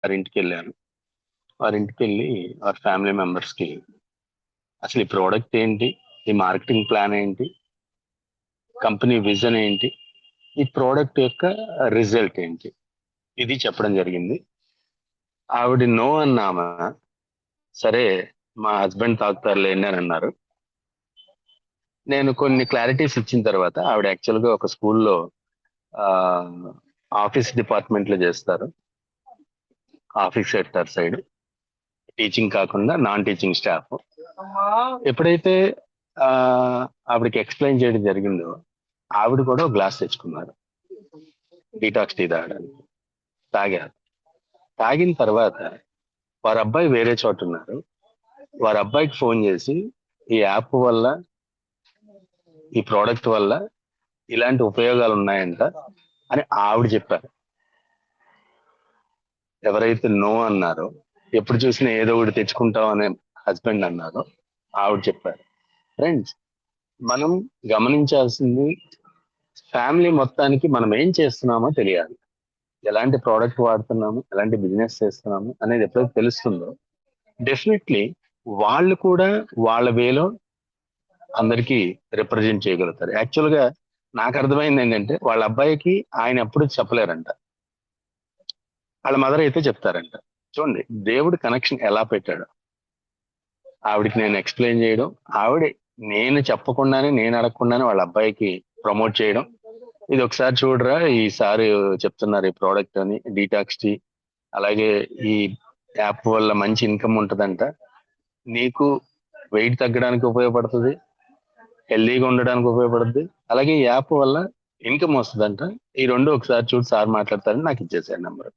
వారింటికి వెళ్ళాను. వారింటికి వెళ్ళి వారి ఫ్యామిలీ మెంబర్స్కి అసలు ఈ ప్రోడక్ట్ ఏంటి, ఈ మార్కెటింగ్ ప్లాన్ ఏంటి, కంపెనీ విజన్ ఏంటి, ఈ ప్రోడక్ట్ యొక్క రిజల్ట్ ఏంటి, ఇది చెప్పడం జరిగింది. ఆవిడ నో అన్నామా, సరే మా హస్బెండ్ తాగుతారులేండి అని అన్నారు. నేను కొన్ని క్లారిటీస్ ఇచ్చిన తర్వాత ఆవిడ యాక్చువల్గా ఒక స్కూల్లో ఆఫీస్ డిపార్ట్మెంట్ లో చేస్తారు, ఆఫీస్ సెక్టర్ సైడ్, టీచింగ్ కాకుండా నాన్ టీచింగ్ స్టాఫ్. ఎప్పుడైతే ఆవిడకి ఎక్స్ప్లెయిన్ చేయడం జరిగిందో ఆవిడ కూడా ఒక గ్లాస్ తెచ్చుకున్నారు డీటాక్స్ టీ తాగడానికి. తాగారు. తాగిన తర్వాత వారి అబ్బాయి వేరే చోట ఉన్నారు. వారి అబ్బాయికి ఫోన్ చేసి ఈ యాప్ వల్ల, ఈ ప్రోడక్ట్ వల్ల ఇలాంటి ఉపయోగాలు ఉన్నాయంట అని ఆవిడ చెప్పారు. ఎవరైతే నో అన్నారో, ఎప్పుడు చూసినా ఏదో ఒకటి తెచ్చుకుంటాం అనే హస్బెండ్ అన్నారో ఆవిడ చెప్పారు. ఫ్రెండ్స్, మనం గమనించాల్సింది ఫ్యామిలీ మొత్తానికి మనం ఏం చేస్తున్నామో తెలియాలి. ఎలాంటి ప్రోడక్ట్ వాడుతున్నాము, ఎలాంటి బిజినెస్ చేస్తున్నాము అనేది ఎప్పుడైతే తెలుస్తుందో డెఫినెట్లీ వాళ్ళు కూడా వాళ్ళ వేలో అందరికీ రిప్రజెంట్ చేయగలుగుతారు. యాక్చువల్ గా నాకు అర్థమైంది ఏంటంటే వాళ్ళ అబ్బాయికి ఆయన ఎప్పుడు చెప్పలేరంట, వాళ్ళ మదర్ అయితే చెప్తారంట. చూడండి దేవుడి కనెక్షన్ ఎలా పెట్టాడు. ఆవిడకి నేను ఎక్స్ప్లెయిన్ చేయడం, ఆవిడ నేను చెప్పకుండానే, నేను అడగకుండానే వాళ్ళ అబ్బాయికి ప్రమోట్ చేయడం, ఇది ఒకసారి చూడరా, ఈసారి చెప్తున్నారు ఈ ప్రోడక్ట్ అని, డీటాక్స్ టీ, అలాగే ఈ యాప్ వల్ల మంచి ఇన్కమ్ ఉంటదంట, నీకు వెయిట్ తగ్గడానికి ఉపయోగపడుతుంది, హెల్దీగా ఉండడానికి ఉపయోగపడుతుంది, అలాగే ఈ యాప్ వల్ల ఇన్కమ్ వస్తుందంట, ఈ రెండు ఒకసారి చూడు సార్ మాట్లాడతారని నాకు ఇచ్చేసారు నెంబర్.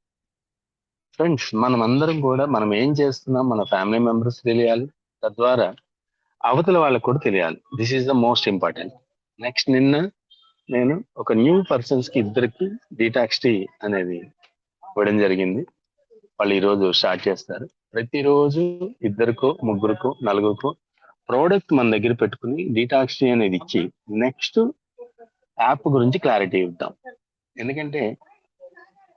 ఫ్రెండ్స్, మనం అందరం కూడా మనం ఏం చేస్తున్నాం మన ఫ్యామిలీ మెంబర్స్ తెలియాలి, తద్వారా అవతల వాళ్ళకు కూడా తెలియాలి. This is the most important. Next నిన్న నేను ఒక న్యూ పర్సన్స్ కి ఇద్దరికి డీటాక్స్ టీ అనేది ఇవ్వడం జరిగింది. వాళ్ళు ఈరోజు స్టార్ట్ చేస్తారు. ప్రతిరోజు ఇద్దరికో, ముగ్గురుకో, నలుగురికో ప్రోడక్ట్ మన దగ్గర పెట్టుకుని డీటాక్స్ టీ అనేది ఇచ్చి నెక్స్ట్ యాప్ గురించి క్లారిటీ ఇద్దాం. ఎందుకంటే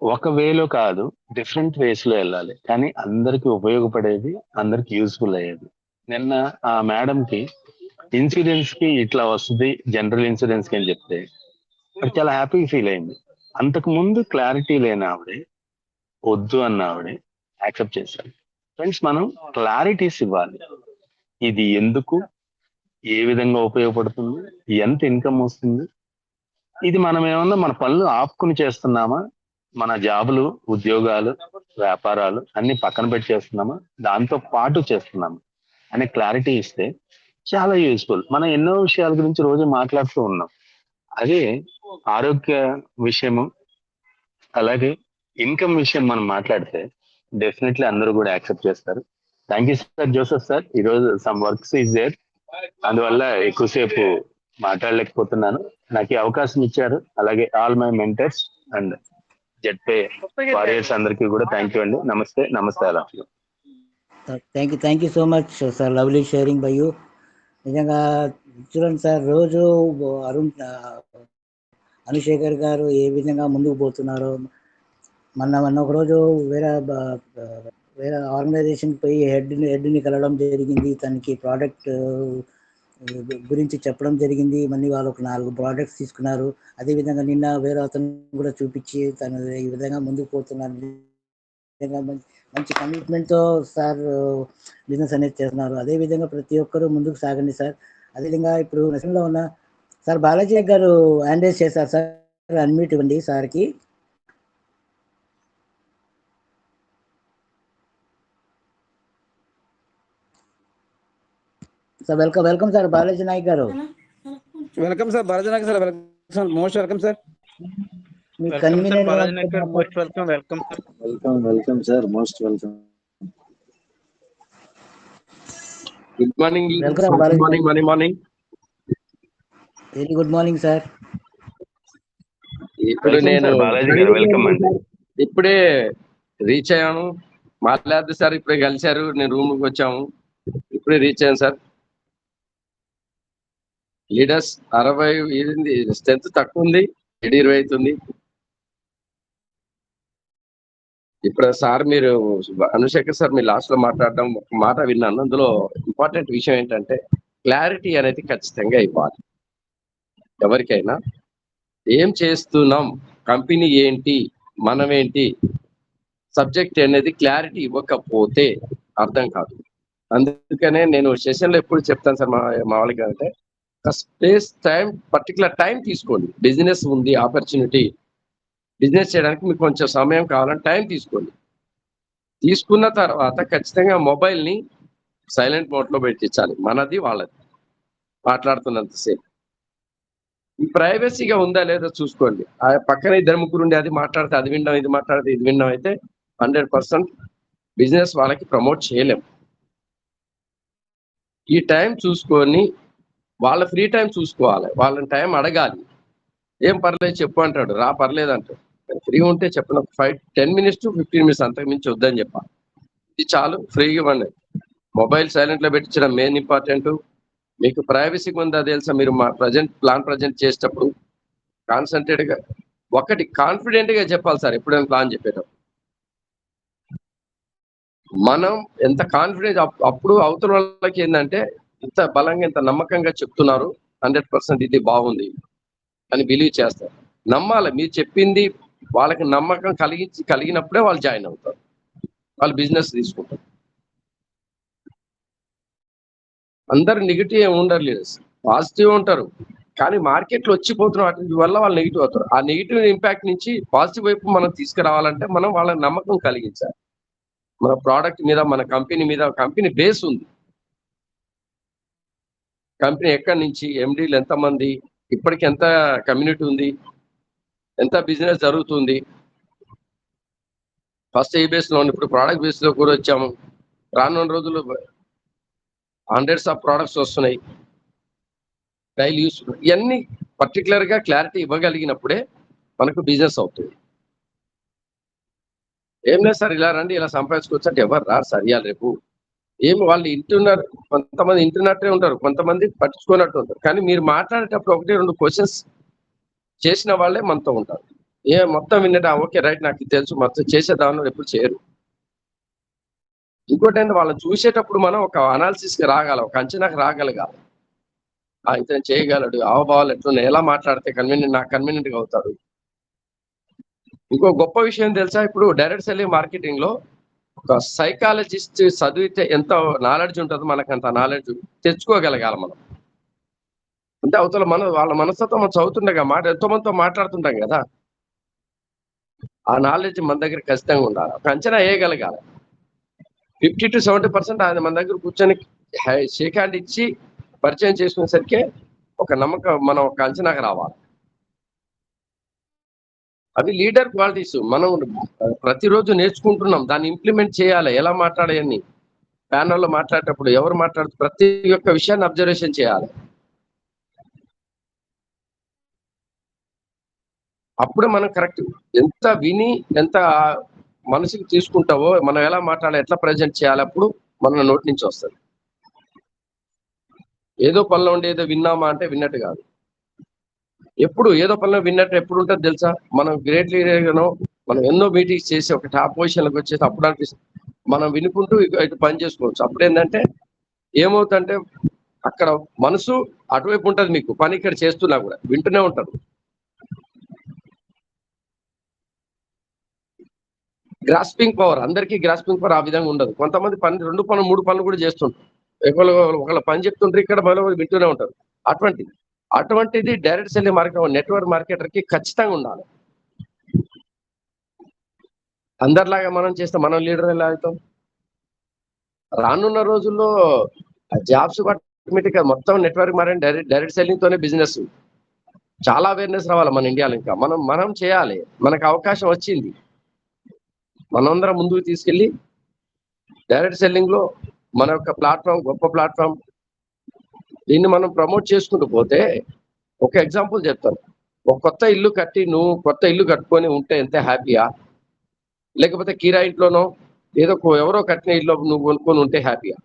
ఒక వేలో కాదు, డిఫరెంట్ వేస్ లో వెళ్ళాలి, కానీ అందరికి ఉపయోగపడేది, అందరికి యూస్ఫుల్ అయ్యేది. నిన్న ఆ మేడం కి ఇన్సూరెన్స్ కి ఇట్లా వస్తుంది, జనరల్ ఇన్సూరెన్స్ కి అని చెప్తే అది చాలా హ్యాపీగా ఫీల్ అయింది. అంతకు ముందు క్లారిటీ లేని ఆవిడే, వద్దు అన్న ఆవిడే యాక్సెప్ట్ చేశారు. ఫ్రెండ్స్, మనం క్లారిటీస్ ఇవ్వాలి. ఇది ఎందుకు, ఏ విధంగా ఉపయోగపడుతుంది, ఎంత ఇన్కమ్ వస్తుంది, ఇది మనం ఏమన్నా మన పనులు ఆపుకుని చేస్తున్నామా, మన జాబులు, ఉద్యోగాలు, వ్యాపారాలు అన్ని పక్కన పెట్టి చేస్తున్నామా, దాంతో పాటు చేస్తున్నామా అనే క్లారిటీ ఇస్తే చాలా యూస్ఫుల్. మనం ఎన్నో విషయాల గురించి రోజు మాట్లాడుతూ ఉన్నాం. అదే ఆరోగ్య విషయము, అలాగే ఇన్కమ్ విషయం మనం మాట్లాడితే డెఫినెట్లీ అందరూ కూడా యాక్సెప్ట్ చేస్తారు. Thank you sir, Joseph sir. ఈరోజు సమ్ వర్క్స్ ఈజ్ దేర్, అందువల్ల ఎక్కువసేపు మాట్లాడలేకపోతున్నాను. నాకు ఈ అవకాశం ఇచ్చారు. అలాగే all my mentors and Zedpay warriors అందరికీ కూడా థ్యాంక్ యూ అండి. నమస్తే, నమస్తే. అలా thank you so much sir, lovely sharing by you. నిజంగా చూడండి సార్, రోజు అనుశేఖర్ గారు ఏ విధంగా ముందుకు పోతున్నారో. మొన్న ఒకరోజు వేరే ఆర్గనైజేషన్కి పోయి హెడ్ని కలవడం జరిగింది. తనకి ప్రోడక్ట్ గురించి చెప్పడం జరిగింది. మళ్ళీ వాళ్ళు ఒక 4 ప్రోడక్ట్స్ తీసుకున్నారు. అదేవిధంగా నిన్న వేరే అతను కూడా చూపించి తను ఈ విధంగా ముందుకు పోతున్నారు. మంచి కమిట్మెంట్తో సార్ బిజినెస్ అనేది చేస్తున్నారు. అదేవిధంగా ప్రతి ఒక్కరూ ముందుకు సాగండి సార్. అదేవిధంగా ఇప్పుడు నష్టంలో ఉన్న sir Balaji garu hand raise చేశారు సార్, అన్మ్యూట్ ఇవ్వండి సార్కి. Sir welcome sir Balaji Naik garu. Welcome sir Balaji Naik sir, welcome, most welcome sir. Welcome sir, most welcome. Good morning, morning. Very good morning sir. ఇప్పుడు నేను ఇప్పుడే రీచ్ అయ్యాను. మాట్లాడదు సార్, ఇప్పుడే కలిశారు, నేను రూమ్కి వచ్చాము, ఇప్పుడే రీచ్ అయ్యాను సార్. లీడర్స్ 60 స్ట్రెంత్ తక్కువ ఉంది, 20 అవుతుంది. ఇప్పుడు సార్ మీరు అనుశేఖర్ సార్ మీరు లాస్ట్ లో మాట్లాడడం ఒక మాట విన్నాను. అందులో ఇంపార్టెంట్ విషయం ఏంటంటే క్లారిటీ అనేది ఖచ్చితంగా ఇవ్వాలి. ఎవరికైనా ఏం చేస్తున్నాం, కంపెనీ ఏంటి, మనమేంటి, సబ్జెక్ట్ అనేది క్లారిటీ ఇవ్వకపోతే అర్థం కాదు. అందుకనే నేను సెషన్లో ఎప్పుడు చెప్తాను సార్ మా వాళ్ళకి అంటే స్పేస్ టైం, పర్టికులర్ టైం తీసుకోండి. బిజినెస్ ఉంది, ఆపర్చునిటీ, బిజినెస్ చేయడానికి మీకు కొంచెం సమయం కావాలని టైం తీసుకోండి. తీసుకున్న తర్వాత ఖచ్చితంగా మొబైల్ని సైలెంట్ మోడ్లో పెట్టించాలి. మనది వాళ్ళది మాట్లాడుతున్నంతసేపు. ఈ ప్రైవసీగా ఉందా లేదా చూసుకోండి. ఆ పక్కన ఇద్దరు ముగ్గురు ఉండి అది మాట్లాడితే అది వినడం, ఇది మాట్లాడితే ఇది వినడం అయితే 100% బిజినెస్ వాళ్ళకి ప్రమోట్ చేయలేం. ఈ టైం చూసుకొని వాళ్ళ ఫ్రీ టైం చూసుకోవాలి. వాళ్ళని టైం అడగాలి. ఏం పర్లేదు చెప్పు అంటాడు, రా పర్లేదు అంటాడు. ఫ్రీ ఉంటే చెప్పిన 10 minutes to 15 minutes అంతకు మించి వద్దని చెప్పాలి. ఇది చాలు, ఫ్రీగా ఇవ్వండి. మొబైల్ సైలెంట్ లో పెట్టించడం మెయిన్ ఇంపార్టెంట్. మీకు ప్రైవసీగా ఉందా తెలుసా? మీరు మా ప్లాన్ చేసేటప్పుడు కాన్సన్ట్రేట్ గా ఒకటి కాన్ఫిడెంట్ గా చెప్పాలి సార్. ఎప్పుడైనా ప్లాన్ చెప్పేటప్పుడు మనం ఎంత కాన్ఫిడెంట్, అప్పుడు అవతల వాళ్ళకి ఏంటంటే ఇంత బలంగా ఇంత నమ్మకంగా చెప్తున్నారు, 100% ఇది బాగుంది అని బిలీవ్ చేస్తారు. నమ్మాలి. మీరు చెప్పింది వాళ్ళకి నమ్మకం కలిగినప్పుడే వాళ్ళు జాయిన్ అవుతారు, వాళ్ళు బిజినెస్ తీసుకుంటారు. అందరు నెగిటివ్ ఏమి ఉండరు, లీడర్స్ పాజిటివ్ ఉంటారు. కానీ మార్కెట్లో వచ్చిపోతున్న వాటి వల్ల వాళ్ళు నెగిటివ్ అవుతారు. ఆ నెగిటివ్ ఇంపాక్ట్ నుంచి పాజిటివ్ వైపు మనం తీసుకురావాలంటే మనం వాళ్ళ నమ్మకం కలిగించాలి. మన ప్రోడక్ట్ మీద, మన కంపెనీ మీద. కంపెనీ బేస్ ఉంది. కంపెనీ ఎక్కడి నుంచి, ఎండీలు ఎంతమంది, ఇప్పటికి ఎంత కమ్యూనిటీ ఉంది, ఎంత బిజినెస్ జరుగుతుంది. ఫస్ట్ ఏ బేస్ లో, ఇప్పుడు ప్రోడక్ట్ బేస్ లో కూడా వచ్చాము. రానున్న రోజుల్లో హండ్రెడ్స్ ఆఫ్ ప్రోడక్ట్స్ వస్తున్నాయి, డైలీ యూస్. ఇవన్నీ పర్టికులర్ గా క్లారిటీ ఇవ్వగలిగినప్పుడే మనకు బిజినెస్ అవుతుంది. ఏం లేదు సార్ ఇలా రండి ఇలా సంపాదించుకోవచ్చు అంటే ఎవరు రారు సార్. ఇవాళ రేపు ఏమి వాళ్ళు వింటున్నారు, కొంతమంది వింటున్నట్టే ఉంటారు, కొంతమంది పట్టించుకున్నట్టు ఉంటారు. కానీ మీరు మాట్లాడేటప్పుడు 1-2 క్వశ్చన్స్ చేసిన వాళ్ళే మనతో ఉంటారు. మొత్తం విన్నట్టు ఓకే రైట్ నాకు ఇది తెలుసు మొత్తం చేసేదాన్ని ఎప్పుడు చేయరు. ఇంకోటి ఏంటంటే వాళ్ళని చూసేటప్పుడు మనం ఒక అనాలిసిస్కి రాగలం, ఒక అంచనాకు రాగలగాలి. ఇతను చేయగలడు, హావభావాలు ఎట్లున్నాయి, ఎలా మాట్లాడితే నాకు కన్వీనియంట్గా అవుతాడు. ఇంకో గొప్ప విషయం తెలుసా? ఇప్పుడు డైరెక్ట్ సెల్లింగ్ మార్కెటింగ్ లో ఒక సైకాలజిస్ట్ చదివితే ఎంత నాలెడ్జ్ ఉంటుందో మనకు అంత నాలెడ్జ్ తెచ్చుకోగలగాలి మనం. అంటే అవతల వాళ్ళ మనస్తత్వం మనం చదువుతుండగా ఎంతో మందితో మాట్లాడుతుంటాం కదా, ఆ నాలెడ్జ్ మన దగ్గర ఖచ్చితంగా ఉండాలి. ఒక అంచనా వేయగలగాలి. 50 to 70% ఆయన మన దగ్గర కూర్చొని షేక్ హ్యాండ్ ఇచ్చి పరిచయం చేసుకునేసరికి ఒక నమ్మకం, మనం ఒక అంచనాకు రావాలి. అవి లీడర్ క్వాలిటీస్. మనం ప్రతిరోజు నేర్చుకుంటున్నాం, దాన్ని ఇంప్లిమెంట్ చేయాలి. ఎలా మాట్లాడాలని ప్యానల్లో మాట్లాడేటప్పుడు ఎవరు మాట్లాడుతూ ప్రతి ఒక్క విషయాన్ని అబ్జర్వేషన్ చేయాలి. అప్పుడే మనం కరెక్ట్. ఎంత విని ఎంత మనసుకి తీసుకుంటావో, మనం ఎలా మాట్లాడాలి, ఎట్లా ప్రజెంట్ చేయాలి, అప్పుడు మన నోటి నుంచి వస్తుంది. ఏదో పనిలో ఉండి ఏదో విన్నామా అంటే విన్నట్టు కాదు. ఎప్పుడు ఏదో పనిలో విన్నట్టు ఎప్పుడు ఉంటుంది తెలుసా? మనం గ్రేట్ లీడర్గానో మనం ఎన్నో మీటింగ్స్ చేసి ఒక టాప్ పొజిషన్లకు వచ్చేసి అప్పుడు అనిపిస్తుంది మనం వినుకుంటూ ఇటు పని చేసుకోవచ్చు. అప్పుడు ఏంటంటే ఏమవుతుందంటే అక్కడ మనసు అటువైపు ఉంటుంది, మీకు పని ఇక్కడ చేస్తున్నా కూడా వింటూనే ఉంటారు. గ్రాస్పింగ్ పవర్, అందరికీ గ్రాస్పింగ్ పవర్ ఆ విధంగా ఉండదు. కొంతమంది 2 పనులు 3 పనులు కూడా చేస్తుంటారు. ఒకళ్ళ పని చెప్తుంటారు, ఇక్కడ మరో వింటూనే ఉంటారు. అటువంటిది direct selling market, network marketer కి ఖచ్చితంగా ఉండాలి. అందరిలాగా మనం చేస్తే మనం లీడర్ ఎలా అవుతాం? రానున్న రోజుల్లో జాబ్స్ ఆటోమేటిక్గా మొత్తం నెట్వర్క్ మార్కెట్, డైరెక్ట్ సెల్లింగ్ తోనే బిజినెస్. చాలా అవేర్నెస్ రావాలి మన ఇండియాలో. ఇంకా మనం చేయాలి. మనకు అవకాశం వచ్చింది, మనందరం ముందుకు తీసుకెళ్ళి డైరెక్ట్ సెల్లింగ్ లో మన యొక్క ప్లాట్ఫామ్ గొప్ప ప్లాట్ఫామ్, దీన్ని మనం ప్రమోట్ చేసుకుంటూ పోతే. ఒక ఎగ్జాంపుల్ చెప్తాను. ఒక కొత్త ఇల్లు కట్టి నువ్వు కొత్త ఇల్లు కట్టుకొని ఉంటే ఎంత హ్యాపీయా, లేకపోతే కిరా ఇంట్లోనో ఏదో ఎవరో కట్టిన ఇల్లు నువ్వు కొనుక్కొని ఉంటే హ్యాపీయా?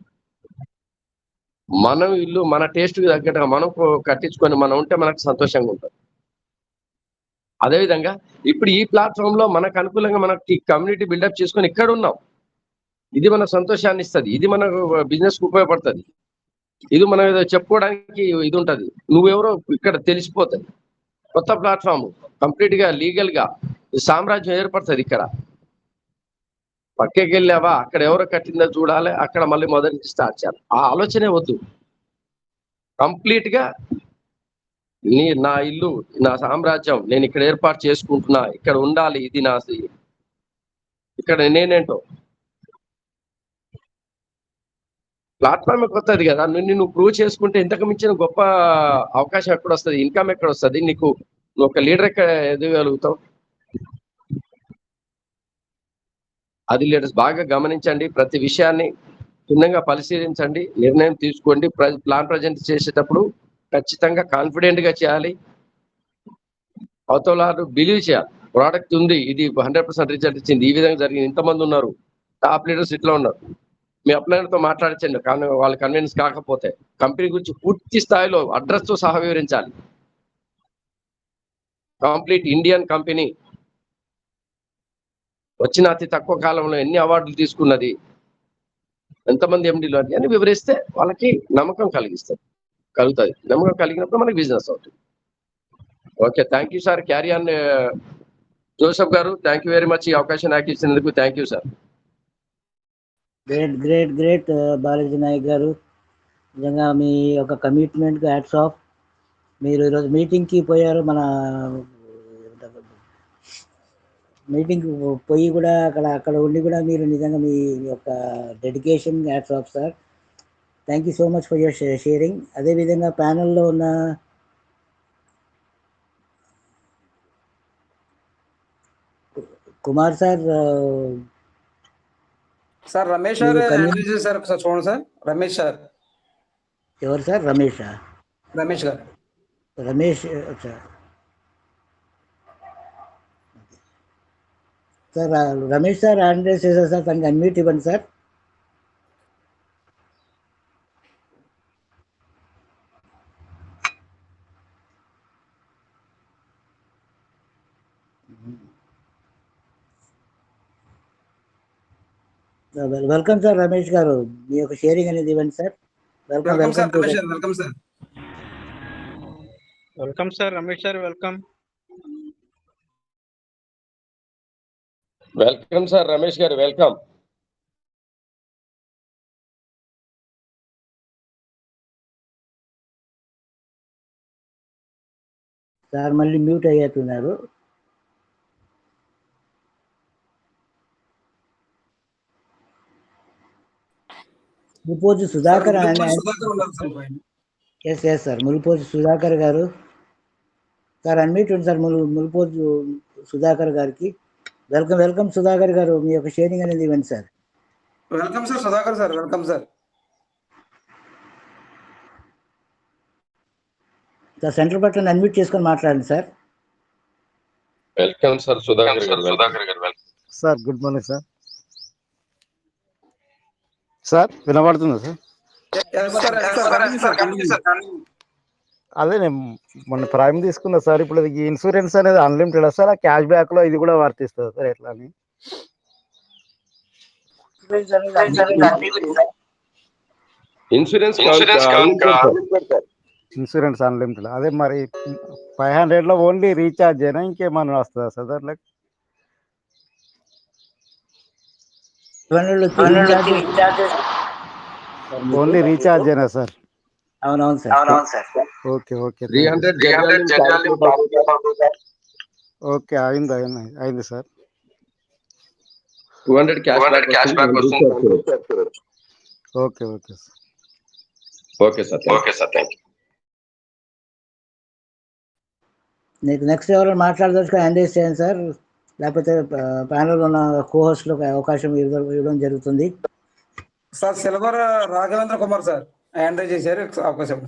మనం ఇల్లు మన టేస్ట్కి తగ్గట్టుగా మనం కట్టించుకొని మనం ఉంటే మనకు సంతోషంగా ఉంటుంది. అదేవిధంగా ఇప్పుడు ఈ ప్లాట్ఫామ్ లో మనకు అనుకూలంగా మనకి కమ్యూనిటీ బిల్డప్ చేసుకొని ఇక్కడ ఉన్నాం. ఇది మన సంతోషాన్ని ఇస్తుంది, ఇది మన బిజినెస్ కు ఉపయోగపడుతుంది, ఇది మనం ఏదో చెప్పుకోవడానికి ఇది ఉంటది. నువ్వెవరో ఇక్కడ తెలిసిపోతుంది. కొత్త ప్లాట్ఫామ్ కంప్లీట్ గా లీగల్ గా సామ్రాజ్యం ఏర్పడుతుంది. ఇక్కడ పక్కకి వెళ్ళావా, అక్కడ ఎవరో కట్టిందో చూడాలి, అక్కడ మళ్ళీ మొదటి నుంచి స్టార్ట్ చేయాలి. ఆ ఆలోచనే వద్దు. కంప్లీట్ గా నా ఇల్లు, నా సామ్రాజ్యం, నేను ఇక్కడ ఏర్పాటు చేసుకుంటున్నా, ఇక్కడ ఉండాలి, ఇది నా ఇక్కడ నేనేంటో. ప్లాట్ఫామ్ కొత్తది కదా, నువ్వు ప్రూవ్ చేసుకుంటే ఇంతకు మించిన గొప్ప అవకాశం ఎక్కడ వస్తుంది, ఇన్కమ్ ఎక్కడ వస్తుంది నీకు? నువ్వు ఒక లీడర్ ఎక్కడ ఎదగలుగుతావు? అది లీడర్స్ బాగా గమనించండి, ప్రతి విషయాన్ని క్షుణ్ణంగా పరిశీలించండి, నిర్ణయం తీసుకోండి. ప్లాన్ ప్రజెంట్ చేసేటప్పుడు ఖచ్చితంగా కాన్ఫిడెంట్ గా చేయాలి. అవతల బిలీవ్ చేయాలి, ప్రోడక్ట్ ఉంది, ఇది 100% రిజల్ట్ ఇచ్చింది, ఈ విధంగా జరిగింది, ఇంతమంది ఉన్నారు, టాప్ లీడర్స్ ఇట్లా ఉన్నారు. మీ అప్లైనర్తో మాట్లాడించండి, కానీ వాళ్ళు కన్విన్స్ కాకపోతే కంపెనీ గురించి పూర్తి స్థాయిలో అడ్రస్ తో సహా వివరించాలి. కంప్లీట్ ఇండియన్ కంపెనీ, వచ్చిన అతి తక్కువ కాలంలో ఎన్ని అవార్డులు తీసుకున్నది, ఎంతమంది ఎండీలు అని వివరిస్తే వాళ్ళకి నమ్మకం కలుగుతుంది. నమ్మకం కలిగినప్పుడు మనకి బిజినెస్ అవుతుంది. Okay, thank you sir. Carry on Joseph garu, thank you very much. ఈ అవకాశం నాకు ఇచ్చినందుకు thank you sir. Great Balaji Naik garu, నిజంగా మీ యొక్క కమిట్మెంట్కి హ్యాట్స్ ఆఫ్. మీరు ఈరోజు మీటింగ్కి పోయారు, మన మీటింగ్ పోయి కూడా అక్కడ ఉండి కూడా మీరు నిజంగా మీ యొక్క dedication hats off sir. Thank you so much for your sharing. అదేవిధంగా ప్యానెల్లో ఉన్న Kumar sir, sir Ramesh sir sir ఒకసారి చూడండి సార్. రమేష్ సార్. ఎవరు సార్? రమేష్ గారు. Ramesh sir, Ramesh sir hand raise చేశారు సార్, తనకి అన్మ్యూట్ ఇవ్వండి సార్. వెల్కమ్ సార్ రమేష్ గారు, మీ యొక్క షేరింగ్ అనేది ఇవ్వండి sir. Welcome sir Ramesh sir. Welcome sir Ramesh sir. Welcome sir Ramesh గారు, వెల్కమ్. సార్ మళ్ళీ మ్యూట్ అయ్యేట్టున్నారు. Mulpoju Sudhakar yes sir, Mulpoju Sudhakar garu sir, unmute ఉంది సార్ ముల్పోజు సుధాకర్ గారికి. వెల్కమ్ సుధాకర్ గారు, మీ యొక్క షేరింగ్ అనేది ఇవ్వండి sir. Welcome sir Sudhakar sir. Welcome sir. Sir centre button unmute చేసుకొని మాట్లాడండి sir. Welcome sir Sudhakar garu. Sir good morning sir. Sir వినబడుతుందా సార్? అదే నేను మొన్న ప్రైమ్ తీసుకున్నా సార్. ఇప్పుడు ఈ ఇన్సూరెన్స్ అనేది అన్లిమిటెడ్ సార్, ఆ క్యాష్ బ్యాక్ లో ఇది కూడా వర్తిస్తుంది సార్, ఎట్లా అని? Insurance unlimited. అదే మరి 500 లో ఓన్లీ రీఛార్జ్ అయినా ఇంకేమన్నా వస్తుందా సార్ దాంట్లో? ఓన్లీ రీఛార్జ్ అయినా సార్? అవునవును సార్. ఓకే ఓకే ఓకే, అయింది సార్. 200 క్యాష్ బ్యాక్ వస్తుంది. Okay sir. Okay sir, thank you. నీకు నెక్స్ట్ ఎవరైనా మాట్లాడదలుచుకొని హ్యాండ్ రైజ్ చేయండి సార్, లేకపోతే ప్యానల్ ఉన్న కోహోస్ట్లకు అవకాశం ఇవ్వడం జరుగుతుంది. Sir silver Raghavendra Kumar sir hand raise చేశారు, అవకాశం.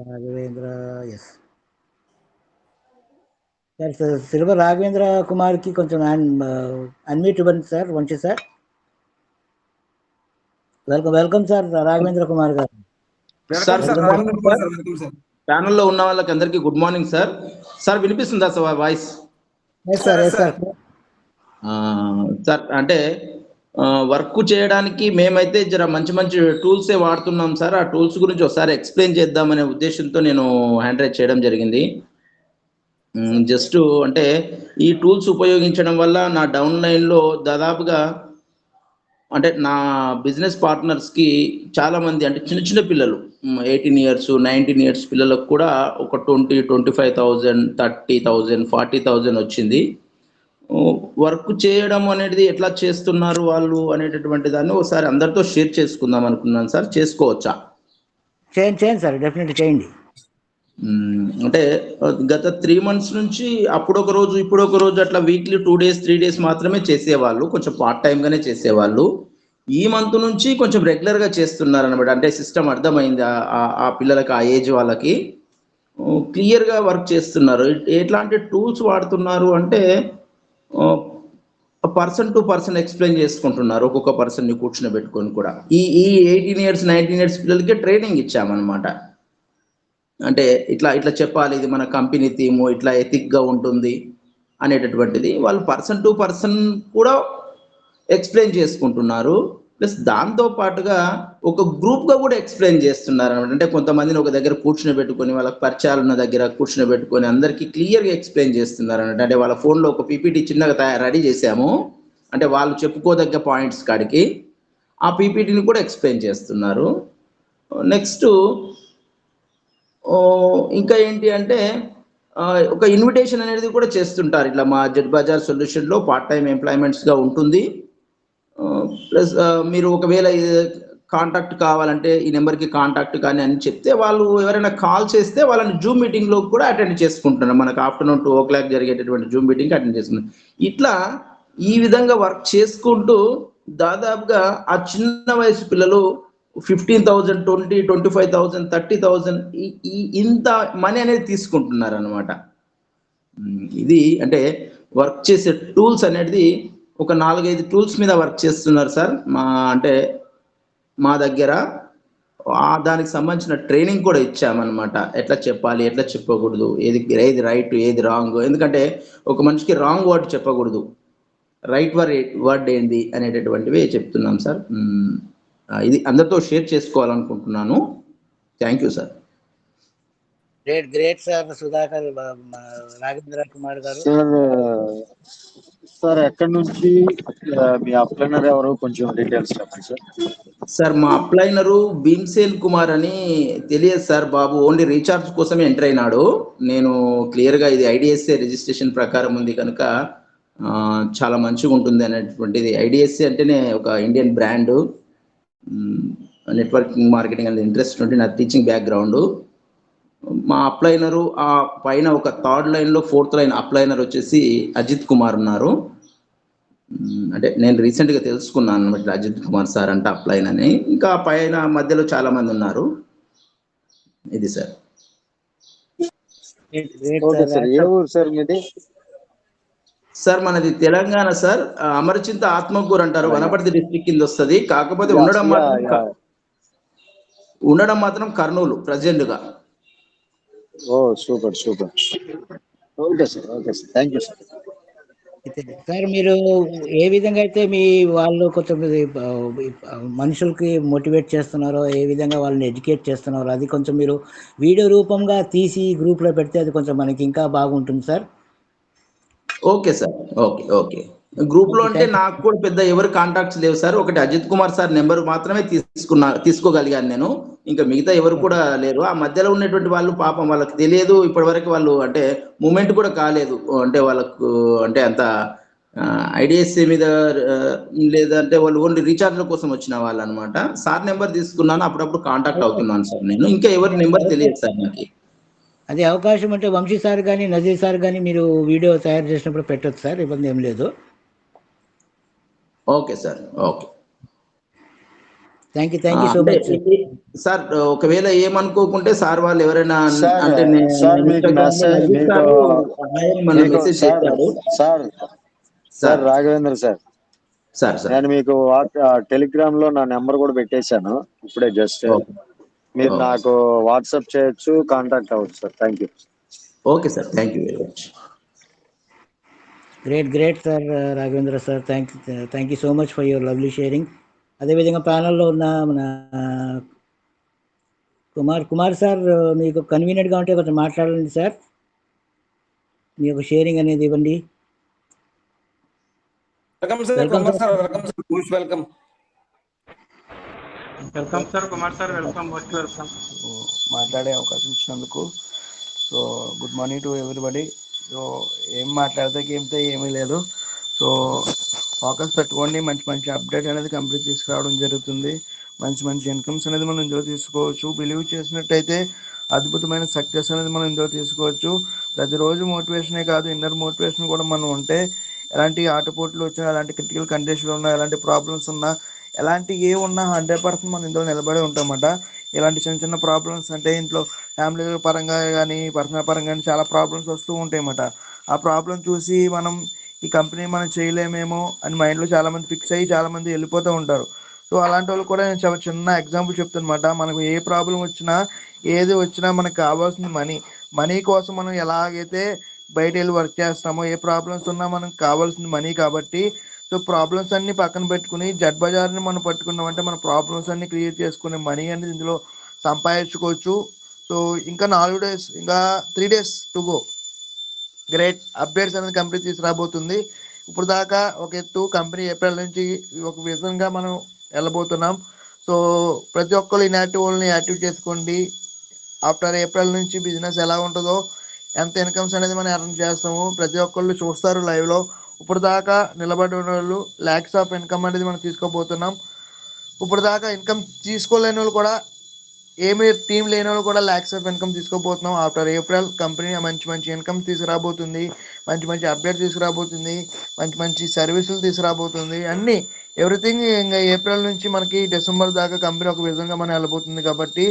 Raghavendra, yes sir. Silver Raghavendra కుమార్కి కొంచెం అన్మ్యూట్ ఇవ్వండి సార్, మంచి sir. Welcome sir Raghavendra Kumar garu. Welcome sir. ప్యానల్లో ఉన్న వాళ్ళకి అందరికీ గుడ్ మార్నింగ్ సార్. సార్ వినిపిస్తుందా sir voice? Sir sir sir అంటే వర్క్ చేయడానికి మేమైతే జర మంచి మంచి టూల్సే వాడుతున్నాం సార్. ఆ టూల్స్ గురించి ఒకసారి ఎక్స్ప్లెయిన్ చేద్దామనే ఉద్దేశంతో నేను హ్యాండ్ రైజ్ చేయడం జరిగింది. జస్ట్ అంటే ఈ టూల్స్ ఉపయోగించడం వల్ల నా డౌన్ లైన్లో దాదాపుగా అంటే నా బిజినెస్ పార్ట్నర్స్కి చాలామంది అంటే చిన్న చిన్న పిల్లలు 18 ఇయర్స్ 19 ఇయర్స్ పిల్లలకు కూడా ఒక 20-25,000 30,000 40,000 వచ్చింది. వర్క్ చేయడం అనేది ఎట్లా చేస్తున్నారు వాళ్ళు అనేటటువంటి దాన్ని ఒకసారి అందరితో షేర్ చేసుకుందాం అనుకున్నాను సార్. చేసుకోవచ్చా? చేయండి సార్, డెఫినెట్లీ చేయండి. అంటే గత 3 months నుంచి అప్పుడొక రోజు ఇప్పుడొక రోజు అట్లా వీక్లీ 2 days 3 days మాత్రమే చేసేవాళ్ళు, కొంచెం పార్ట్ టైంగానే చేసేవాళ్ళు. ఈ మంత్ నుంచి కొంచెం రెగ్యులర్గా చేస్తున్నారు అనమాట. అంటే సిస్టమ్ అర్థమైంది ఆ పిల్లలకి, ఆ ఏజ్ వాళ్ళకి క్లియర్గా వర్క్ చేస్తున్నారు. ఎట్లాంటి టూల్స్ వాడుతున్నారు అంటే పర్సన్ టు పర్సన్ ఎక్స్ప్లెయిన్ చేసుకుంటున్నారు, ఒక్కొక్క పర్సన్ని కూర్చుని కూడా. ఈ 18 years 19 years పిల్లలకి ట్రైనింగ్ ఇచ్చామన్నమాట. అంటే ఇట్లా ఇట్లా చెప్పాలి, ఇది మన కంపెనీ థీము, ఇట్లా ఎథిక్గా ఉంటుంది అనేటటువంటిది వాళ్ళు పర్సన్ టు పర్సన్ కూడా ఎక్స్ప్లెయిన్ చేసుకుంటున్నారు. ప్లస్ దాంతో పాటుగా ఒక గ్రూప్గా కూడా ఎక్స్ప్లెయిన్ చేస్తున్నారు అనమాట. అంటే కొంతమందిని ఒక దగ్గర కూర్చుని వాళ్ళకి పరిచయాలు ఉన్న దగ్గర కూర్చుని అందరికీ క్లియర్గా ఎక్స్ప్లెయిన్ చేస్తున్నారు అన్నమాట. అంటే వాళ్ళ ఫోన్లో ఒక పీపీటీ చిన్నగా రెడీ చేశాము, అంటే వాళ్ళు చెప్పుకోదగ్గ పాయింట్స్ కాడికి ఆ పీపీటీని కూడా ఎక్స్ప్లెయిన్ చేస్తున్నారు. నెక్స్ట్ ఇంకా ఏంటి అంటే ఒక ఇన్విటేషన్ అనేది కూడా చేస్తుంటారు. ఇట్లా మా జెడ్ బజార్ సొల్యూషన్లో పార్ట్ టైం ఎంప్లాయ్మెంట్స్గా ఉంటుంది. ప్లస్ మీరు ఒకవేళ కాంటాక్ట్ కావాలంటే ఈ నెంబర్కి కాంటాక్ట్ కానీ అని చెప్తే వాళ్ళు ఎవరైనా కాల్ చేస్తే వాళ్ళని జూమ్ మీటింగ్లో కూడా అటెండ్ చేసుకుంటున్నారు. మనకు ఆఫ్టర్నూన్ 2 o'clock జరిగేటటువంటి జూమ్ మీటింగ్కి అటెండ్ చేసుకుంటున్నారు. ఇట్లా ఈ విధంగా వర్క్ చేసుకుంటూ దాదాపుగా ఆ చిన్న వయసు పిల్లలు 15,000 20 25,000 30,000 ఇంత మనీ అనేది తీసుకుంటున్నారు అనమాట. ఇది అంటే వర్క్ చేసే టూల్స్ అనేది ఒక 4-5 టూల్స్ మీద వర్క్ చేస్తున్నారు సార్. మా దగ్గర దానికి సంబంధించిన ట్రైనింగ్ కూడా ఇచ్చామన్నమాట. ఎట్లా చెప్పాలి, ఎట్లా చెప్పకూడదు, ఏది రైట్ ఏది రాంగ్. ఎందుకంటే ఒక మనిషికి రాంగ్ వర్డ్ చెప్పకూడదు, రైట్ వర్డ్ ఏంది అనేటటువంటివి చెప్తున్నాం సార్. ఇది అందరితో షేర్ చేసుకోవాలనుకుంటున్నాను. Thank you sir. Great sir Sudhakar Raghavendra Kumar గారు. సార్ ఎక్కడి నుంచి మీ అప్లైనర్ ఎవరు, కొంచెం డీటెయిల్స్ చెప్పండి సార్. సార్ మా అప్లైనరు భీమ్సేన్ కుమార్ అని తెలియదు సార్ బాబు, ఓన్లీ రీఛార్జ్ కోసమే ఎంటర్ అయినాడు. నేను క్లియర్గా ఇది ఐడిఎస్ఏ రిజిస్ట్రేషన్ ప్రకారం ఉంది కనుక చాలా మంచిగా ఉంటుంది అనేటువంటిది. ఐడిఎస్ఏ అంటేనే ఒక ఇండియన్ బ్రాండ్, నెట్వర్కింగ్ మార్కెటింగ్ అనేది ఇంట్రెస్ట్ ఉంటే నా టీచింగ్ బ్యాక్గ్రౌండ్. మా అప్లైనరు ఆ పైన ఒక 3rd లైన్లో 4th లైన్ అప్లైనర్ వచ్చేసి అజిత్ కుమార్ ఉన్నారు. అంటే నేను రీసెంట్గా తెలుసుకున్నాను అనమాట, అజిత్ కుమార్ సార్ అంటే అప్లైన్ అని. ఇంకా పైన మధ్యలో చాలా మంది ఉన్నారు. ఇది సార్. ఏ ఊరు సార్ మీది? సార్ మనది తెలంగాణ సార్, అమరచింత ఆత్మకూరు అంటారు, వనపర్తి డిస్ట్రిక్ట్ కింద వస్తుంది. కాకపోతే ఉండడం మాత్రం కర్నూలు ప్రజెంట్గా. Oh super. Okay sir, thank you sir. Sir మీరు ఏ విధంగా అయితే మీ వాళ్ళు కొంతమంది మనుషులకి మోటివేట్ చేస్తున్నారో, ఏ విధంగా వాళ్ళని ఎడ్యుకేట్ చేస్తున్నారో, అది కొంచెం మీరు వీడియో రూపంగా తీసి గ్రూప్లో పెడితే అది కొంచెం మనకి ఇంకా బాగుంటుంది సార్. Okay sir, okay. గ్రూప్లో అంటే నాకు కూడా పెద్ద ఎవరు కాంటాక్ట్స్ లేవు సార్. ఒకటి అజిత్ కుమార్ సార్ నెంబర్ మాత్రమే తీసుకోగలిగాను నేను, ఇంకా మిగతా ఎవరు కూడా లేరు. ఆ మధ్యలో ఉన్నటువంటి వాళ్ళు పాపం వాళ్ళకి తెలియదు, ఇప్పటివరకు వాళ్ళు అంటే మూమెంట్ కూడా కాలేదు. అంటే వాళ్ళకు అంటే అంత ఐడిఎస్ఏ మీద లేదంటే వాళ్ళు ఓన్లీ రీఛార్జ్ల కోసం వచ్చిన వాళ్ళు అనమాట. సార్ నెంబర్ తీసుకున్నాను, అప్పుడప్పుడు కాంటాక్ట్ అవుతున్నాను సార్ నేను. ఇంకా ఎవరి నెంబర్ తెలియదు సార్ నాకు. అది అవకాశం అంటే వంశీ సార్ కానీ నజీర్ సార్ కానీ మీరు వీడియో తయారు చేసినప్పుడు పెట్టొచ్చు సార్, ఇబ్బంది ఏం లేదు. Okay sir, okay. Thank you so much sir. ఒకవేళ ఏమనుకోకుంటే సార్ వాళ్ళు ఎవరైనా అంటే సార్ రాఘవేంద్ర సార్, సార్ నేను మీకు టెలిగ్రామ్ లో నా నెంబర్ కూడా పెట్టేశాను ఇప్పుడే జస్ట్. మీరు నాకు వాట్సాప్ చేయొచ్చు, కాంటాక్ట్ అవ్వచ్చు sir. Thank you. Okay sir, thank you very much. Great sir Raghavendra sir, thank you so much for your lovely sharing. అదేవిధంగా ప్యానల్లో ఉన్న మన కుమార్ సార్, మీకు కన్వీనియంట్గా ఉంటే కొంచెం మాట్లాడండి సార్, మీ యొక్క షేరింగ్ అనేది ఇవ్వండి. Welcome sir, Kumar sir, welcome sir, most welcome. Welcome sir, Kumar sir, welcome, most welcome. మాట్లాడే అవకాశం ఇచ్చినందుకు. So good morning to everybody. So ఏం మాట్లాడితే గేమ్తో ఏమీ లేదు. సో ఫోకస్ పెట్టుకోండి, మంచి మంచి అప్డేట్ అనేది కంప్లీట్ తీసుకురావడం జరుగుతుంది. మంచి మంచి ఇన్కమ్స్ అనేది మనం ఇందులో తీసుకోవచ్చు. బిలీవ్ చేసినట్టయితే అద్భుతమైన సక్సెస్ అనేది మనం ఇందులో తీసుకోవచ్చు. ప్రతిరోజు మోటివేషనే కాదు, ఇన్నర్ మోటివేషన్ కూడా మనం ఉంటే ఎలాంటి ఆటపోట్లు వచ్చినా, ఎలాంటి క్రిటికల్ కండిషన్లు ఉన్నా, ఎలాంటి ప్రాబ్లమ్స్ ఉన్నా, ఎలాంటి ఏ ఉన్నా 100% మనం ఇందులో నిలబడి ఉంటామన్నమాట. ఇలాంటి చిన్న చిన్న ప్రాబ్లమ్స్ అంటే ఇంట్లో ఫ్యామిలీ పరంగా కానీ పర్సనల్ పరంగా కానీ చాలా ప్రాబ్లమ్స్ వస్తూ ఉంటాయి అన్నమాట. ఆ ప్రాబ్లం చూసి మనం ఈ కంపెనీ మనం చేయలేమేమో అని మైండ్లో చాలామంది ఫిక్స్ అయ్యి చాలామంది వెళ్ళిపోతూ ఉంటారు. సో అలాంటి వాళ్ళు కూడా నేను చాలా చిన్న ఎగ్జాంపుల్ చెప్తానమాట. మనకు ఏ ప్రాబ్లం వచ్చినా, ఏది వచ్చినా మనకు కావాల్సింది మనీ కోసం మనం ఎలాగైతే బయట వెళ్ళి వర్క్ చేస్తామో, ఏ ప్రాబ్లమ్స్ ఉన్నా మనకు కావాల్సింది మనీ కాబట్టి, సో ప్రాబ్లమ్స్ అన్ని పక్కన పెట్టుకుని జడ్ బజార్ని మనం పట్టుకున్నామంటే మన ప్రాబ్లమ్స్ అన్ని క్రియేట్ చేసుకునే మనీ అనేది ఇందులో సంపాదించుకోవచ్చు. సో ఇంకా 4 days, ఇంకా 3 days to go. Great updates అనేది కంప్లీట్ తీసుకురాబోతుంది. ఇప్పుడు దాకా ఒక ఎత్తు, కంపెనీ ఏప్రిల్ నుంచి ఒక విధంగా మనం వెళ్ళబోతున్నాం. సో ప్రతి ఒక్కరు ఇన్యాక్టివ్ వాళ్ళని యాక్టివ్ చేసుకోండి. ఆఫ్టర్ ఏప్రిల్ నుంచి బిజినెస్ ఎలా ఉంటుందో, ఎంత ఇన్కమ్స్ అనేది మనం ఎర్న్ చేస్తాము ప్రతి ఒక్కళ్ళు చూస్తారు లైవ్లో. ఇప్పుడు దాకా నిలబడి ఉన్న వాళ్ళు ల్యాక్స్ ఆఫ్ ఇన్కమ్ అనేది మనం తీసుకోబోతున్నాం. ఇప్పుడు దాకా ఇన్కమ్ తీసుకోలేని వాళ్ళు కూడా, ఏమీ టీం లేని వాళ్ళు కూడా ల్యాక్స్ ఆఫ్ ఇన్కమ్ తీసుకోబోతున్నాం. ఆఫ్టర్ ఏప్రిల్ కంపెనీ మంచి మంచి ఇన్కమ్ తీసుకురాబోతుంది, మంచి మంచి అప్డేట్ తీసుకురాబోతుంది, మంచి మంచి సర్వీసులు తీసుకురాబోతుంది, అన్నీ ఎవ్రీథింగ్. ఇంకా ఏప్రిల్ నుంచి మనకి డిసెంబర్ దాకా కంపెనీ ఒక విధంగా మనం వెళ్ళబోతుంది. కాబట్టి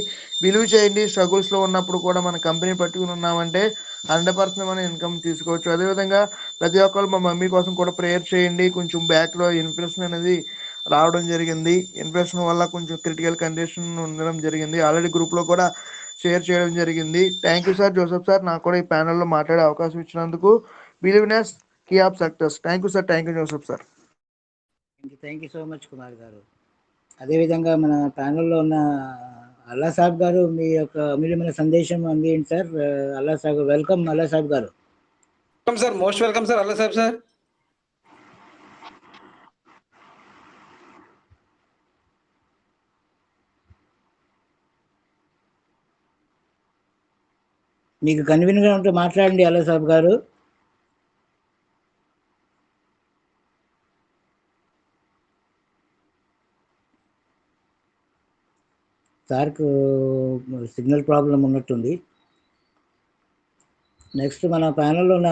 బిలీవ్ చేయండి, స్ట్రగుల్స్లో ఉన్నప్పుడు కూడా మన కంపెనీ పట్టుకుని ఉన్నామంటే 100% మనం ఇన్కమ్ తీసుకోవచ్చు. అదేవిధంగా ప్రతి ఒక్కరు మా మమ్మీ కోసం కూడా ప్రేయర్ చేయండి. కొంచెం బ్యాక్లో ఇన్ఫెక్షన్ అనేది రావడం జరిగింది. ఇన్ఫెక్షన్ వల్ల కొంచెం క్రిటికల్ కండిషన్ ఉండడం జరిగింది. ఆల్రెడీ గ్రూప్లో కూడా షేర్ చేయడం జరిగింది. Thank you sir Joseph sir, నాకు కూడా ఈ ప్యానెల్లో మాట్లాడే అవకాశం ఇచ్చినందుకు. Believeness key of success. Thank you sir, thank you Joseph sir. Thank you so much Kumar garu. అదేవిధంగా మన ప్యానెల్లో ఉన్న అల్లా సాబ్ గారు, మీ యొక్క అమూల్యమైన సందేశం అందించండి సార్. అల్లా సాబ్, welcome Alla Sab garu. Welcome sir, most welcome sir, Alla Sab sir. మీకు కన్వీనియంట్గా ఉంటే మాట్లాడండి అల్లా సాబ్ గారు. సార్కు సిగ్నల్ ప్రాబ్లం ఉన్నట్టుంది. నెక్స్ట్ మన ప్యానెల్లో ఉన్న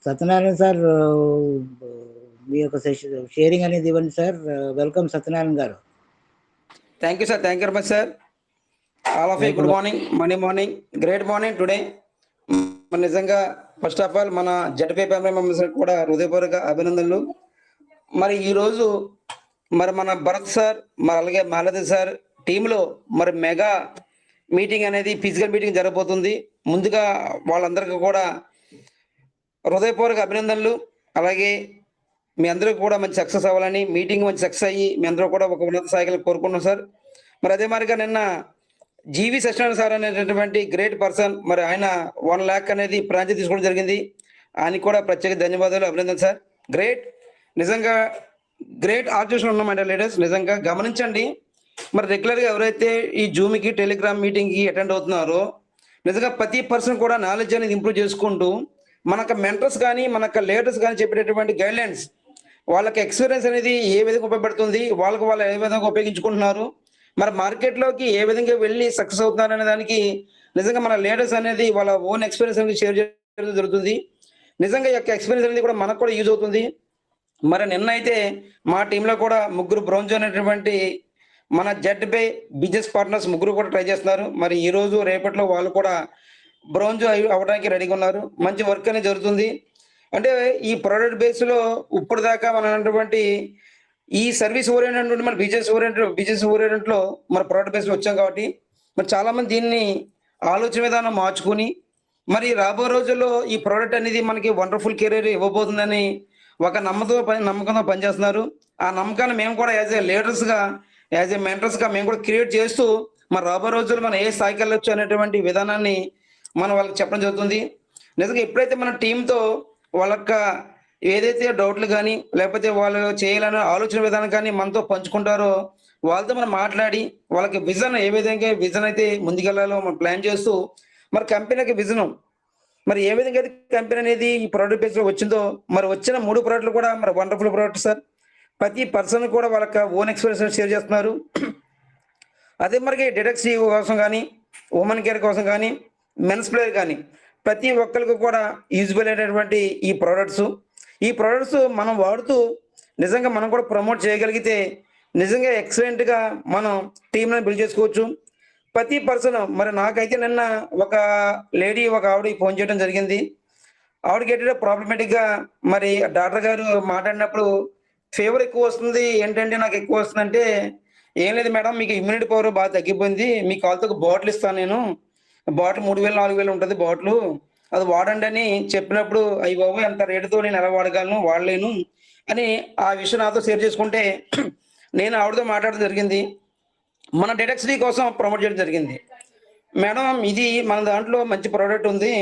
సత్యనారాయణ సార్, మీ యొక్క షేరింగ్ అనేది ఇవ్వండి సార్. వెల్కమ్ సత్యనారాయణ గారు. Thank you sir, thank you very much sir. All of you good morning, morning, great morning today. నిజంగా ఫస్ట్ ఆఫ్ ఆల్ మన జడ్పీ ఫ్యామిలీ మెంబర్స్ కూడా హృదయపూర్వక అభినందనలు. మరి ఈరోజు మరి మన భరత్ సార్, మరి అలాగే మాలతి సార్ టీంలో మరి మెగా మీటింగ్ అనేది ఫిజికల్ మీటింగ్ జరగబోతుంది. ముందుగా వాళ్ళందరికీ కూడా హృదయపూర్వక అభినందనలు. అలాగే మీ అందరికీ కూడా మంచి సక్సెస్ అవ్వాలని, మీటింగ్ మంచి సక్సెస్ అయ్యి మీ అందరూ కూడా ఒక ఉన్నత స్థాయికి కోరుకున్నాం సార్. మరి అదే మాదిరిగా నిన్న జీవి సత్యనారాయణ సార్ అనేటటువంటి గ్రేట్ పర్సన్, మరి ఆయన 1 lakh అనేది ప్రాంచీ తీసుకోవడం జరిగింది. ఆయనకి కూడా ప్రత్యేక ధన్యవాదాలు, అభినందన సార్. గ్రేట్, నిజంగా గ్రేట్ ఆర్టిస్ట్ ఉన్నామంటే లీడర్స్ నిజంగా గమనించండి. మరి రెగ్యులర్గా ఎవరైతే ఈ జూమ్కి, టెలిగ్రామ్ మీటింగ్కి అటెండ్ అవుతున్నారో నిజంగా ప్రతి పర్సన్ కూడా నాలెడ్జ్ అనేది ఇంప్రూవ్ చేసుకుంటూ మనకు మెంటర్స్ కానీ మనకు లీడర్స్ కానీ చెప్పేటటువంటి గైడ్లైన్స్, వాళ్ళకి ఎక్స్పీరియన్స్ అనేది ఏ విధంగా ఉపయోగపడుతుంది, వాళ్ళు ఏ విధంగా ఉపయోగించుకుంటున్నారు, మరి మార్కెట్లోకి ఏ విధంగా వెళ్ళి సక్సెస్ అవుతున్నారు అనే దానికి నిజంగా మన లీడర్స్ అనేది వాళ్ళ ఓన్ ఎక్స్పీరియన్స్ అనేది షేర్ చేయడం జరుగుతుంది. నిజంగా ఈ యొక్క ఎక్స్పీరియన్స్ అనేది కూడా మనకు కూడా యూజ్ అవుతుంది. మరి నిన్న అయితే మా టీంలో కూడా 3 బ్రౌన్స్ అనేటువంటి మన జడ్బై బిజినెస్ పార్ట్నర్స్ 3 కూడా ట్రై చేస్తున్నారు. మరి ఈ రోజు రేపట్లో వాళ్ళు కూడా బ్రౌన్స్ అవ్వడానికి రెడీగా ఉన్నారు. మంచి వర్క్ అనేది జరుగుతుంది. అంటే ఈ ప్రోడక్ట్ బేస్లో ఇప్పుడు దాకా మనం అన్నటువంటి ఈ సర్వీస్ ఓరియంటెడ్ నుండి మన బిజినెస్ ఓరియంటెడ్ లో మన ప్రోడక్ట్ బేస్ వచ్చాం కాబట్టి మరి చాలా మంది దీన్ని ఆలోచన విధానం మార్చుకుని మరి రాబో రోజుల్లో ఈ ప్రోడక్ట్ అనేది మనకి వండర్ఫుల్ కెరీర్ ఇవ్వబోతుందని ఒక నమ్మకంతో పనిచేస్తున్నారు. ఆ నమ్మకాన్ని మేము కూడా యాజ్ ఏ లీడర్స్ గా, యాజ్ ఏ మెంటర్స్ గా మేము కూడా క్రియేట్ చేస్తూ మరి రాబో రోజుల్లో మనం ఏ స్థాయికి వెళ్ళొచ్చు అనేటువంటి విధానాన్ని మనం వాళ్ళకి చెప్పడం జరుగుతుంది. నిజంగా ఎప్పుడైతే మన టీంతో వాళ్ళ ఏదైతే డౌట్లు కానీ లేకపోతే వాళ్ళు చేయాలనే ఆలోచన విధానం కానీ మనతో పంచుకుంటారో వాళ్ళతో మనం మాట్లాడి వాళ్ళకి విజన్ ఏ విధంగా విజన్ అయితే ముందుకెళ్లాలో మనం ప్లాన్ చేస్తూ మరి కంపెనీకి విజన్ మరి ఏ విధంగా అయితే కంపెనీ అనేది ఈ ప్రోడక్ట్ బేస్ లో వచ్చిందో మరి వచ్చిన 3 ప్రోడక్ట్లు కూడా మరి వండర్ఫుల్ ప్రోడక్ట్ సార్. ప్రతి పర్సన్ కూడా వాళ్ళకి ఓన్ ఎక్స్పీరియన్స్ షేర్ చేస్తున్నారు. అదే మరి డిడక్ట్స్ కోసం కానీ, ఉమెన్ కేర్ కోసం కానీ, మెన్స్ ప్లేయర్ కానీ ప్రతి ఒక్కరికి కూడా యూజ్బుల్ అయినటువంటి ఈ ప్రోడక్ట్స్ మనం వాడుతూ నిజంగా మనం కూడా ప్రమోట్ చేయగలిగితే నిజంగా ఎక్సలెంట్గా మనం టీంని బిల్డ్ చేసుకోవచ్చు. ప్రతి పర్సన్ మరి నాకైతే నిన్న ఒక లేడీ ఒక ఆవిడ ఫోన్ చేయడం జరిగింది. ఆవిడకి ఏంటంటే ప్రాబ్లమేటిక్గా మరి డాక్టర్ గారు మాట్లాడినప్పుడు ఫీవర్ ఎక్కువ వస్తుంది, ఏంటంటే నాకు ఎక్కువ వస్తుందంటే ఏం లేదు మేడం, మీకు ఇమ్యూనిటీ పవర్ బాగా తగ్గిపోయింది, మీ కాల్తో ఒక బాటిల్ ఇస్తాను నేను, బాటిల్ 3000-4000 ఉంటుంది బాటిల్, అది వాడండి అని చెప్పినప్పుడు అయ్యి బాబు ఎంత రేటుతో నేను ఎలా వాడగలను, వాడలేను అని ఆ విషయం నాతో షేర్ చేసుకుంటే నేను ఆవిడతో మాట్లాడడం జరిగింది. మన డిడక్ట్స్ కోసం ప్రమోట్ చేయడం జరిగింది. మేడం ఇది మన దాంట్లో మంచి ప్రోడక్ట్ ఉంది,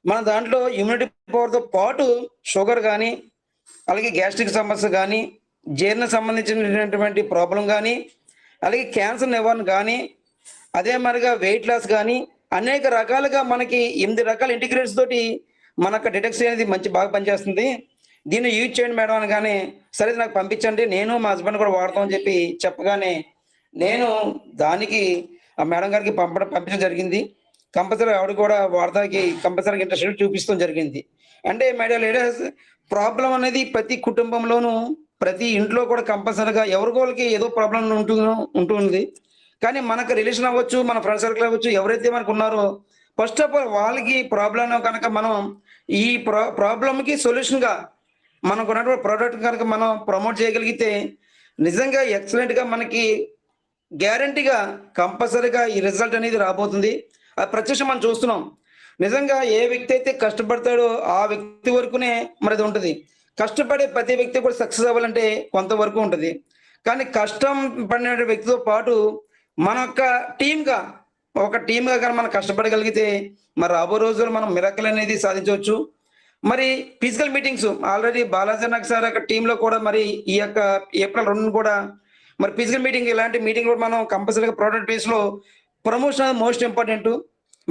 మన దాంట్లో ఇమ్యూనిటీ పవర్తో పాటు షుగర్ కానీ అలాగే గ్యాస్ట్రిక్ సమస్య కానీ జీర్ణ సంబంధించినటువంటి ప్రాబ్లం కానీ అలాగే క్యాన్సర్ నివారణ కానీ అదే మరిగా వెయిట్ లాస్ కానీ అనేక రకాలుగా మనకి 8 రకాల ఇంటిగ్రేట్స్ తోటి మనకు డిటెక్స్ అనేది బాగా పనిచేస్తుంది, దీన్ని యూజ్ చేయండి మేడం అనగానే సరే నాకు పంపించండి, నేను మా హస్బెండ్ కూడా వాడతామని చెప్పి చెప్పగానే నేను దానికి ఆ మేడం గారికి పంపించడం జరిగింది. కంపల్సరీ ఆవిడ కూడా వాడడానికి కంపల్సరీగా ఇంట్రెస్ట్ చూపిస్తాం జరిగింది. అంటే మేడం లేడీస్ ప్రాబ్లం అనేది ప్రతి కుటుంబంలోనూ ప్రతి ఇంట్లో కూడా కంపల్సరీగా ఎవరికోళ్ళకి ఏదో ప్రాబ్లం ఉంటుంది. కానీ మనకు రిలేషన్ అవ్వచ్చు, మన ఫ్రెండ్ సర్కిల్ అవ్వచ్చు, ఎవరైతే మనకు ఉన్నారో ఫస్ట్ ఆఫ్ ఆల్ వాళ్ళకి ప్రాబ్లం కనుక మనం ఈ ప్రాబ్లంకి సొల్యూషన్గా మనకు ఉన్నటువంటి ప్రోడక్ట్ కనుక మనం ప్రమోట్ చేయగలిగితే నిజంగా ఎక్సలెంట్గా మనకి గ్యారంటీగా కంపల్సరీగా ఈ రిజల్ట్ అనేది రాబోతుంది. అది ప్రత్యక్షం మనం చూస్తున్నాం. నిజంగా ఏ వ్యక్తి అయితే కష్టపడతాడో ఆ వ్యక్తి వరకునే మనది ఉంటుంది. కష్టపడే ప్రతి వ్యక్తి కూడా సక్సెస్ అవ్వాలంటే కొంతవరకు ఉంటుంది. కానీ కష్టం పడిన వ్యక్తితో పాటు మన ఒక టీమ్గా కానీ మనం కష్టపడగలిగితే మరి రాబో రోజులు మనం మిరకల్ అనేది సాధించవచ్చు. మరి physical meetings already Balaji Nag sir యొక్క టీంలో కూడా మరి ఈ యొక్క ఏప్రిల్ 2 కూడా మరి ఫిజికల్ మీటింగ్ ఇలాంటి మీటింగ్ కూడా మనం కంపల్సరీగా ప్రోడక్ట్ బేస్లో ప్రమోషన్ అనేది మోస్ట్ ఇంపార్టెంట్.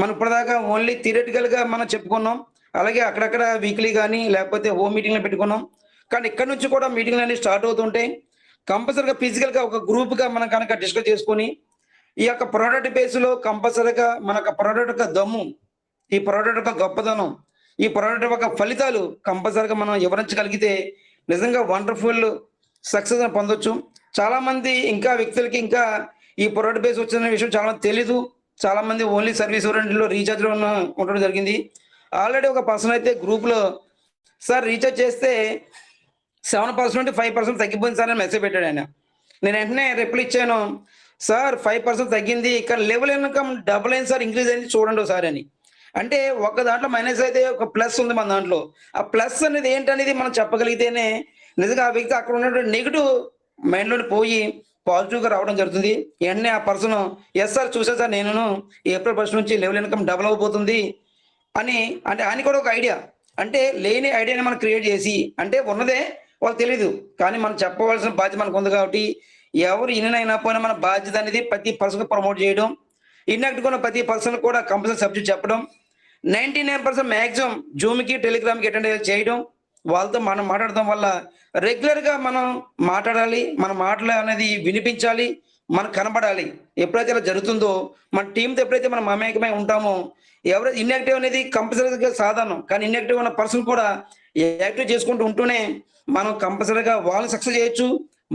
మనం ఇప్పటిదాకా ఓన్లీ థియరిటికల్గా మనం చెప్పుకున్నాం, అలాగే అక్కడక్కడ వీక్లీ కానీ లేకపోతే హోమ్ మీటింగ్లో పెట్టుకున్నాం. కానీ ఇక్కడ నుంచి కూడా మీటింగ్లు అనేవి స్టార్ట్ అవుతుంటే కంపల్సరీగా ఫిజికల్గా ఒక గ్రూప్గా మనం కనుక డిస్కస్ చేసుకొని ఈ యొక్క ప్రోడక్ట్ బేస్లో కంపల్సరీగా మన ప్రోడక్ట్ యొక్క దమ్ము, ఈ ప్రోడక్ట్ యొక్క గొప్పదనం, ఈ ప్రోడక్ట్ యొక్క ఫలితాలు కంపల్సరీగా మనం వివరించగలిగితే నిజంగా వండర్ఫుల్ సక్సెస్ పొందొచ్చు. చాలా మంది ఇంకా వ్యక్తులకి ఇంకా ఈ ప్రోడక్ట్ బేస్ వచ్చిన విషయం చాలా తెలీదు. చాలా మంది ఓన్లీ సర్వీస్ ఓరియంటెడ్లో రీఛార్జ్లో ఉండడం జరిగింది. ఆల్రెడీ ఒక పర్సన్ అయితే గ్రూప్లో సార్ రీఛార్జ్ చేస్తే 7% 5% తగ్గిపోయింది సార్ అని మెసేజ్ పెట్టాడు ఆయన. నేను వెంటనే రిప్లై ఇచ్చాను, సార్ 5% తగ్గింది, కానీ లెవెల్ ఇన్కమ్ డబుల్ అయింది సార్, ఇంక్రీజ్ అయింది చూడండి సార్ అని. అంటే ఒక దాంట్లో మైనస్ అయితే ఒక ప్లస్ ఉంది మన దాంట్లో. ఆ ప్లస్ అనేది ఏంటనేది మనం చెప్పగలిగితేనే నిజంగా ఆ వ్యక్తి అక్కడ ఉన్నటువంటి నెగిటివ్ మైండ్లోకి పోయి పాజిటివ్గా రావడం జరుగుతుంది. వెంటనే ఆ పర్సన్ ఎస్ సార్ చూసా సార్ నేను ఏప్రిల్ 1 నుంచి లెవెల్ ఇన్కమ్ డబుల్ అవబోతుంది అని. అంటే ఆయన కూడా ఒక ఐడియా, అంటే లేని ఐడియాని మనం క్రియేట్ చేసి, అంటే ఉన్నదే వాళ్ళకి తెలియదు కానీ మనం చెప్పవలసిన బాధ్యత మనకు ఉంది కాబట్టి ఎవరు ఇన్నైనా పోయినా మన బాధ్యత అనేది ప్రతి పర్సన్ ప్రమోట్ చేయడం, ఇన్యాక్టివ్ ఉన్న ప్రతి పర్సన్ కూడా కంపల్సరీ సబ్జెక్ట్ చెప్పడం, 99% మ్యాక్సిమం జూమ్కి టెలిగ్రామ్కి అటెండ్ చేయడం, వాళ్ళతో మనం మాట్లాడడం వల్ల రెగ్యులర్గా మనం మాట్లాడాలి, మన మాటలు అనేది వినిపించాలి, మనకు కనబడాలి. ఎప్పుడైతే ఇలా జరుగుతుందో మన టీంతో ఎప్పుడైతే మనం మమేకమై ఉంటామో ఎవరైతే ఇన్యాక్టివ్ అనేది కంపల్సరీగా సాధారణం, కానీ ఇన్యాక్టివ్ ఉన్న పర్సన్ కూడా యాక్టివ్ చేసుకుంటూ ఉంటూనే మనం కంపల్సరీగా వాళ్ళని సక్సెస్ చేయొచ్చు,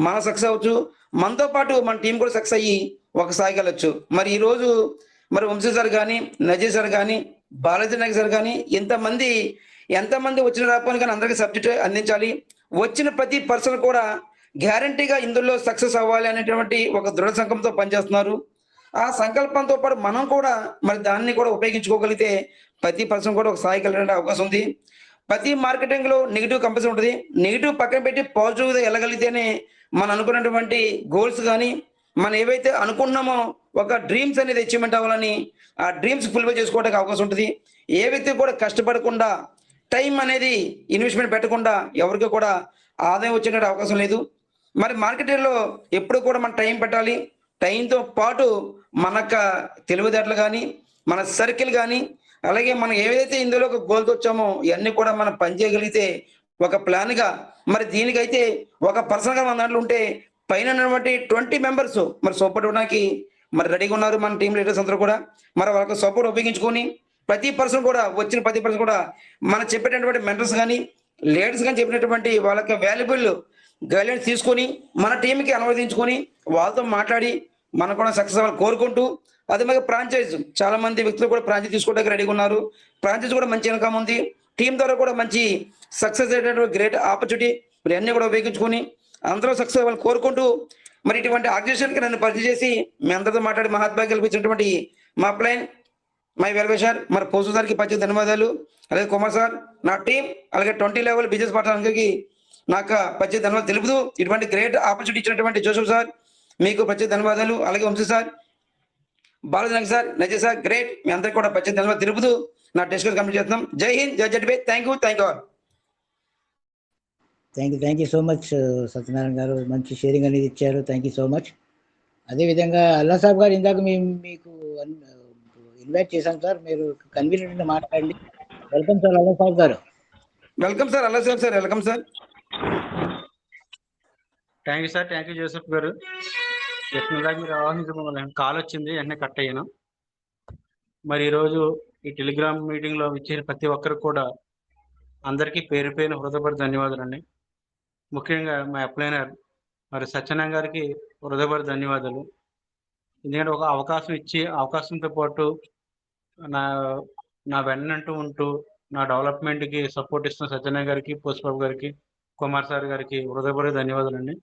మనం సక్సెస్ అవ్వచ్చు, మనతో పాటు మన టీం కూడా సక్సెస్ అయ్యి ఒక స్థాయికి వెళ్ళొచ్చు. మరి ఈరోజు మరి వంశీ సార్ కానీ, నజీర్ సార్ కానీ, బాలాజీ నాయక్ సార్ కానీ ఎంతమంది వచ్చిన రాకపోయినా కానీ అందరికీ సబ్జెక్ట్ అందించాలి. వచ్చిన ప్రతి పర్సన్ కూడా గ్యారంటీగా ఇందులో సక్సెస్ అవ్వాలి అనేటువంటి ఒక దృఢ సంకల్పంతో పనిచేస్తున్నారు. ఆ సంకల్పంతో పాటు మనం కూడా మరి దాన్ని కూడా ఉపయోగించుకోగలిగితే ప్రతి పర్సన్ కూడా ఒక స్థాయికి వెళ్ళడానికి అవకాశం ఉంది. ప్రతి మార్కెటింగ్‌లో నెగెటివ్ కంపల్సరీ ఉంటది. నెగెటివ్ పక్కన పెట్టి పాజిటివ్‌గా వెళ్ళగలిగితేనే మనం అనుకున్నటువంటి గోల్స్ గాని, మనం ఏవైతే అనుకున్నామో ఒక డ్రీమ్స్ అనేది అచీవ్‌మెంట్ అవ్వాలని, ఆ డ్రీమ్స్ ఫుల్‌ఫిల్ చేసుకోవడానికి అవకాశం ఉంటది. ఏ వ్యక్తి కూడా కష్టపడకుండా, టైం అనేది ఇన్వెస్ట్‌మెంట్ పెట్టకుండా ఎవరికి కూడా ఆదాయం వచ్చేటువంటి అవకాశం లేదు. మరి మార్కెటింగ్‌లో ఎప్పుడు కూడా మనం టైం పెట్టాలి. టైంతో పాటు మనక తెలివితేటలు గాని, మన సర్కిల్ గాని, అలాగే మనం ఏదైతే ఇందులో ఒక గోల్‌తో వచ్చామో ఇయన్నీ కూడా మనం పని చేయగలిగితే ఒక ప్లాన్‌గా మరి దీనికైతే ఒక పర్సన్‌గా మన దాంట్లో ఉంటే పైన ఉన్నటువంటి 20 మెంబర్స్ మరి సపోర్ట్ ఇవ్వడానికి మరి రెడీగా ఉన్నారు మన టీమ్ లీడర్స్ అందరూ కూడా. మరి వాళ్ళకి సపోర్ట్ ఉపయోగించుకొని ప్రతి పర్సన్ కూడా వచ్చిన ప్రతి పర్సన్ కూడా మనం చెప్పేటటువంటి మెంటర్స్ గాని, లీడర్స్ గాని చెప్పినటువంటి వాళ్ళకి వాల్యుబుల్ గైడ్లైన్స్ తీసుకొని మన టీంకి అనువదించుకొని వాళ్ళతో మాట్లాడి మనం కూడా సక్సెస్ అవ్వాలని కోరుకుంటూ, అదే మరి ఫ్రాంచైజ్ చాలా మంది వ్యక్తులు కూడా ఫ్రాంచైజ్ తీసుకోవడానికి రెడీగా ఉన్నారు. ఫ్రాంచైజ్ కూడా మంచి ఇన్కమ్ ఉంది. టీం ద్వారా కూడా మంచి సక్సెస్ అయ్యేటటువంటి గ్రేట్ ఆపర్చునిటీ మరి అన్ని కూడా ఉపయోగించుకొని అందరూ సక్సెస్ అవ్వాలని కోరుకుంటూ, మరి ఇటువంటి ఆర్గనైజేషన్కి నన్ను పరిచయం చేసి మీ అందరితో మాట్లాడి మహాత్మా కల్పించినటువంటి మా ప్లాన్ మై వెల్విషర్ మరి పోసు సార్కి ప్రత్యేక ధన్యవాదాలు. అలాగే కుమార్ సార్, నా టీం, అలాగే 20 లెవెల్ బిజినెస్ పార్ట్నర్ అందరికీ నాకు ప్రత్యేక ధన్యవాదాలు తెలుపుతూ, ఇటువంటి గ్రేట్ ఆపర్చునిటీ ఇచ్చినటువంటి జోసెఫ్ సార్ మీకు ప్రత్యేక ధన్యవాదాలు. అలాగే Vamshi sir, Balajanak sir, Nazar sir, great, మీ అందరికీ కూడా ప్రత్యేక ధన్యవాదాలు తెలుపుతూ నా డిస్కషన్ కంప్లీట్ చేస్తున్నాం. జై హింద్, జై జడ్బే. Thank you all. Thank you so much Satyanarayana garu, మంచి షేరింగ్ అనేది ఇచ్చారు. Thank you so much. అదేవిధంగా అల్లా సాబ్ గారు, ఇందాక మేము మీకు ఇన్వైట్ చేశాం సార్, మీరు కన్వీనియంట్ మాట్లాడండి. Welcome sir Alla Sab garu. Welcome sir Alla Sab sir, welcome sir. Thank you sir, thank you Joseph గారు. ఇందాక మీరు ఆహ్వానించడం కాల్ వచ్చింది, వెంటనే కట్ అయ్యాను. మరి ఈరోజు ఈ టెలిగ్రామ్ మీటింగ్లో ఇచ్చిన ప్రతి ఒక్కరు కూడా అందరికీ పేరు పేరున హృదయపూర్వక ధన్యవాదాలండి. ముఖ్యంగా మా అప్లైనర్ మరి సత్యనారాయణ గారికి హృదయపూర్వక ధన్యవాదాలు. ఎందుకంటే ఒక అవకాశం ఇచ్చి అవకాశంతో పాటు నా వెన్నంటూ ఉంటూ నా డెవలప్మెంట్కి సపోర్ట్ ఇస్తున్న సత్యనారాయణ గారికి, పోస్బాబు గారికి, కుమార్ సార్ గారికి హృదయపూర్వక ధన్యవాదాలండి.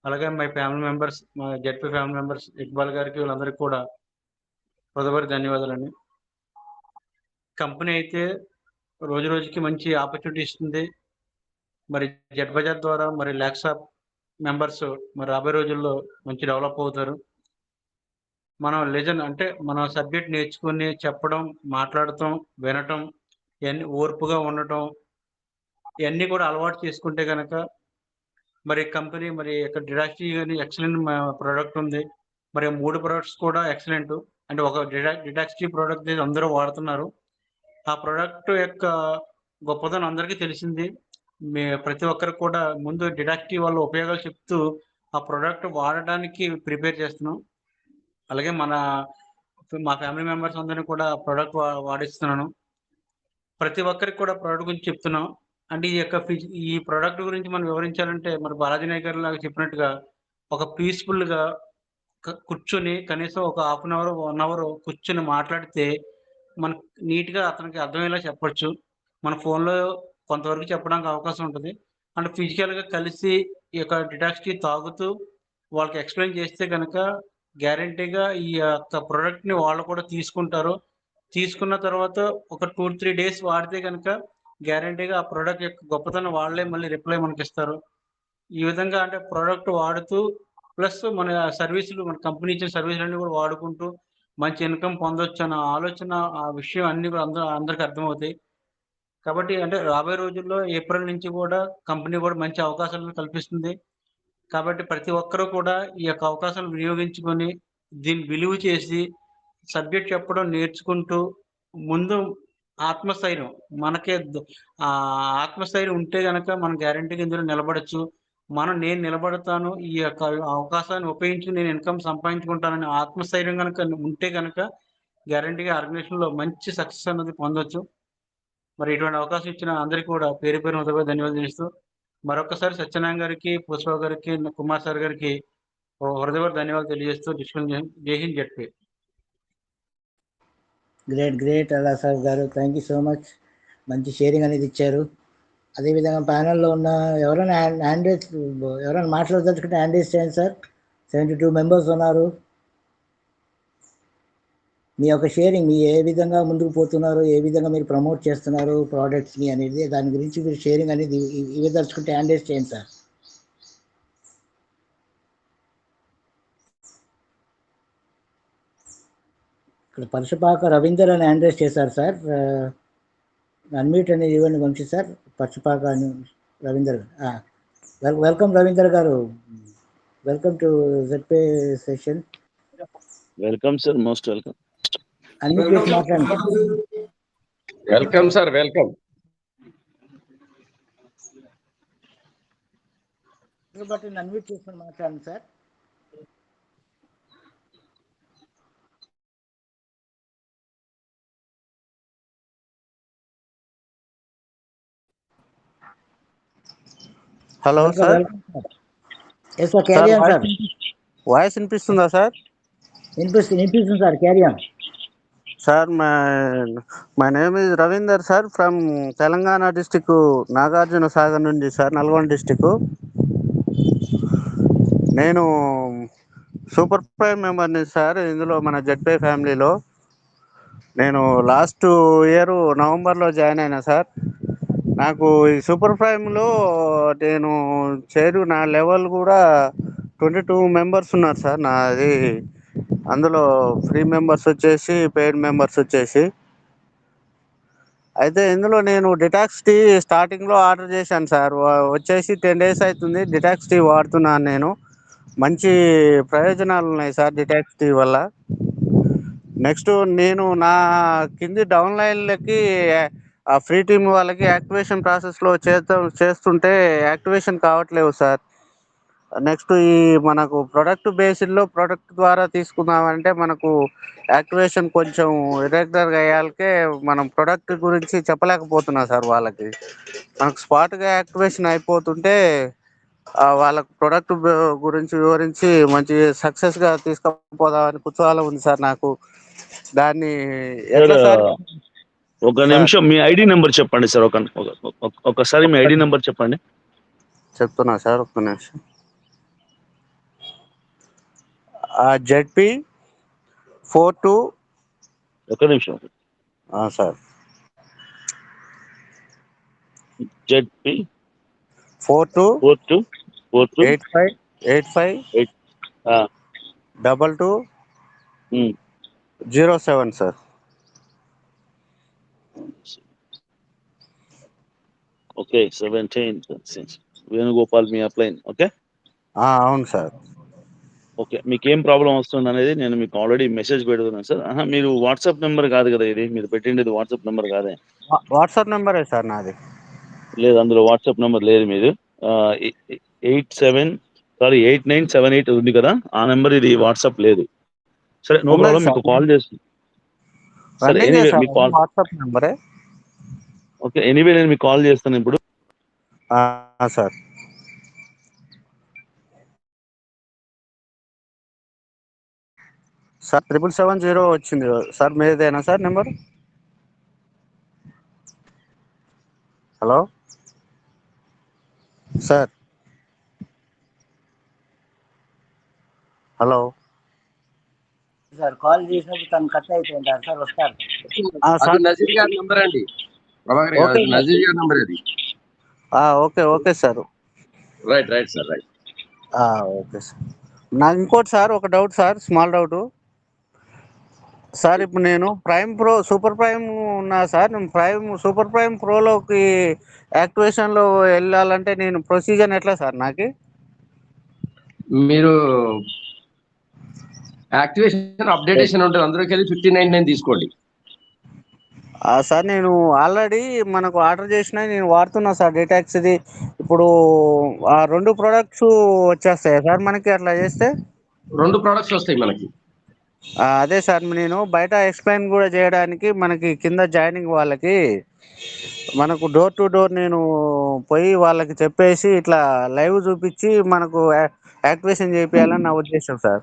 అలాగే మై ఫ్యామిలీ మెంబర్స్, మా జెడ్పీ ఫ్యామిలీ మెంబర్స్ ఇక్బాల్ గారికి, వీళ్ళందరికీ కూడా హృదయపూర్వక ధన్యవాదాలండి. కంపెనీ అయితే రోజు రోజుకి మంచి ఆపర్చునిటీ ఇస్తుంది. మరి జెడ్ బజార్ ద్వారా మరి ల్యాక్స్ ఆఫ్ మెంబర్స్ మరి రాబోయే రోజుల్లో మంచి డెవలప్ అవుతారు. మనం అంటే మనం సబ్జెక్ట్ నేర్చుకుని చెప్పడం, మాట్లాడటం, వినటం, ఇవన్నీ ఓర్పుగా ఉండటం, ఇవన్నీ కూడా అలవాటు చేసుకుంటే కనుక మరి కంపెనీ మరి యొక్క డిడాస్టీ కానీ ఎక్సలెంట్ ప్రోడక్ట్ ఉంది. మరి 3 ప్రోడక్ట్స్ కూడా ఎక్సలెంట్. అంటే ఒక డిడాస్టీ ప్రోడక్ట్ అందరూ వాడుతున్నారు. ఆ ప్రోడక్ట్ యొక్క గొప్పతనం అందరికీ తెలిసింది. ప్రతి ఒక్కరికి కూడా ముందు డిడాస్టీ వాళ్ళ ఉపయోగాలు చెప్తూ ఆ ప్రోడక్ట్ వాడడానికి ప్రిపేర్ చేస్తున్నాం. అలాగే మా ఫ్యామిలీ మెంబర్స్ అందరినీ కూడా ప్రోడక్ట్ వాడిస్తున్నాను. ప్రతి ఒక్కరికి కూడా ప్రోడక్ట్ గురించి చెప్తున్నాం. అంటే ఈ ప్రోడక్ట్ గురించి మనం వివరించాలంటే మరి బాలాజీ నాయక్ గారు లాగా చెప్పినట్టుగా ఒక పీస్ఫుల్గా కూర్చొని కనీసం ఒక 1/2 అవర్ 1 అవర్ కూర్చొని మాట్లాడితే మనకు నీట్గా అతనికి అర్థమయ్యేలా చెప్పొచ్చు. మన ఫోన్లో కొంతవరకు చెప్పడానికి అవకాశం ఉంటుంది. అంటే ఫిజికల్గా కలిసి ఈ యొక్క డిటాక్స్కి తాగుతూ వాళ్ళకి ఎక్స్ప్లెయిన్ చేస్తే కనుక గ్యారంటీగా ఈ యొక్క ప్రోడక్ట్ని వాళ్ళు కూడా తీసుకుంటారు. తీసుకున్న తర్వాత ఒక 2-3 డేస్ వాడితే కనుక గ్యారంటీగా ఆ ప్రోడక్ట్ యొక్క గొప్పతనం వాళ్ళే మళ్ళీ రిప్లై మనకి ఇస్తారు. ఈ విధంగా అంటే ప్రోడక్ట్ వాడుతూ ప్లస్ మన సర్వీసులు, మన కంపెనీ ఇచ్చిన సర్వీసులన్నీ కూడా వాడుకుంటూ మంచి ఇన్కమ్ పొందొచ్చు అన్న ఆలోచన, ఆ విషయం అన్ని కూడా అందరికి అర్థమవుతాయి. కాబట్టి అంటే రాబోయే రోజుల్లో ఏప్రిల్ నుంచి కూడా కంపెనీ కూడా మంచి అవకాశాలను కల్పిస్తుంది. కాబట్టి ప్రతి ఒక్కరూ కూడా ఈ యొక్క అవకాశాలను వినియోగించుకొని దీన్ని విలువ చేసి సబ్జెక్ట్ చెప్పడం నేర్చుకుంటూ ముందు ఆత్మస్థైర్యం ఆత్మస్థైర్యం ఉంటే గనక మనం గ్యారంటీగా ఇందులో నిలబడచ్చు. నేను నిలబడతాను, ఈ యొక్క అవకాశాన్ని ఉపయోగించి నేను ఇన్కమ్ సంపాదించుకుంటానని ఆత్మస్థైర్యం కనుక ఉంటే కనుక గ్యారంటీగా ఆర్గనైజేషన్లో మంచి సక్సెస్ అన్నది పొందొచ్చు. మరి ఇటువంటి అవకాశం ఇచ్చిన అందరికీ కూడా పేరు ధన్యవాదాలు చేస్తూ మరొకసారి సత్యనారాయణ గారికి, పుష్ప గారికి, కుమార్ సార్ గారికి హృదయపూర్వక ధన్యవాదాలు తెలియజేస్తూ డిస్కషన్. జై హింద్, జెడ్పీ. గ్రేట్ అల్లా సాబ్ గారు, థ్యాంక్ యూ సో మచ్. మంచి షేరింగ్ అనేది ఇచ్చారు. అదేవిధంగా ప్యానెల్లో ఉన్న ఎవరైనా హ్యాండ్ రేస్, ఎవరైనా మాట్లాడదలుచుకుంటే హ్యాండ్ రేస్ చేయండి సార్. 72 మెంబర్స్ ఉన్నారు. మీ యొక్క షేరింగ్, మీ ఏ విధంగా ముందుకు పోతున్నారు, ఏ విధంగా మీరు ప్రమోట్ చేస్తున్నారు ప్రోడక్ట్స్ని అనేది, దాని గురించి మీరు షేరింగ్ అనేది ఇవ్వదలుచుకుంటే హ్యాండ్ రేస్ చేయండి సార్. ఇక్కడ పరుషపాక రవీందర్ అని హ్యాండ్ రేస్ చేశారు సార్. అన్మ్యూట్ అనేది ఇవ్వండి కొంచెం sir. పరుషపాక Ravinder garu, welcome Ravinder garu, welcome to Zpay session. Welcome sir, most welcome. Unmute చేసి మాట్లాడండి. Welcome sir, welcome. బట్టి అన్మ్యూట్ చేసుకొని మాట్లాడండి sir. Hello sir. Yes sir, carry on sir. Voice వినిపిస్తుందా సార్? వినిపిస్తుంది sir, carry on. Sir, my name is Ravinder sir, from Telangana district, Nagarjuna Sagar నుండి sir, Nalgonda district. నేను super prime మెంబర్ని సార్ ఇందులో మన జెడ్పే ఫ్యామిలీలో. నేను లాస్ట్ ఇయర్ నవంబర్లో జాయిన్ అయినా సార్. నాకు ఈ సూపర్ ప్రైమ్లో నేను నా లెవెల్ కూడా 22 మెంబర్స్ ఉన్నారు సార్ నాది. అందులో ఫ్రీ మెంబర్స్ వచ్చేసి, పెయిడ్ మెంబర్స్ వచ్చేసి. అయితే ఇందులో నేను డిటాక్స్ టీ స్టార్టింగ్లో ఆర్డర్ చేశాను సార్. వచ్చేసి 10 days అవుతుంది డిటాక్స్ టీ వాడుతున్నాను నేను. మంచి ప్రయోజనాలు ఉన్నాయి సార్ డిటాక్స్ టీ వల్ల. నెక్స్ట్ నేను నా కింది డౌన్లైన్లకి ఆ ఫ్రీ టీమ్ వాళ్ళకి యాక్టివేషన్ ప్రాసెస్లో చేస్తుంటే యాక్టివేషన్ కావట్లేవు సార్. నెక్స్ట్ ఈ మనకు ప్రొడక్ట్ బేస్డ్లో ప్రొడక్ట్ ద్వారా తీసుకుందామంటే మనకు యాక్టివేషన్ కొంచెం ఇర్రెగ్యులర్గా అయ్యాకే మనం ప్రొడక్ట్ గురించి చెప్పలేకపోతున్నాం సార్. వాళ్ళకి మనకు స్పాట్గా యాక్టివేషన్ అయిపోతుంటే వాళ్ళకు ప్రొడక్ట్ గురించి వివరించి మంచి సక్సెస్గా తీసుకుపోదామని కుతూహలం ఉంది సార్ నాకు. దాన్ని ఎట్లా సార్? ఒక నిమిషం మీ ఐడి నెంబర్ చెప్పండి సార్. ఒకసారి మీ ఐడి నెంబర్ చెప్పండి. చెప్తున్నా సార్, ఒక్క నిమిషం. జెడ్పీ 42. ఒక నిమిషం sir. ZP 42 42 85 22 07 sir. Okay, 17 Venugopal మీ అప్లైన్. ఓకే, అవును సార్. ఓకే, మీకు ఏం ప్రాబ్లం వస్తుంది అనేది నేను మీకు ఆల్రెడీ మెసేజ్ పెడుతున్నాను సార్. మీరు వాట్సాప్ నెంబర్ కాదు కదా ఇది, మీరు పెట్టిండేది వాట్సాప్ నెంబర్ కాదే. వాట్సాప్ నెంబరే సార్ నాది. లేదు, అందులో వాట్సాప్ నెంబర్ లేదు. మీరు 8978 ఉంది కదా, ఆ నెంబర్ ఇది వాట్సాప్ లేదు. సరే, నో ప్రాబ్లం, మీకు కాల్ చేస్తాను. సరే, ఎనీవే మీకు కాల్, వాట్సాప్ నెంబరే. ఓకే, ఎనీవే నేను మీకు కాల్ చేస్తాను ఇప్పుడు. సార్. సార్ 770 వచ్చింది సార్, మీదేనా sir number? Hello sir. Hello sir, call చేసినప్పుడు తను కట్ అయిపోయింటారు సార్, వస్తారు. అది నజీర్ గారి నంబర్ అండి, ప్రభాకర్ గారు, నజీర్ గారి నంబర్ అది. Okay sir. Right sir, right. Okay sir. నాకు ఇంకోటి సార్, ఒక doubt sir, small doubt sir. ఇప్పుడు నేను ప్రైమ్ ప్రో, సూపర్ ప్రైమ్ ఉన్నా సార్. నేను సూపర్ ప్రైమ్ ప్రోలోకి యాక్టివేషన్లో వెళ్ళాలంటే నేను ప్రొసీజర్ ఎట్లా సార్? నాకు మీరు యాక్టివేషన్ అప్డేటేషన్ ఉంటుంది, అందులోకి వెళ్ళి 1599 తీసుకోండి. సార్, నేను ఆల్రెడీ మనకు ఆర్డర్ చేసిన నేను వాడుతున్నా సార్ డిటాక్స్ ఇది. ఇప్పుడు ఆ 2 ప్రోడక్ట్స్ వచ్చేస్తాయి సార్ మనకి అట్లా చేస్తే? 2 ప్రోడక్ట్స్ వస్తాయి మనకి. అదే సార్, నేను బయట ఎక్స్ప్లెయిన్ కూడా చేయడానికి మనకి కింద జాయినింగ్ వాళ్ళకి మనకు డోర్ టు డోర్ నేను పోయి వాళ్ళకి చెప్పేసి ఇట్లా లైవ్ చూపించి మనకు యాక్టివేషన్ చేయాలని నా ఉద్దేశం సార్.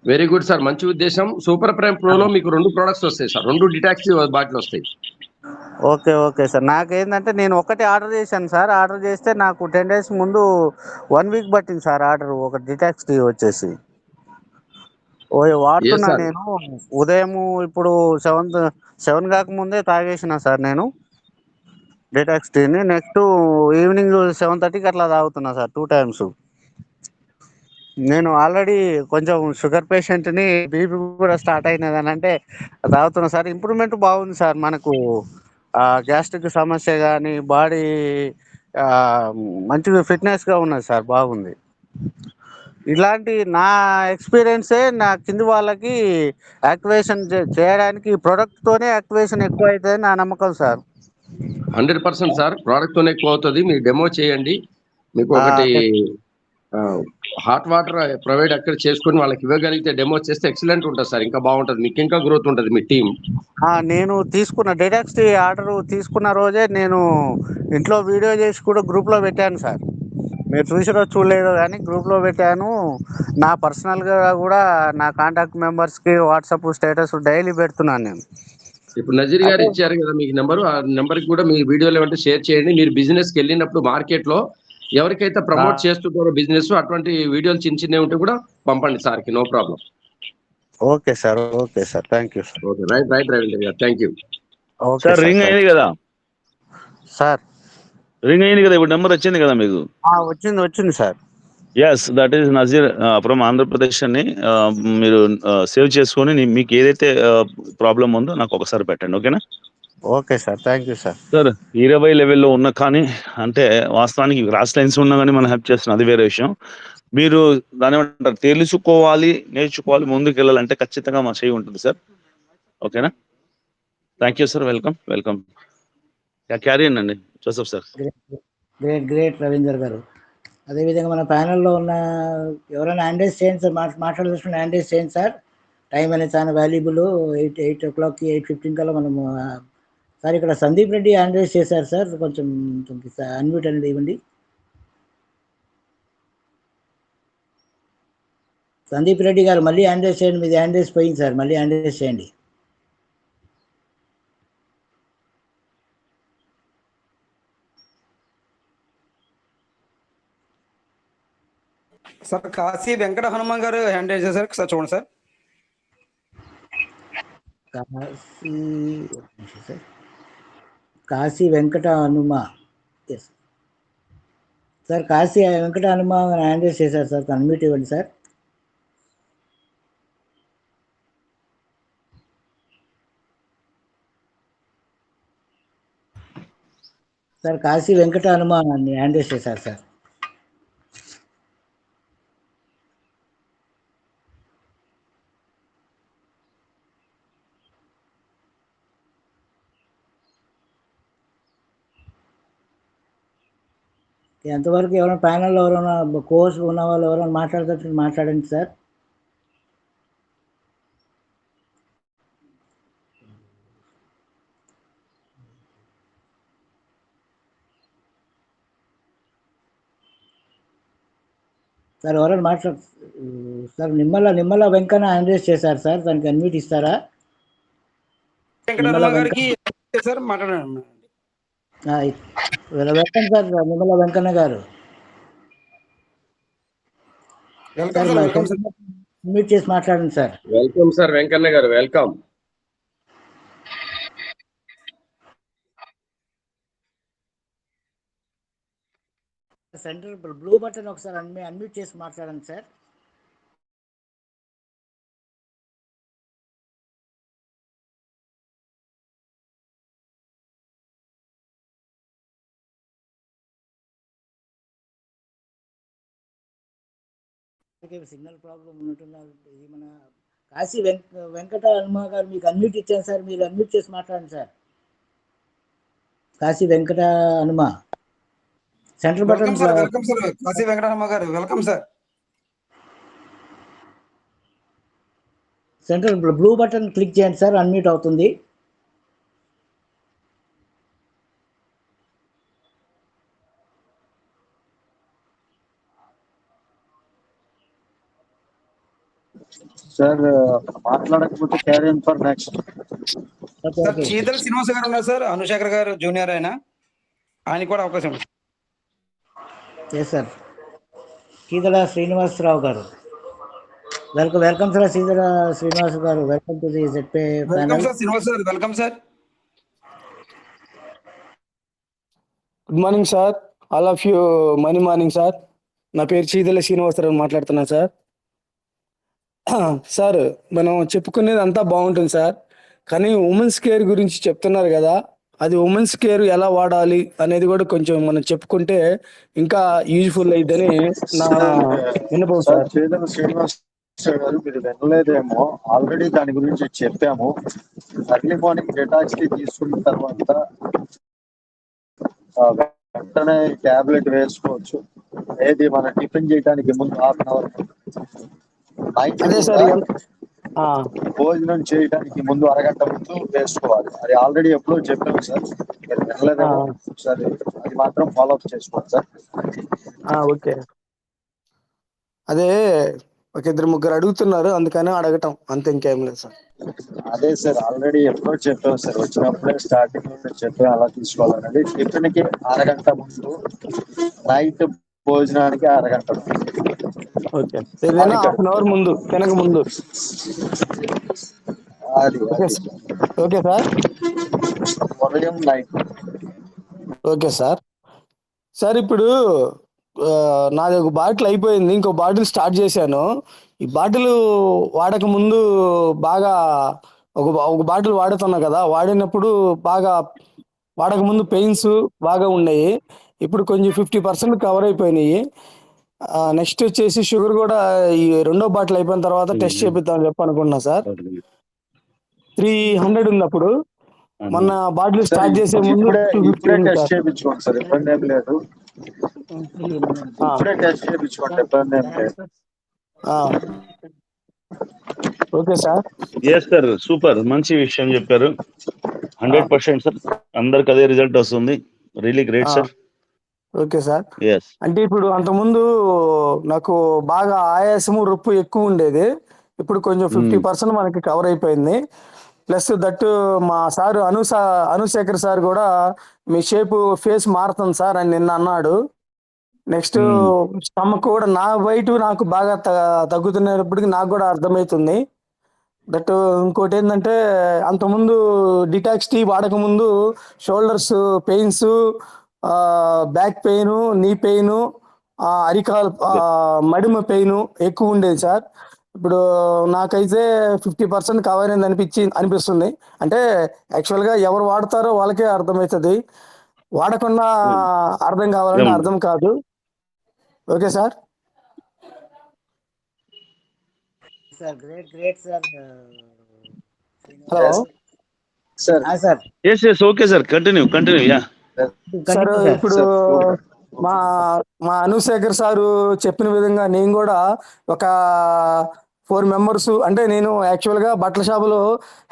వెరీ గుడ్ సార్, మంచి ఉద్దేశం. సూపర్ ప్రైమ్ ప్రోలో మీకు 2 ప్రోడక్ట్స్ వస్తాయి సార్, 2 డిటాక్స్ బాటిల్ వస్తాయి. Okay okay sir. నాకేందంటే నేను ఒకటి ఆర్డర్ చేశాను సార్. ఆర్డర్ చేస్తే నాకు 10 డేస్ ముందు 1 వీక్ పట్టింది సార్ ఆర్డర్. ఒక డిటాక్స్ టీ వచ్చేసి ఏ వాడుతున్నా సార్? నేను. ఉదయం ఇప్పుడు 7 కాకముందే తాగేసిన సార్ నేను డిటాక్స్ టీని. నెక్స్ట్ ఈవినింగ్ 7:30కి అట్లా తాగుతున్నా సార్ 2 టైమ్స్. నేను ఆల్రెడీ కొంచెం షుగర్ పేషెంట్ని, బీపీ కూడా స్టార్ట్ అయినది అని అంటే తాగుతున్నా సార్. ఇంప్రూవ్మెంట్ బాగుంది సార్. మనకు గ్యాస్ట్రిక్ సమస్య కానీ బాడీ మంచిగా ఫిట్నెస్గా ఉన్నది సార్, బాగుంది. ఇలాంటి నా ఎక్స్పీరియన్సే నా కింది వాళ్ళకి యాక్టివేషన్ చేయడానికి ప్రొడక్ట్తోనే యాక్టివేషన్ ఎక్కువ అవుతుంది నా నమ్మకం సార్. 100% సార్. ప్రోడక్ట్ తోనే ఎక్కువ అవుతుంది. మీరు డెమో చేయండి. మీకు ఒకటి హాట్ వాటర్ ప్రొవైడ్ అక్కడ చేసుకొని వాళ్ళకి ఇవ్వగలిగితే, డెమో చేస్తే ఎక్సలెంట్ ఉంటుంది సార్. ఇంకా బాగుంటుంది, మీకు ఇంకా గ్రోత్ ఉంటుంది మీ టీం. నేను తీసుకున్న డిటాక్స్ టీ ఆర్డర్ తీసుకున్న రోజే నేను ఇంట్లో వీడియో చేసి కూడా గ్రూప్లో పెట్టాను సార్. మీరు చూసిరో చూడలేదో కానీ గ్రూప్లో పెట్టాను. నా పర్సనల్గా కూడా నా కాంటాక్ట్ మెంబర్స్కి వాట్సాప్ స్టేటస్ డైలీ పెడుతున్నాను నేను. ఇప్పుడు నజీర్ గారు అదే ఇచ్చారు కదా మీకు నెంబరు, ఆ నెంబర్కి కూడా మీ వీడియోలు ఏమంటే షేర్ చేయండి. మీరు బిజినెస్కి వెళ్ళినప్పుడు మార్కెట్లో ఎవరికైతే ప్రమోట్ చేస్తుంటారో బిజినెస్, అటువంటి వీడియోలు చిన్న చిన్నవి ఉంటే కూడా పంపండి సార్కి. No problem. Okay sir. Okay sir. Thank you sir. Okay, right right Ravindra garu, thank you. Okay sir sir. Ring thank అయింది యూ కదా, సార్. రింగ్ అయింది కదా, ఇప్పుడు నెంబర్ వచ్చింది కదా మీకు. వచ్చింది sir. Yes, that is Nazeer from Andhra Pradesh అని మీరు సేవ్ చేసుకొని మీకు ఏదైతే ప్రాబ్లం ఉందో నాకు ఒకసారి పెట్టండి, ఓకేనా? Okay sir. Thank you sir. Sir 20 లెవెల్లో ఉన్న కానీ అంటే వాస్తవానికి క్రాస్ లైన్స్ ఉన్నా కానీ మనం హెల్ప్ చేస్తున్నాం, అది వేరే విషయం. మీరు దాని ఏమంటారు, తెలుసుకోవాలి, నేర్చుకోవాలి, ముందుకు వెళ్ళాలంటే ఖచ్చితంగా మా చేయి ఉంటుంది సార్, ఓకేనా? Thank you sir. Welcome welcome. Carry అండి Joseph sir. Great great Ravinder garu. అదేవిధంగా మన ప్యానెల్లో ఉన్న ఎవరైనా హ్యాండ్ రైజ్ చేయండి సార్. మాట్లాడాల్సిన హ్యాండ్ రైజ్ చేయండి సార్. టైం అనేది చాలా వాల్యుబుల్. 8 o'clockకి 8:15 కల్లా మనము సార్ ఇక్కడ సందీప్ రెడ్డి హ్యాండ్ రైజ్ చేశారు సార్. కొంచెం అన్మ్యూట్ అనేది ఇవ్వండి. సందీప్ రెడ్డి గారు మళ్ళీ హ్యాండ్ రైజ్ చేయండి. మీది హ్యాండ్ రైజ్ పోయింది సార్, మళ్ళీ హ్యాండ్ రైజ్ చేయండి. Sir Kashi Venkata Hanuman garu hand raise చేశారు సార్, చూడండి sir. Kashi Venkata Hanuma, yes sir. Kashi Venkata Hanuma hand raise చేశారు సార్, అన్మ్యూట్ ఇవ్వండి sir. Sir Kashi Venkata Hanuma hand raise చేశారు సార్. ఎంతవరకు ఎవరైనా ప్యానల్లో ఎవరైనా కోర్స్ ఉన్న వాళ్ళు ఎవరైనా మాట్లాడతారు, మాట్లాడండి సార్. సార్ ఎవరైనా sir Nimmala Venkanna hand raise చేశారు సార్, దానికి అన్మ్యూట్ ఇస్తారా? వెంకట హనుమాన్ గారికి సార్ మాట్లాడండి. వెల్కమ్ సార్ నిమ్మల వెంకన్న గారు. Welcome sir. Welcome sir. Unmute చేసి మాట్లాడండి సార్. వెల్కమ్ సార్ వెంకన్న గారు, వెల్కమ్. సెంటర్ బ్లూ బటన్ ఒకసారి అన్మ్యూట్ చేసి మాట్లాడండి సార్. సిగ్నల్ ప్రాబ్లం ఉన్నట్టున్నారు. ఇది మన కాశీ వెంకట హనుమ గారు మీకు అన్మ్యూట్ ఇచ్చాను సార్, మీరు అన్మ్యూట్ చేసి మాట్లాడండి sir. Kashi Venkata Hanuma centre button. Welcome sir. Welcome sir. Kashi Venkata Hanuman garu welcome sir. Centre blue button click చేయండి సార్, అన్మ్యూట్ అవుతుంది. సార్ మాట్లాడకపోతే carry on for next. Okay sir okay Cheetala Srinivasa garu ఉన్నారు సార్, అనుశేఖర్ గారు జూనియర్ ఆయన కూడా అవకాశం ఉంది. Yes sir. సీదల శ్రీనివాసరావు గారు, వెల్కమ్ సార్. సీదల శ్రీనివాస్ గారు, welcome to the Zedpay welcome panel. Sir Srinivas sir, welcome sir. Good morning sir, all of you. Money morning sir. నా పేరు చీదల శ్రీనివాసరావు మాట్లాడుతున్నా సార్. సార్ మనం చెప్పుకునేది అంతా బాగుంటుంది సార్, కానీ ఉమెన్స్ కేర్ గురించి చెప్తున్నారు కదా, అది ఉమెన్స్ కేర్ ఎలా వాడాలి అనేది కూడా కొంచెం మనం చెప్పుకుంటే ఇంకా యూజ్ఫుల్ అయిద్దని నా విన్నపం సార్ సార్. చేదల శ్రీనివాస్ గారు, మీరు వినలేదేమో, ఆల్రెడీ దాని గురించి చెప్పాము. ఎర్లీ మార్నింగ్ డెటాక్స్ తీసుకున్న తర్వాత వెంటనే టాబ్లెట్ వేసుకోవచ్చు. ఏది మన టిఫిన్ చేయడానికి ముందు హాఫ్ అన్ అవర్, నైట్ అదే సార్. భోజనం చేయడానికి ముందు అరగంట ముందు వేసుకోవాలి. అది ఆల్రెడీ ఎప్పుడో చెప్పాము సార్, మీరు వినలేదేమో. ఒకసారి అది మాత్రం ఫాలో అప్ చేసుకోండి సార్. ఓకే. అదే ఒక ఇద్దరు ముగ్గురు అడుగుతున్నారు, అందుకని అడగటం, అంతే, ఇంకేం లేదు సార్. అదే సార్, ఆల్రెడీ ఎప్పుడో చెప్పాము సార్, వచ్చినప్పుడే స్టార్టింగ్ నుండి చెప్పాము అలా తీసుకోవాలన్నది. టిఫిన్ కి అరగంట ముందు, నైట్ భోజనానికి అరగంట ముందు. ఓకే, ఏదైనా హాఫ్ అన్ అవర్ ముందు, తినక ముందు. అది ఓకే సార్. ఉదయం నైట్. Okay sir. సార్ ఇప్పుడు నాది ఒక బాటిల్ అయిపోయింది, ఇంకో బాటిల్ స్టార్ట్ చేశాను. ఈ బాటిల్ వాడక ముందు బాగా ఒక బాటిల్ వాడుతున్నా కదా, వాడినప్పుడు బాగా వాడక ముందు పెయిన్స్ బాగా ఉన్నాయి. ఇప్పుడు కొంచెం 50% కవర్ అయిపోయినాయి. నెక్స్ట్ వచ్చేసి షుగర్ కూడా ఈ రెండో బాటిల్ అయిపోయిన తర్వాత టెస్ట్ చేపిద్దామని చెప్పనుకున్నా సార్. 300 ఉంది అప్పుడు. మొన్న బాటిల్ స్టార్ట్ చేసే ముందు 250 ఉంది టెస్ట్ సార్. చేయించుకోండి సార్, ఇబ్బంది ఏం లేదు. ఇప్పుడే టెస్ట్ చేయించుకోండి, ఇబ్బంది ఏం లేదు. Okay sir. Yes sir, super, మంచి విషయం చెప్పారు. 100% సార్, అందరికి అదే రిజల్ట్ వస్తుంది. Really great sir. Okay sir. Yes. అంటే ఇప్పుడు అంతకుముందు నాకు బాగా ఆయాసము, రొప్పు ఎక్కువ ఉండేది. ఇప్పుడు కొంచెం 50% మనకి కవర్ అయిపోయింది. ప్లస్ దట్ మా సారు అనుశేఖర్ సార్ కూడా మీ షేప్ ఫేస్ మారుతుంది సార్ అని నిన్న అన్నాడు. నెక్స్ట్ స్టమక్ కూడా నా weight నాకు బాగా తగ్గుతున్నప్పటికీ నాకు కూడా అర్థమవుతుంది. దట్ ఇంకోటి ఏంటంటే, అంతకుముందు డిటాక్స్ టీ వాడక ముందు shoulders pains, back pain, knee pain, అరికాలు మడిమ పెయిన్ ఎక్కువ ఉండేది సార్. ఇప్పుడు నాకైతే 50% కవర్ అయింది అనిపిస్తుంది. అంటే యాక్చువల్గా ఎవరు వాడతారో వాళ్ళకే అర్థమవుతుంది, వాడకుండా అర్థం కావాలంటే అర్థం కాదు. Okay sir. Sir great sir. Hello sir. Sir yes yes, okay sir, continue యా. సార్ ఇప్పుడు మా అనుశేఖర్ సారు చెప్పిన విధంగా నేను కూడా ఒక 4 మెంబర్స్, అంటే నేను యాక్చువల్గా బట్టల షాపులో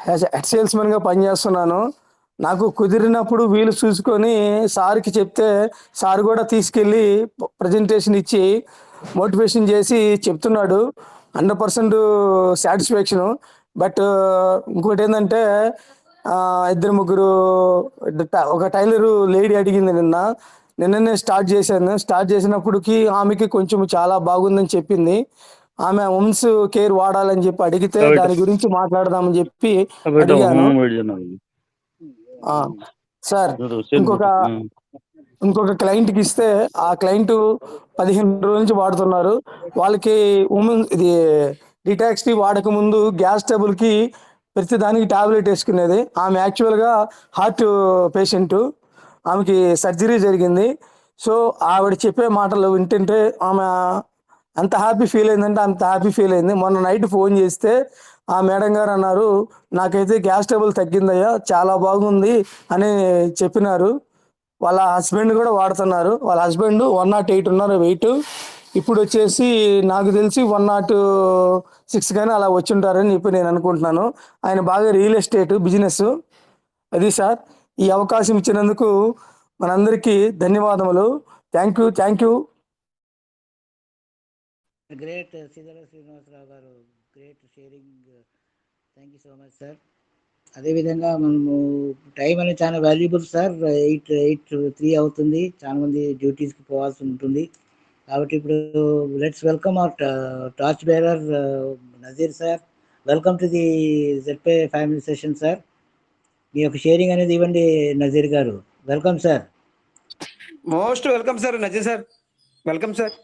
హెడ్ సేల్స్మెన్గా పనిచేస్తున్నాను. నాకు కుదిరినప్పుడు వీలు చూసుకొని సార్కి చెప్తే సార్ కూడా తీసుకెళ్ళి ప్రజెంటేషన్ ఇచ్చి మోటివేషన్ చేసి చెప్తున్నాడు. 100% సాటిస్ఫాక్షను. బట్ ఇంకోటి ఏంటంటే, ఇద్దరు ముగ్గురు, ఒక టైలరు లేడీ అడిగింది నిన్ననే స్టార్ట్ చేశాను. స్టార్ట్ చేసినప్పటికి ఆమెకి కొంచెం చాలా బాగుందని చెప్పింది. ఆమె ఉమెన్స్ కేర్ వాడాలని చెప్పి అడిగితే దాని గురించి మాట్లాడదామని చెప్పి అడిగాను. సార్ ఇంకొక క్లయింట్కి ఇస్తే ఆ క్లయింట్ 15 రోజుల నుంచి వాడుతున్నారు. వాళ్ళకి ఇది డిటాక్స్ టీ వాడక ముందు గ్యాస్ ట్రబుల్కి ప్రతి దానికి టాబ్లెట్ వేసుకునేది. ఆమె యాక్చువల్గా హార్ట్ పేషెంట్, ఆమెకి సర్జరీ జరిగింది. సో ఆవిడ చెప్పే మాటలు వింటుంటే ఆమె అంత హ్యాపీ ఫీల్ అయిందంటే అంత హ్యాపీ ఫీల్ అయింది. మొన్న నైట్ ఫోన్ చేస్తే ఆ మేడం గారు అన్నారు, నాకైతే గ్యాస్ ట్రబుల్ తగ్గిందయ్యా, చాలా బాగుంది అని చెప్పినారు. వాళ్ళ హస్బెండ్ కూడా వాడుతున్నారు. వాళ్ళ హస్బెండ్ 108 ఉన్నారు వెయిట్. ఇప్పుడు వచ్చేసి నాకు తెలిసి 106 కానీ అలా వచ్చి ఉంటారని చెప్పి నేను అనుకుంటున్నాను. ఆయన బాగా రియల్ ఎస్టేట్ బిజినెస్. అది సార్, ఈ అవకాశం ఇచ్చినందుకు మనందరికీ ధన్యవాదములు. Thank you. గ్రేట్ సీదల శ్రీనివాసరావు గారు, great sharing. Thank you so much sir. అదేవిధంగా మనము టైం అనేది చాలా వాల్యుబుల్ సార్. 8:03 అవుతుంది, చాలా మంది డ్యూటీస్కి పోవాల్సి ఉంటుంది. కాబట్టి ఇప్పుడు let's welcome our torch bearer Nazeer sir. Welcome to the ZP family session sir. మీ యొక్క షేరింగ్ అనేది ఇవ్వండి Nazeer garu. Welcome sir. Most welcome sir Nazeer sir. Welcome sir.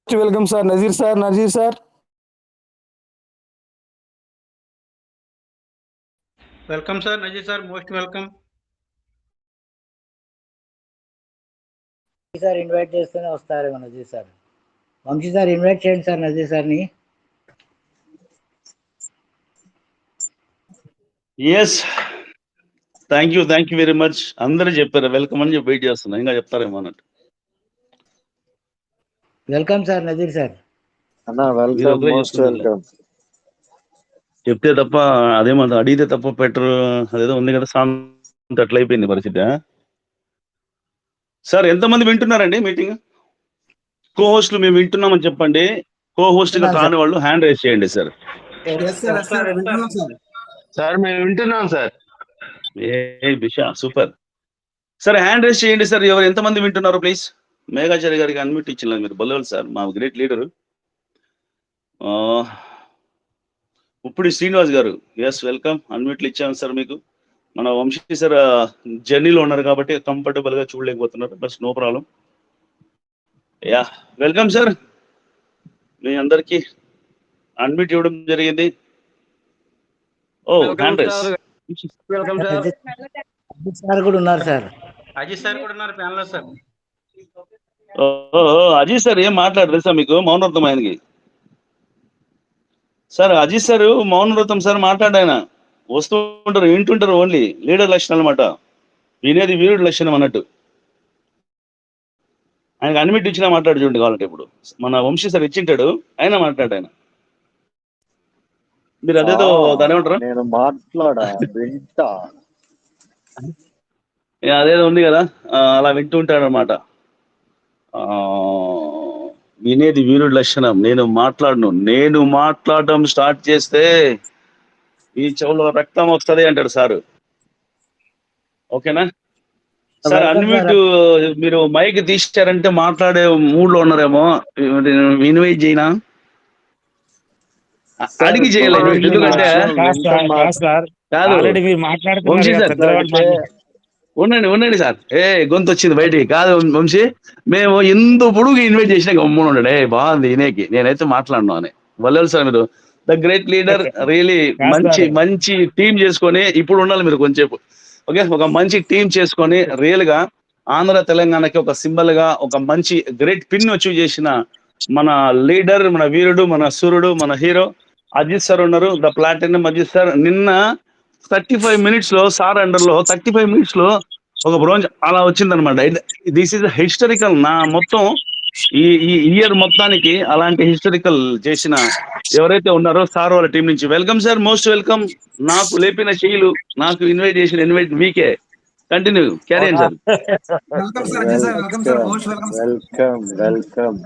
Welcome sir Nazeer sir. Nazeer sir welcome sir Nazeer sir, most welcome. Sir invite చేస్తేనే వస్తారేమో Nazeer sir. Vamsi sir invite చేయండి sir Nazeer సార్ని. Yes, thank you very much. అందరూ చెప్పారు వెల్కమ్ అని చెప్పి వెయిట్ చేస్తున్నా, ఇంకా చెప్తారేమో అన్నట్టు. Welcome sir Nazeer sir. అన్న వెల్కమ్, మోస్ట్ వెల్కమ్. చెప్తే తప్ప అదేమో అడిగితే తప్ప పెట్టరు, అదేదో ఉంది కదా సాంగ్, అట్లా అయిపోయింది పరిస్థితి. సార్ ఎంతమంది వింటున్నారండి మీటింగ్? కో హోస్ట్లు మేము వింటున్నామని చెప్పండి. కో హోస్ట్ గా కాని వాళ్ళు హ్యాండ్ రైజ్ చేయండి సార్. సార్ మేము వింటున్నాం సార్. ఏ Bisha super sir, hand raise చేయండి సార్. ఎవరు ఎంతమంది వింటున్నారు ప్లీజ్? మేఘాచార్య గారికి అన్మ్యూట్ ఇచ్చిన మీరు బల్లవాలి సార్, మా great leader. Uppudi Srinivas garu, yes welcome. అన్మ్యూట్లు ఇచ్చాము సార్ మీకు. మన వంశీ సార్ జర్నీలో ఉన్నారు కాబట్టి కంఫర్టబుల్ గా చూడలేకపోతున్నారు, బస్ no problem. Yeah welcome sir. మీ అందరికి అన్మ్యూట్ ఇవ్వడం జరిగింది. Oh hand raise. Welcome sir. Ajith sir కూడా ఉన్నారు సార్. అజిత్ సార్ కూడా ఉన్నారు ప్యానల్ సార్. అజిత్ సార్ ఏం మాట్లాడరు సార్ మీకు మౌనవ్రతం ఆయనకి. సార్ అజిత్ సార్ మౌనవ్రతం సార్ మాట్లాడాయన వస్తూ ఉంటారు, వింటుంటారు. ఓన్లీ లీడర్ లక్షణం అనమాట, వినేది వీరుడు లక్షణం అన్నట్టు. ఆయనకు అన్మిట్ ఇచ్చినా మాట్లాడు చూడండి కావాలంటే. ఇప్పుడు మన వంశీ సార్ ఇచ్చింటాడు, ఆయన మాట్లాడు. ఆయన మీరు అదేదో దాని ఏమంటారా, నేను మాట్లాడా వింటా, అదేదో ఉంది కదా అలా వింటూ ఉంటాడు అనమాట. వినేది వీరుడు లక్షణం. నేను మాట్లాడడం స్టార్ట్ చేస్తే ఈ చెవులో రక్తం వస్తుంది అంటాడు సారు. ఓకేనా సార్? అన్మ్యూట్ మీరు మైక్ తీశారంటే మాట్లాడే మూడ్ లో ఉన్నారేమో. ఇన్వైట్ చేయనా? అడిగి చేయలేదు ఎందుకంటే కాదు వంశీ సార్. ఉండండి సార్, గొంతు వచ్చింది బయటికి. కాదు వంశీ, మేము ఎందు పొడుగు ఇన్వైట్ చేసినా గమ్మున ఉండడే బాగుంది వినేకి, నేనైతే మాట్లాడను అని. వల్లెలు సార్ మీరు ద గ్రేట్ లీడర్, రియలీ మంచి టీం చేసుకొని ఇప్పుడు ఉండాలి మీరు కొంచెంసేపు. ఓకే, ఒక మంచి టీం చేసుకొని రియల్ గా ఆంధ్ర తెలంగాణకి ఒక సింబల్ గా ఒక మంచి గ్రేట్ పిన్ అచీవ్ చేసిన మన లీడర్, మన వీరుడు, మన సూర్యుడు, మన హీరో అజిత్ సార్ ఉన్నారు. The platinum Ajith sir. నిన్న 35 minutes లో సార్ అండర్ లో 35 minutes లో ఒక బ్రోంజ్ అలా వచ్చిందనమాట. This is historical. నా మొత్తం ఈ ఇయర్ మొత్తానికి అలాంటి హిస్టరికల్ చేసిన ఎవరైతే ఉన్నారో సార్ వాళ్ళ టీం నుంచి వెల్కమ్ సార్, మోస్ట్ వెల్కమ్. నాకు లేపిన చెయ్యిలు, నాకు ఇన్వైట్ చేసిన ఇన్వైట్ మీకే. Continue carry sir. Welcome welcome,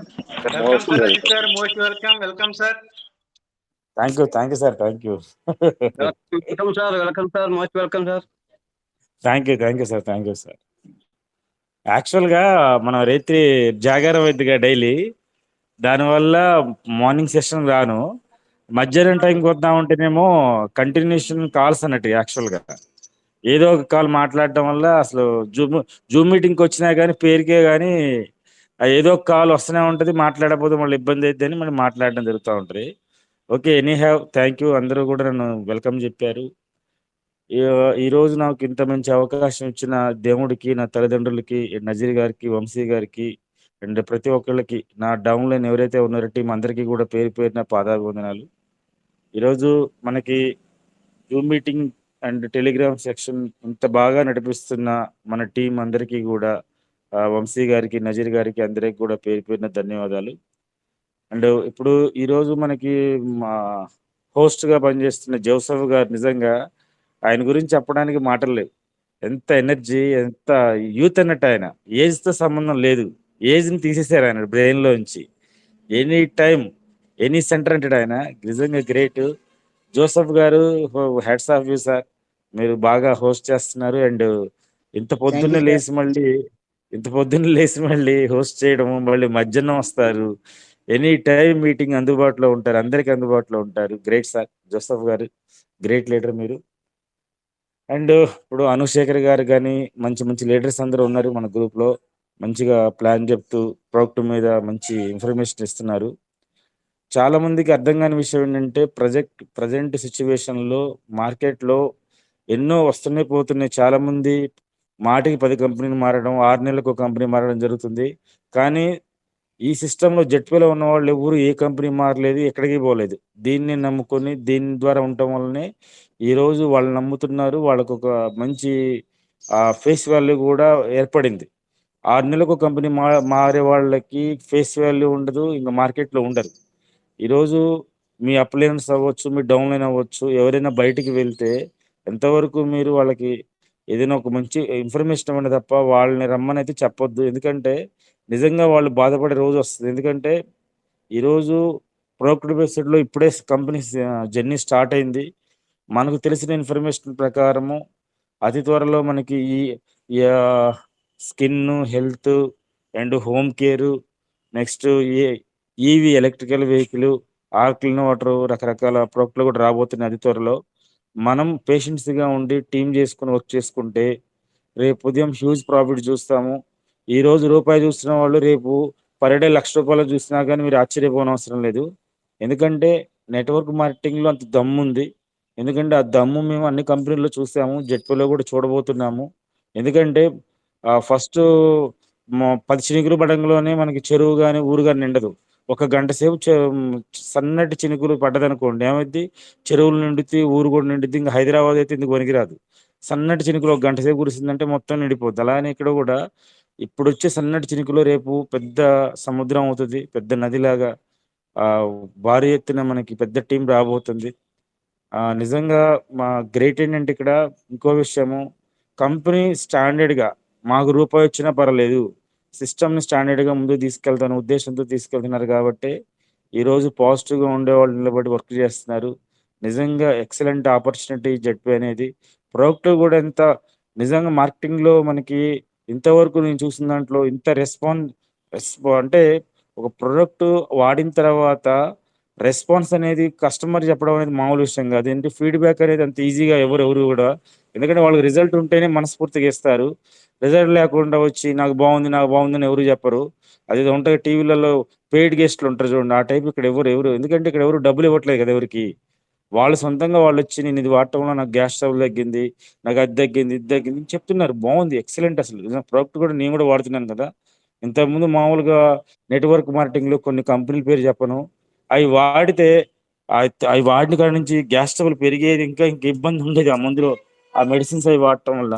most welcome sir, most welcome. Welcome sir. Thank you sir. Welcome sir. Welcome sir, most welcome sir. Thank you sir. యాక్చువల్గా మనం రైత్రి జాగారం అవుతుందిగా daily, దానివల్ల morning session రాను, మధ్యాహ్నం టైంకి వద్దామంటేనేమో కంటిన్యూషన్ కాల్స్ అన్నట్టు. యాక్చువల్గా ఏదో ఒక కాల్ మాట్లాడటం వల్ల అసలు జూమ్ మీటింగ్కి వచ్చినా కానీ పేరుకే కానీ ఏదో ఒక కాల్ వస్తూనే ఉంటుంది, మాట్లాడకపోతే మళ్ళీ ఇబ్బంది అవుతుంది అని మళ్ళీ మాట్లాడడం జరుగుతూ ఉంటుంది. Okay, any have thank you. అందరూ కూడా నన్ను వెల్కమ్ చెప్పారు. ఈరోజు నాకు ఇంత మంచి అవకాశం ఇచ్చిన దేవుడికి, నా తల్లిదండ్రులకి, నజీర్ గారికి, వంశీ గారికి అండ్ ప్రతి ఒక్కళ్ళకి, నా డౌన్ లైన్ ఎవరైతే ఉన్నారో టీం అందరికీ కూడా పేరు పేరున పాదాభివందనాలు. ఈరోజు మనకి Zoom meeting and Telegram section ఇంత బాగా నడిపిస్తున్న మన టీం అందరికీ కూడా, వంశీ గారికి, నజీర్ గారికి అందరికి కూడా పేరు పేరున ధన్యవాదాలు. అండ్ ఇప్పుడు ఈరోజు మనకి మా హోస్ట్గా పనిచేస్తున్న జోసఫ్ గారు, నిజంగా ఆయన గురించి చెప్పడానికి మాటలు లేవు. ఎంత ఎనర్జీ, ఎంత యూత్ అన్నట్టు. ఆయన ఏజ్తో సంబంధం లేదు, ఏజ్ని తీసేశారు ఆయన బ్రెయిన్లోంచి. ఎనీ టైం ఎనీ సెంటర్ అంటాడు ఆయన. నిజంగా గ్రేట్. జోసఫ్ గారు, హెడ్స్ ఆఫ్ యూ సార్. మీరు బాగా హోస్ట్ చేస్తున్నారు. అండ్ ఇంత థ్యాంక్ యూ పొద్దున్నే సార్. లేచి మళ్ళీ హోస్ట్ చేయడం, మళ్ళీ మధ్యాహ్నం వస్తారు. ఎనీ టైం మీటింగ్ అందుబాటులో ఉంటారు, అందరికి అందుబాటులో ఉంటారు. గ్రేట్ సార్ జోసఫ్ గారు, గ్రేట్ లీడర్ మీరు. అండ్ ఇప్పుడు అనుశేఖర్ గారు కానీ మంచి మంచి లీడర్స్ అందరూ ఉన్నారు మన గ్రూప్లో. మంచిగా ప్లాన్ చెప్తూ ప్రోడక్ట్ మీద మంచి ఇన్ఫర్మేషన్ ఇస్తున్నారు. చాలా మందికి అర్థం కాని విషయం ఏంటంటే ప్రజెంట్ సిచ్యువేషన్లో మార్కెట్లో ఎన్నో వస్తున్నాయి పోతున్నాయి. చాలా మంది మాటికి 10 కంపెనీలు మారడం, 6 నెలలకు ఒక కంపెనీ మారడం జరుగుతుంది. కానీ ఈ సిస్టంలో జెట్వేలో ఉన్న వాళ్ళు ఎవరు ఏ కంపెనీ మారలేదు, ఎక్కడికి పోలేదు. దీన్ని నమ్ముకొని దీని ద్వారా ఉండటం వల్లనే ఈరోజు వాళ్ళు నమ్ముతున్నారు. వాళ్ళకు ఒక మంచి ఫేస్ వాల్యూ కూడా ఏర్పడింది. 6 నెలలకు ఒక కంపెనీ మారే వాళ్ళకి ఫేస్ వాల్యూ ఉండదు, ఇంకా మార్కెట్లో ఉండదు. ఈరోజు మీ అప్లైన్స్ అవ్వచ్చు, మీ డౌన్లైన్ అవ్వచ్చు, ఎవరైనా బయటికి వెళ్తే ఎంతవరకు మీరు వాళ్ళకి ఏదైనా ఒక మంచి ఇన్ఫర్మేషన్ ఇవ్వండి తప్ప వాళ్ళని రమ్మని అయితే చెప్పొద్దు. ఎందుకంటే నిజంగా వాళ్ళు బాధపడే రోజు వస్తుంది. ఎందుకంటే ఈరోజు ప్రోడక్ట్ బేస్డ్లో ఇప్పుడే కంపెనీ జర్నీ స్టార్ట్ అయింది. మనకు తెలిసిన ఇన్ఫర్మేషన్ ప్రకారము అతి త్వరలో మనకి ఈ skin, health and home care, next EV electrical vehicle, Arklin water, రకరకాల ప్రోడక్ట్లు కూడా రాబోతున్నాయి అతి త్వరలో. మనం పేషెన్స్గా ఉండి టీం చేసుకుని వర్క్ చేసుకుంటే రేపు ఉదయం హ్యూజ్ ప్రాఫిట్ చూస్తాము. ఈ రోజు రూపాయి చూస్తున్న వాళ్ళు రేపు పర్ డే ₹1,00,000 చూసినా కానీ మీరు ఆశ్చర్యపోనవసరం లేదు. ఎందుకంటే నెట్వర్క్ మార్కెటింగ్లో అంత దమ్ము ఉంది. ఎందుకంటే ఆ దమ్ము మేము అన్ని కంపెనీల్లో చూసాము, జెట్పీలో కూడా చూడబోతున్నాము. ఎందుకంటే ఫస్ట్ 10 చినుకులు పడంలోనే మనకి చెరువు కానీ ఊరు కానీ నిండదు. ఒక గంట సేపు సన్నటి చినుకులు పడ్డదనుకోండి, ఏమైంది, చెరువులు నిండుతాయి, ఊరు కూడా నిండుద్ది. ఇంకా హైదరాబాద్ అయితే ఇందుకు పనికిరాదు. సన్నటి చినుకులు ఒక గంట సేపు కురిసిందంటే మొత్తం నిండిపోద్ది. అలానే ఇక్కడ కూడా ఇప్పుడు వచ్చే సన్నటి చినుకులు రేపు పెద్ద సముద్రం అవుతుంది, పెద్ద నదిలాగా భారీ ఎత్తున మనకి పెద్ద టీం రాబోతుంది. నిజంగా మా గ్రేట్ ఏంటంటే ఇక్కడ ఇంకో విషయము, కంపెనీ స్టాండర్డ్గా మాకు రూపాయి వచ్చినా పర్వాలేదు, సిస్టమ్ని స్టాండర్డ్గా ముందుకు తీసుకెళ్తాను ఉద్దేశంతో తీసుకెళ్తున్నారు. కాబట్టి ఈరోజు పాజిటివ్గా ఉండేవాళ్ళు నిలబడి వర్క్ చేస్తున్నారు. నిజంగా ఎక్సలెంట్ ఆపర్చునిటీ జెడ్పీ అనేది. ప్రోడక్ట్ కూడా ఎంత నిజంగా మార్కెటింగ్లో మనకి ఇంతవరకు నేను చూసిన దాంట్లో ఇంత అంటే ఒక ప్రోడక్ట్ వాడిన తర్వాత రెస్పాన్స్ అనేది కస్టమర్ చెప్పడం అనేది మామూలు విషయం కాదు. ఏంటి ఫీడ్బ్యాక్ అనేది అంత ఈజీగా ఎవరు కూడా, ఎందుకంటే వాళ్ళకి రిజల్ట్ ఉంటేనే మనస్ఫూర్తిగా ఇస్తారు. రిజల్ట్ లేకుండా వచ్చి నాకు బాగుంది అని ఎవరు చెప్పరు. అది ఉంటుంది టీవీలలో పెయిడ్ గెస్ట్లు ఉంటారు చూడండి, ఆ టైప్ ఇక్కడ ఎవరు ఎందుకంటే ఇక్కడ ఎవరు డబ్బులు ఇవ్వట్లేదు కదా ఎవరికి. వాళ్ళు సొంతంగా వాళ్ళు వచ్చి నేను ఇది వాడటం వల్ల నాకు గ్యాస్ ట్రబుల్ తగ్గింది, నాకు అది తగ్గింది, ఇది తగ్గింది చెప్తున్నారు. బాగుంది, ఎక్సలెంట్. అసలు ప్రోడక్ట్ కూడా నేను కూడా వాడుతున్నాను కదా. ఇంతకుముందు మామూలుగా నెట్వర్క్ మార్కెటింగ్లో కొన్ని కంపెనీల పేరు చెప్పను, అవి వాడితే అవి వాడిన కాడ నుంచి గ్యాస్ ట్రబుల్ పెరిగేది, ఇంకా ఇబ్బంది ఉండేది ఆ మందులో, ఆ మెడిసిన్స్ అవి వాడటం వల్ల.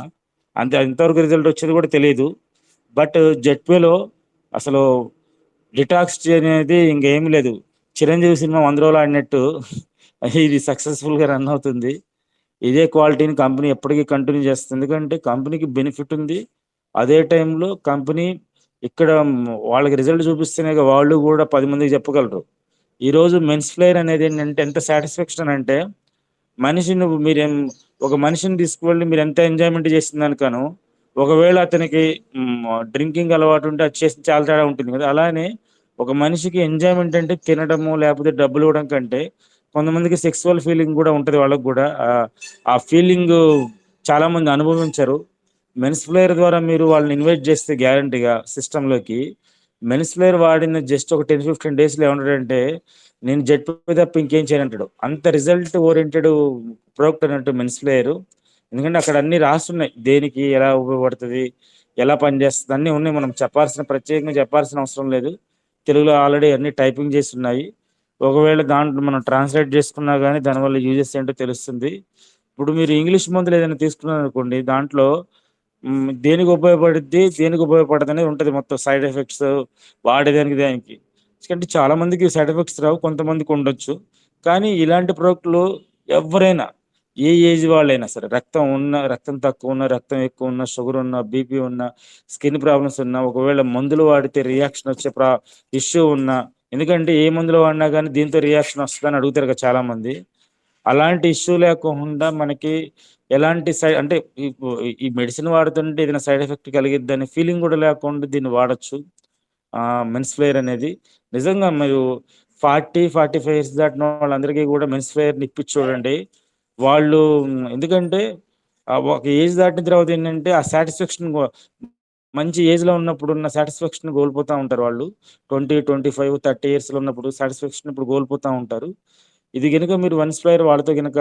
ఇంతవరకు రిజల్ట్ వచ్చేది కూడా తెలియదు. బట్ జెట్వేలో అసలు డిటాక్స్ అనేది ఇంకేం లేదు. చిరంజీవి సినిమా 100 రోజులు ఆడినట్టు ఇది సక్సెస్ఫుల్గా రన్ అవుతుంది. ఇదే క్వాలిటీని కంపెనీ ఎప్పటికీ కంటిన్యూ చేస్తుంది. ఎందుకంటే కంపెనీకి బెనిఫిట్ ఉంది. అదే టైంలో కంపెనీ ఇక్కడ వాళ్ళకి రిజల్ట్ చూపిస్తేనే వాళ్ళు కూడా 10 మందికి చెప్పగలరు. ఈరోజు మెన్స్ ఫ్లేయర్ అనేది ఏంటంటే ఎంత సాటిస్ఫాక్షన్ అంటే, మీరేం ఒక మనిషిని తీసుకువెళ్ళి మీరు ఎంత ఎంజాయ్మెంట్ చేసిన దానికను, ఒకవేళ అతనికి డ్రింకింగ్ అలవాటు ఉంటే అది చేసి చాలా తేడా ఉంటుంది కదా. అలానే ఒక మనిషికి ఎంజాయ్మెంట్ అంటే తినడము లేకపోతే డబ్బులు ఇవ్వడం కంటే కొంతమందికి సెక్సువల్ ఫీలింగ్ కూడా ఉంటుంది. వాళ్ళకు కూడా ఆ ఫీలింగ్ చాలా మంది అనుభవించరు. మెన్స్ ప్లేయర్ ద్వారా మీరు వాళ్ళని ఇన్వైట్ చేస్తే గ్యారంటీగా సిస్టంలోకి, మెన్స్ ప్లేయర్ వాడిన జస్ట్ ఒక 10-15 డేస్లో ఏమంటాడంటే నేను జెట్పీ తప్ప ఇంకేం చేయనంటాడు. అంత రిజల్ట్ ఓరియంటెడ్ ప్రోడక్ట్ అన్నట్టు మెన్స్ ప్లేయర్. ఎందుకంటే అక్కడ అన్ని రాస్తున్నాయి, దేనికి ఎలా ఉపయోగపడుతుంది, ఎలా పనిచేస్తుంది అన్నీ ఉన్నాయి. మనం ప్రత్యేకంగా చెప్పాల్సిన అవసరం లేదు. తెలుగులో ఆల్రెడీ అన్ని టైపింగ్ చేసి ఉన్నాయి. ఒకవేళ దాంట్లో మనం ట్రాన్స్లేట్ చేసుకున్నా కానీ దానివల్ల యూజెస్ ఏంటో తెలుస్తుంది. ఇప్పుడు మీరు ఇంగ్లీష్ మందులు ఏదైనా తీసుకున్నారు అనుకోండి, దాంట్లో దేనికి ఉపయోగపడుద్ది, దేనికి ఉపయోగపడదు అనేది ఉంటుంది. మొత్తం సైడ్ ఎఫెక్ట్స్ దానికి ఎందుకంటే చాలా మందికి సైడ్ ఎఫెక్ట్స్ రావు, కొంతమందికి ఉండొచ్చు. కానీ ఇలాంటి ప్రోడక్ట్లు ఎవరైనా ఏ ఏజ్ వాళ్ళైనా సరే, రక్తం తక్కువ ఉన్న, రక్తం ఎక్కువ ఉన్న, షుగర్ ఉన్న, బీపీ ఉన్న, స్కిన్ ప్రాబ్లమ్స్ ఉన్న, ఒకవేళ మందులు వాడితే రియాక్షన్ వచ్చే ఇష్యూ ఉన్న ఎందుకంటే ఏ మందులు వాడినా కానీ దీంతో రియాక్షన్ వస్తుందని అడుగుతారు కదా చాలా మంది. అలాంటి ఇష్యూ లేకుండా మనకి ఎలాంటి అంటే ఈ మెడిసిన్ వాడుతుంటే ఏదైనా సైడ్ ఎఫెక్ట్ కలిగిద్ది అనే ఫీలింగ్ కూడా లేకుండా దీన్ని వాడచ్చు. మెన్స్ ఫ్లేయర్ అనేది నిజంగా మీరు 45 ఇయర్స్ దాటిన వాళ్ళందరికీ కూడా మెన్స్ ఫ్లేయర్ని ఇప్పించి చూడండి. వాళ్ళు ఎందుకంటే ఒక ఏజ్ దాటిన తర్వాత ఏంటంటే ఆ సాటిస్ఫాక్షన్ మంచి ఏజ్లో ఉన్నప్పుడు ఉన్న సాటిస్ఫాక్షన్ కోల్పోతూ ఉంటారు వాళ్ళు. 20, 25, 30 ఇయర్స్లో ఉన్నప్పుడు సాటిస్ఫాక్షన్ ఇప్పుడు కోల్పోతూ ఉంటారు. ఇది కనుక మీరు మెన్స్ ఫ్లేయర్ వాళ్ళతో కనుక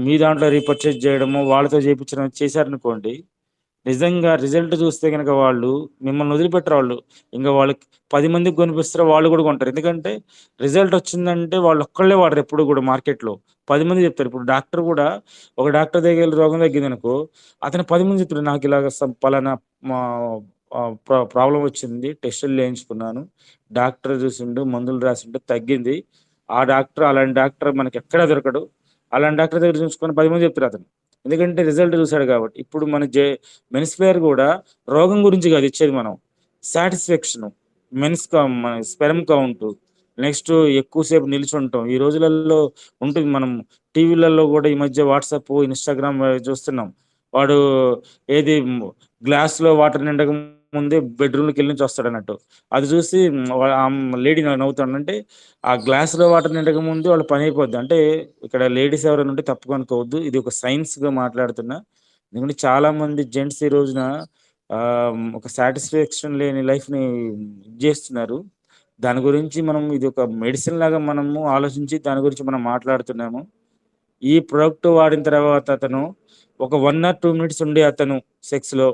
మీ దాంట్లో రీపర్చేజ్ చేయడము వాళ్ళతో చేయించడం చేశారనుకోండి, నిజంగా రిజల్ట్ చూస్తే కనుక వాళ్ళు మిమ్మల్ని వదిలిపెట్టరు. వాళ్ళు ఇంకా వాళ్ళకి 10 మందికి కొనిపిస్తారు, వాళ్ళు కూడా కొంటారు. ఎందుకంటే రిజల్ట్ వచ్చిందంటే వాళ్ళు ఒక్కళ్ళే వాడరు ఎప్పుడు కూడా మార్కెట్లో 10 మంది చెప్తారు. ఇప్పుడు డాక్టర్ కూడా ఒక డాక్టర్ దగ్గర వెళ్ళి రోగం తగ్గిందనుకో అతను 10 మంది చెప్తారు, నాకు ఇలాగ పలానా ప్రాబ్లం వచ్చింది, టెస్టులు చేయించుకున్నాను, డాక్టర్ చూసిండు, మందులు రాసిండు, తగ్గింది. ఆ డాక్టర్ అలాంటి డాక్టర్ మనకి ఎక్కడా దొరకడు. అలాంటి డాక్టర్ దగ్గర చూసుకొని 10 మంది చెప్తారు అతను, ఎందుకంటే రిజల్ట్ చూశాడు కాబట్టి. ఇప్పుడు మన మెన్స్ ప్లేయర్ కూడా రోగం గురించి కాదు ఇచ్చేది, మనం సాటిస్ఫాక్షన్, మన స్పెర్మ్ కౌంట్, నెక్స్ట్ ఎక్కువసేపు నిల్చుంటాం ఈ రోజులలో ఉంటుంది. మనం టీవీలలో కూడా ఈ మధ్య వాట్సాప్, ఇన్స్టాగ్రామ్ చూస్తున్నాం. వాడు ఏది గ్లాస్లో వాటర్ నిండక ముందే బెడ్రూమ్కి వెళ్ళి నుంచి వస్తాడు అన్నట్టు. అది చూసి ఆ లేడీ నవ్వుతాడు. అంటే ఆ గ్లాస్లో వాటర్ నిండక ముందు వాళ్ళు పని అయిపోద్ది. అంటే ఇక్కడ లేడీస్ ఎవరైనా ఉంటే తప్పుగా అనుకోవద్దు, ఇది ఒక సైన్స్గా మాట్లాడుతున్నా. ఎందుకంటే చాలా మంది జెంట్స్ ఈ రోజున ఒక సాటిస్ఫాక్షన్ లేని లైఫ్ని చేస్తున్నారు. దాని గురించి మనం ఇది ఒక మెడిసిన్ లాగా మనము ఆలోచించి దాని గురించి మనం మాట్లాడుతున్నాము. ఈ ప్రోడక్ట్ వాడిన తర్వాత అతను ఒక 1 or 2 minutes ఉండి అతను సెక్స్లో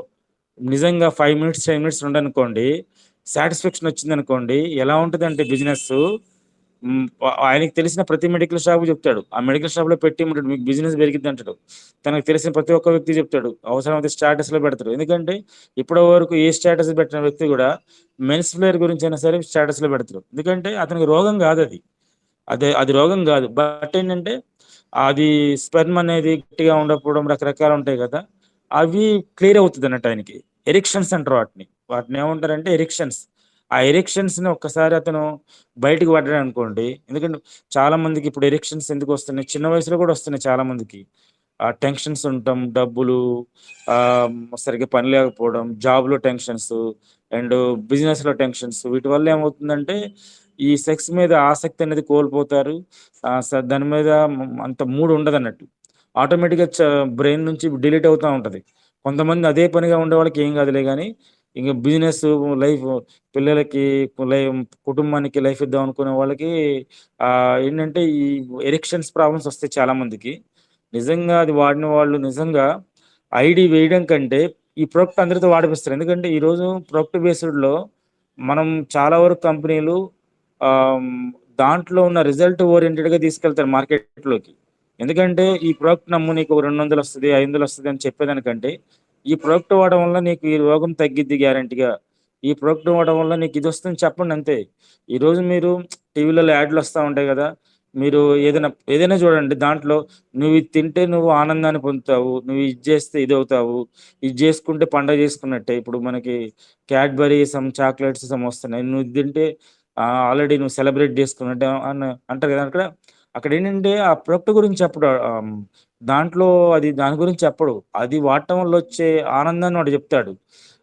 నిజంగా 5 minutes 10 minutes ఉండనుకోండి, సాటిస్ఫాక్షన్ వచ్చిందనుకోండి, ఎలా ఉంటుంది అంటే బిజినెస్ ఆయనకి తెలిసిన ప్రతి మెడికల్ షాప్ చెప్తాడు, ఆ మెడికల్ షాప్లో పెట్టి ఉంటాడు, మీకు బిజినెస్ పెరిగిద్ది అంటాడు. తనకు తెలిసిన ప్రతి ఒక్క వ్యక్తి చెప్తాడు, అవసరమైతే స్టేటస్లో పెడతాడు. ఎందుకంటే ఇప్పటి వరకు ఏ స్టేటస్ పెట్టిన వ్యక్తి కూడా మెన్స్ ఫ్లేయర్ గురించి అయినా సరే స్టేటస్లో పెడతాడు. ఎందుకంటే అతనికి రోగం కాదు, అది రోగం కాదు. బట్ ఏంటంటే అది స్పెర్మ్ అనేది గట్టిగా ఉండకపోవడం రకరకాలు ఉంటాయి కదా, అవి క్లియర్ అవుతుంది అన్నట్టు ఆయనకి. ఎరిక్షన్స్ అంటారు వాటిని ఏమంటారంటే ఎరిక్షన్స్. ఆ ఎరిక్షన్స్ని ఒక్కసారి అతను బయటకు పడ్డాడు అనుకోండి. ఎందుకంటే చాలా మందికి ఇప్పుడు ఎరిక్షన్స్ ఎందుకు వస్తున్నాయి, చిన్న వయసులో కూడా వస్తున్నాయి చాలా మందికి. టెన్షన్స్ ఉంటాం, డబ్బులు, సరిగ్గా పని లేకపోవడం, జాబ్లో టెన్షన్స్ అండ్ బిజినెస్లో టెన్షన్స్, వీటి వల్ల ఏమవుతుందంటే ఈ సెక్స్ మీద ఆసక్తి అనేది కోల్పోతారు. దాని మీద అంత మూడ్ ఉండదు అన్నట్టు. ఆటోమేటిక్గా బ్రెయిన్ నుంచి డిలీట్ అవుతూ ఉంటుంది. కొంతమంది అదే పనిగా ఉండే వాళ్ళకి ఏం కాదులే, కానీ ఇంకా బిజినెస్ లైఫ్, పిల్లలకి కుటుంబానికి లైఫ్ ఇద్దాం అనుకునే వాళ్ళకి ఏంటంటే ఈ ఎరిక్షన్స్ ప్రాబ్లమ్స్ వస్తాయి చాలా మందికి. నిజంగా అది వాడిన వాళ్ళు నిజంగా ఐడి వేయడం కంటే ఈ ప్రొడక్ట్ అందరితో వాడిపిస్తారు. ఎందుకంటే ఈరోజు ప్రొడక్ట్ బేస్డ్లో మనం చాలా వరకు కంపెనీలు దాంట్లో ఉన్న రిజల్ట్ ఓరియంటెడ్గా తీసుకెళ్తారు మార్కెట్లోకి. ఎందుకంటే ఈ ప్రోడక్ట్ నమ్ము, నీకు 200 వస్తుంది, 500 వస్తుంది అని చెప్పేదానికంటే ఈ ప్రోడక్ట్ వాడడం వల్ల నీకు ఈ రోగం తగ్గిద్ది గ్యారంటీగా, ఈ ప్రోడక్ట్ వాడడం వల్ల నీకు ఇది వస్తుంది చెప్పండి అంతే. ఈరోజు మీరు టీవీలలో యాడ్లు వస్తూ ఉంటాయి కదా, మీరు ఏదైనా చూడండి, దాంట్లో నువ్వు ఇది తింటే నువ్వు ఆనందాన్ని పొందుతావు, నువ్వు ఇది చేస్తే ఇది అవుతావు, ఇది చేసుకుంటే పండగ చేసుకున్నట్టే. ఇప్పుడు మనకి క్యాడ్బరీ చాక్లెట్స్ వస్తున్నాయి, నువ్వు ఇది తింటే ఆల్రెడీ నువ్వు సెలబ్రేట్ చేసుకున్నట్టే అంటారు కదా. అక్కడ ఏంటంటే ఆ ప్రొడక్ట్ గురించి చెప్పడు, దాంట్లో దాని గురించి చెప్పడు, అది వాడటం వల్ల వచ్చే ఆనందాన్ని వాడు చెప్తాడు.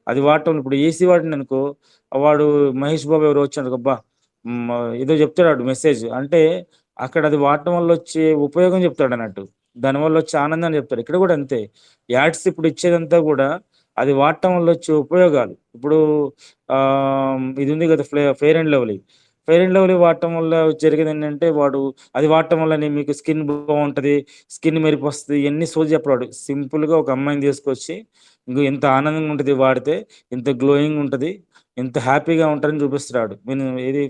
అది వాడటం, ఇప్పుడు ఏసీ వాడిని అనుకో, వాడు మహేష్ బాబు ఎవరు వచ్చాడు అబ్బా ఏదో చెప్తాడు మెసేజ్, అంటే అక్కడ అది వాడటం వల్ల వచ్చే ఉపయోగం చెప్తాడు అన్నట్టు, దానివల్ల వచ్చే ఆనందాన్ని చెప్తాడు. ఇక్కడ కూడా అంతే, యాడ్స్ ఇప్పుడు ఇచ్చేదంతా కూడా అది వాడటం వల్ల వచ్చే ఉపయోగాలు. ఇప్పుడు ఇది ఉంది కదా ఫెయిర్ అండ్ లవ్లీ వాడటం వల్ల జరిగేది ఏంటంటే, అది వాడటం వల్ల మీకు స్కిన్ బాగుంటుంది, స్కిన్ మెరుపు వస్తుంది, ఇవన్నీ సోది చెప్పాడు. సింపుల్గా ఒక అమ్మాయిని తీసుకొచ్చి ఎంత ఆనందంగా ఉంటుంది వాడితే, ఎంత గ్లోయింగ్ ఉంటుంది, ఎంత హ్యాపీగా ఉంటారని చూపిస్తున్నాడు. నేను ఏది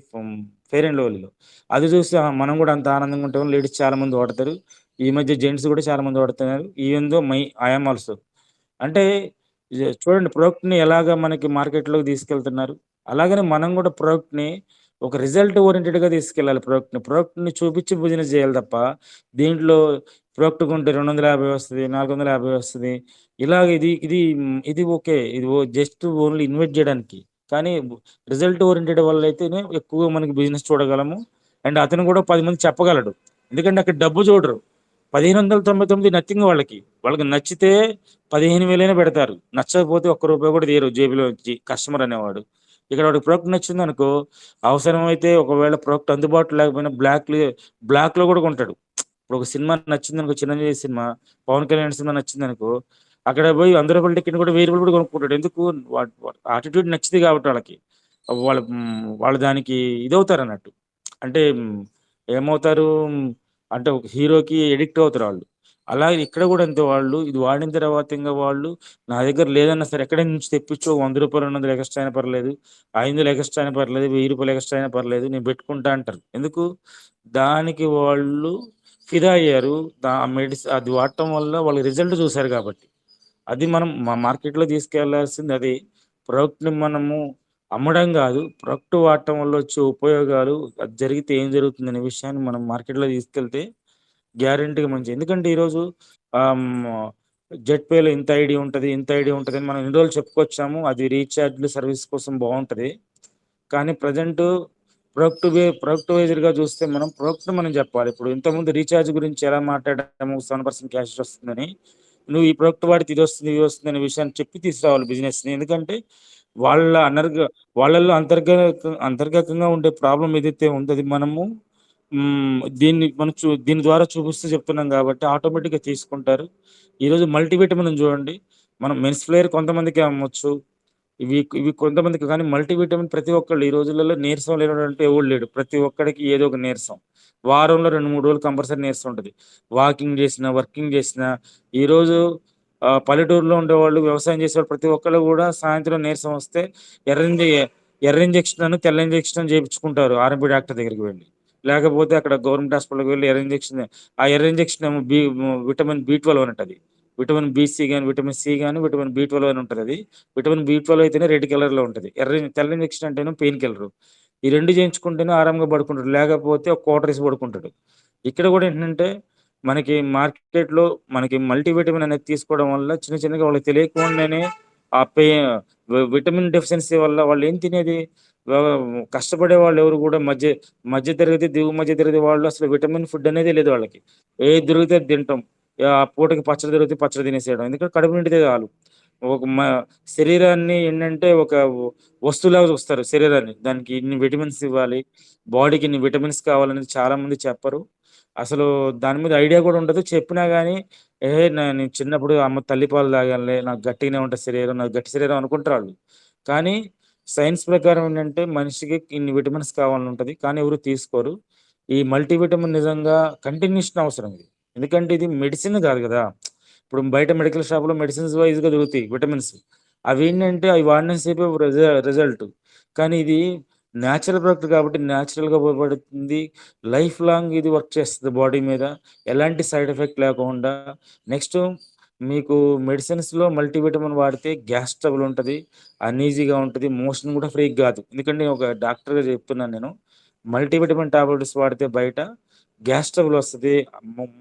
ఫెయిర్ అండ్ లవ్లీలో అది చూసి మనం కూడా అంత ఆనందంగా ఉంటాం. లేడీస్ చాలా మంది వాడతారు, ఈ మధ్య జెంట్స్ కూడా చాలా మంది వాడుతున్నారు. Even though I'm also. అంటే చూడండి ప్రోడక్ట్ని ఎలాగ మనకి మార్కెట్లోకి తీసుకెళ్తున్నారు, అలాగనే మనం కూడా ప్రోడక్ట్ని ఒక రిజల్ట్ ఓరియంటెడ్గా తీసుకెళ్ళాలి. ప్రోడక్ట్ని చూపించి బిజినెస్ చేయాలి తప్ప, దీంట్లో ప్రోడక్ట్ కొంటే 250 వస్తుంది, 450 వస్తుంది, ఇలాగ ఇది ఇది ఇది ఓకే, ఇది జస్ట్ ఓన్లీ ఇన్వెస్ట్ చేయడానికి. కానీ రిజల్ట్ ఓరియంటెడ్ వల్ల అయితేనే ఎక్కువ మనకి బిజినెస్ చూడగలము. అండ్ అతను కూడా 10 మంది చెప్పగలడు. ఎందుకంటే అక్కడ డబ్బు చూడరు. 1599 నథింగ్ వాళ్ళకి. వాళ్ళకి నచ్చితే 15,000 పెడతారు. నచ్చకపోతే ఒక్క రూపాయి కూడా తీయరు జేబులో నుంచి కస్టమర్ అనేవాడు. ఇక్కడ వాడికి ప్రోడక్ట్ నచ్చిందనుకో, అవసరమైతే ఒకవేళ ప్రోడక్ట్ అందుబాటులో లేకపోయినా బ్లాక్‌లో కూడా కొంటాడు. ఇప్పుడు ఒక సినిమా నచ్చిందనుకో, చిరంజీవి సినిమా, పవన్ కళ్యాణ్ సినిమా నచ్చిందనుకో, అక్కడ పోయి రూ. 100 టికెట్ కూడా రూ. 1000 కూడా కొనుక్కుంటాడు. ఎందుకు? యాటిట్యూడ్ నచ్చింది కాబట్టి వాళ్ళకి. వాళ్ళు దానికి ఇదవుతారన్నట్టు. అంటే ఏమవుతారు? అంటే ఒక హీరోకి ఎడిక్ట్ అవుతారు వాళ్ళు. అలాగే ఇక్కడ కూడా అంతే. వాళ్ళు ఇది వాడిన తర్వాత ఇంక వాళ్ళు నా దగ్గర లేదన్నా సరే ఎక్కడి నుంచి తెప్పించు, రూ. 100, 200 ఎక్స్ట్రా అయినా పర్లేదు, 500 ఎక్స్ట్రా అయినా పర్లేదు, రూ. 1000 ఎక్స్ట్రా అయినా పర్లేదు, నేను పెట్టుకుంటా అంటారు. ఎందుకు? దానికి వాళ్ళు ఫిదా అయ్యారు. అది వాడటం వల్ల వాళ్ళు రిజల్ట్ చూశారు కాబట్టి. అది మనం మార్కెట్‌లో తీసుకెళ్లాల్సింది అది. ప్రొడక్ట్‌ని మనము అమ్మడం కాదు, ప్రొడక్ట్ వాడటం వల్ల వచ్చే ఉపయోగాలు, అది జరిగితే ఏం జరుగుతుందనే విషయాన్ని మనం మార్కెట్‌లో తీసుకెళ్తే గ్యారంటీగా మంచిది. ఎందుకంటే ఈరోజు జెట్‌పేలో ఇంత ఐడి ఉంటది, ఇంత ఐడి ఉంటది అని మనం ఇన్ని రోజులు చెప్పుకొచ్చాము. అది రీచార్జ్‌లు, సర్వీస్ కోసం బాగుంటది. కానీ ప్రెజెంట్ ప్రొడక్ట్ వైజ్‌గా చూస్తే మనం ప్రొడక్ట్‌ని మనం చెప్పాలి. ఇప్పుడు ఇంతకుముందు రీచార్జ్ గురించి ఎలా మాట్లాడాము, 7% క్యాష్ వస్తుందని. నువ్వు ఈ ప్రొడక్ట్ వాడితే ఇది వస్తుంది, ఇది వస్తుంది అనే విషయాన్ని చెప్పి తీసుకురావాలి బిజినెస్‌ని. ఎందుకంటే వాళ్ళల్లో అంతర్గతంగా ఉండే ప్రాబ్లమ్ ఏదైతే ఉందో అది మనము దీని ద్వారా చూపిస్తూ చెప్తున్నాం కాబట్టి ఆటోమేటిక్‌గా తీసుకుంటారు. ఈరోజు మల్టీవిటమిన్ చూడండి. మనం మెన్స్ ఫ్లేయర్ కొంతమందికే అమ్మొచ్చు. ఇవి కొంతమందికి, కానీ మల్టీవిటమిన్ ప్రతి ఒక్కళ్ళు ఈ రోజులలో నీరసం లేనోడంటే ఎవడు లేడు. ప్రతి ఒక్కడికి ఏదో ఒక నీరసం. వారంలో 2, 3 రోజులు కంపల్సరీ నీరసం ఉంటది. వాకింగ్ చేసినా, వర్కింగ్ చేసినా. ఈరోజు పల్లెటూరులో ఉండేవాళ్ళు, వ్యవసాయం చేసేవాళ్ళు ప్రతి ఒక్కళ్ళు కూడా సాయంత్రం నీరసం వస్తే ఎర్ర ఇంజెక్షన్ అని, తెల్ల ఇంజెక్షన్ అని చేపించుకుంటారు ఆర్ఎంపీ డాక్టర్ దగ్గరికి వెళ్ళి. లేకపోతే అక్కడ గవర్నమెంట్ హాస్పిటల్‌కి వెళ్ళి ఎర్ర ఇంజెక్షన్ ఏమో విటమిన్ బి12 అని ఉంటది. విటమిన్ బిసి గాని, విటమిన్ సి గాని, విటమిన్ బి12 అని ఉంటది అది. విటమిన్ బి12 అయితేనే రెడ్ కలర్‌లో ఉంటది. తెల్ల ఇంజెక్షన్ అంటేనే పెయిన్ కిల్లర్. ఈ 2 చేయించుకుంటేనే ఆరాంగా పడుకుంటాడు. లేకపోతే ఒక క్వార్టర్ ఏసి పడుకుంటాడు. ఇక్కడ కూడా ఏంటంటే మనకి మార్కెట్‌లో మనకి మల్టీవిటమిన్ అనేది తీసుకోవడం వల్ల చిన్నగా వాళ్ళకి తెలియకుండానే ఆ విటమిన్ డెఫిషియన్సీ వల్ల వాళ్ళు ఏం తినేది, కష్టపడే వాళ్ళు ఎవరు కూడా మధ్య తరగతి, దిగువ మధ్య తరగతి వాళ్ళు అసలు విటమిన్ ఫుడ్ అనేది లేదు వాళ్ళకి. ఏది దొరికితే అది తింటాం. ఆ పూటకి పచ్చడి దొరికితే పచ్చడి తినేసేయడం. ఎందుకంటే కడుపు నిండితే చాలు. ఒక శరీరాన్ని ఏంటంటే ఒక వస్తువులాగా చూస్తారు శరీరాన్ని. దానికి ఇన్ని విటమిన్స్ ఇవ్వాలి, బాడీకి ఇన్ని విటమిన్స్ కావాలనేది చాలా మంది చెప్పరు. అసలు దాని మీద ఐడియా కూడా ఉండదు. చెప్పినా గానీ, నేను చిన్నప్పుడు అమ్మ తల్లిపాలు తాగానులే, నాకు గట్టిగానే ఉంటది శరీరం, నాకు గట్టి శరీరం అనుకుంటారు ఆళ్ళు. కానీ సైన్స్ ప్రకారం ఏంటంటే మనిషికి ఇన్ని విటమిన్స్ కావాలని ఉంటది. కానీ ఎవరు తీసుకోరు. ఈ మల్టీవిటమిన్ నిజంగా కంటిన్యూషన్ అవసరం ఇది. ఎందుకంటే ఇది మెడిసిన్ కాదు కదా! ఇప్పుడు బయట మెడికల్ షాప్‌లో మెడిసిన్స్ వైస్‌గా దొరుకుతాయి విటమిన్స్. అవేంటంటే అవి వాడినంత సేపే రిజల్ట్. కానీ ఇది నేచురల్ ప్రొడక్ట్ కాబట్టి నేచురల్‌గా ఉపయోగపడుతుంది. లైఫ్ లాంగ్ ఇది వర్క్ చేస్తది బాడీ మీద. ఎలాంటి సైడ్ ఎఫెక్ట్ లేకుండా. నెక్స్ట్ మీకు మెడిసిన్స్‌లో మల్టీవిటమిన్ వాడితే గ్యాస్ ట్రబుల్ ఉంటది. అన్‌ఈజీగా ఉంటది. మోషన్ కూడా ఫ్రీగా కాదు. ఎందుకంటే నేను ఒక డాక్టర్‌గా చెప్తున్నాను నేను. మల్టీవిటమిన్ టాబ్లెట్స్ వాడితే బయట గ్యాస్ ట్రబుల్ వస్తది.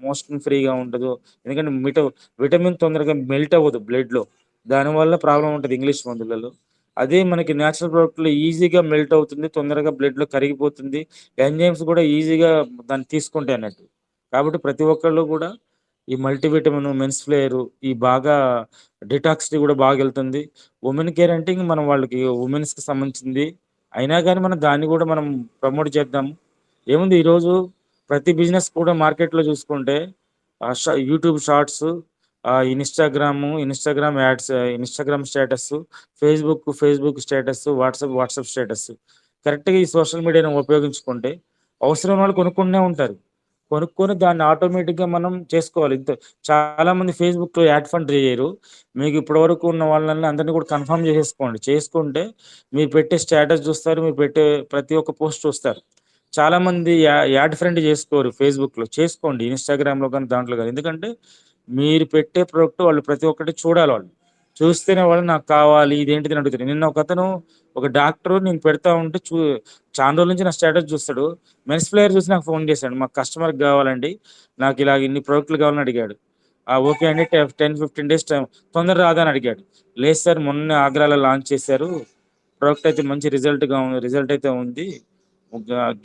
మోషన్ ఫ్రీగా ఉండదు. ఎందుకంటే విటమిన్ తొందరగా మెల్ట్ అవ్వదు బ్లడ్‌లో. దానివల్ల ప్రాబ్లమ్ ఉంటది ఇంగ్లీష్ మందులలో. అదే మనకి నేచురల్ ప్రొడక్ట్‌లో ఈజీగా మెల్ట్ అవుతుంది. తొందరగా బ్లడ్‌లో కరిగిపోతుంది. ఎంజైమ్స్ కూడా ఈజీగా దాన్ని తీసుకుంటాయి అన్నట్టు. కాబట్టి ప్రతి ఒక్కళ్ళు కూడా ఈ మల్టీవిటమిన్, మెన్స్ ఫ్లేయర్ ఈ బాగా డిటాక్స్ టీ కూడా బాగెళ్తుంది. ఉమెన్ కేర్ అంటే ఇంక మనం వాళ్ళకి వుమెన్స్‌కి సంబంధించింది. అయినా గాని మనం దాన్ని కూడా మనం ప్రమోట్ చేద్దాం. ఏముంది ఈరోజు ప్రతి బిజినెస్ కూడా మార్కెట్‌లో చూసుకుంటే YouTube shorts, Instagram ads, Instagram status, Facebook status, WhatsApp status. కరెక్ట్‌గా ఈ సోషల్ మీడియాని ఉపయోగించుకుంటే అవసరం వాళ్ళు కొనుక్కుంటూనే ఉంటారు. కొనుక్కొని దాన్ని ఆటోమేటిక్‌గా మనం చేసుకోవాలి. చాలా మంది ఫేస్‌బుక్‌లో యాడ్ ఫండ్ చేయరు. మీకు ఇప్పటివరకు ఉన్న వాళ్ళని అందరిని కూడా కన్ఫర్మ్ చేసేసుకోండి. చేసుకుంటే మీరు పెట్టే స్టేటస్ చూస్తారు. మీరు పెట్టే ప్రతి ఒక్క పోస్ట్ చూస్తారు. చాలా మంది యాడ్ ఫ్రెండ్ చేసుకోరు ఫేస్‌బుక్‌లో. చేసుకోండి ఇన్‌స్టాగ్రామ్‌లో గాని, దాంట్లో గాని. ఎందుకంటే మీరు పెట్టే ప్రొడక్ట్ వాళ్ళు ప్రతి ఒక్కటి చూడాలి వాళ్ళు. చూస్తేనే వాళ్ళు నాకు కావాలి, ఇదేంటిది అని అడుగుతారు. నిన్న ఒకతను, ఒక డాక్టరు నేను పెడతా ఉంటే చానా రోజుల నుంచి నా స్టేటస్ చూస్తాడు. మెన్స్ ఫ్లేయర్ చూసి నాకు ఫోన్ చేశాడు. మాకు కస్టమర్‌కి కావాలండి. నాకు ఇలాగ ఇన్ని ప్రొడక్ట్‌లు కావాలని అడిగాడు. ఓకే అండి. 10, 15 డేస్ టైం తొందరగా రాదా అని అడిగాడు. లేదు సార్ మొన్నే ఆగ్రాలో లాంచ్ చేశారు. ప్రోడక్ట్ అయితే మంచి రిజల్ట్ అయితే ఉంది.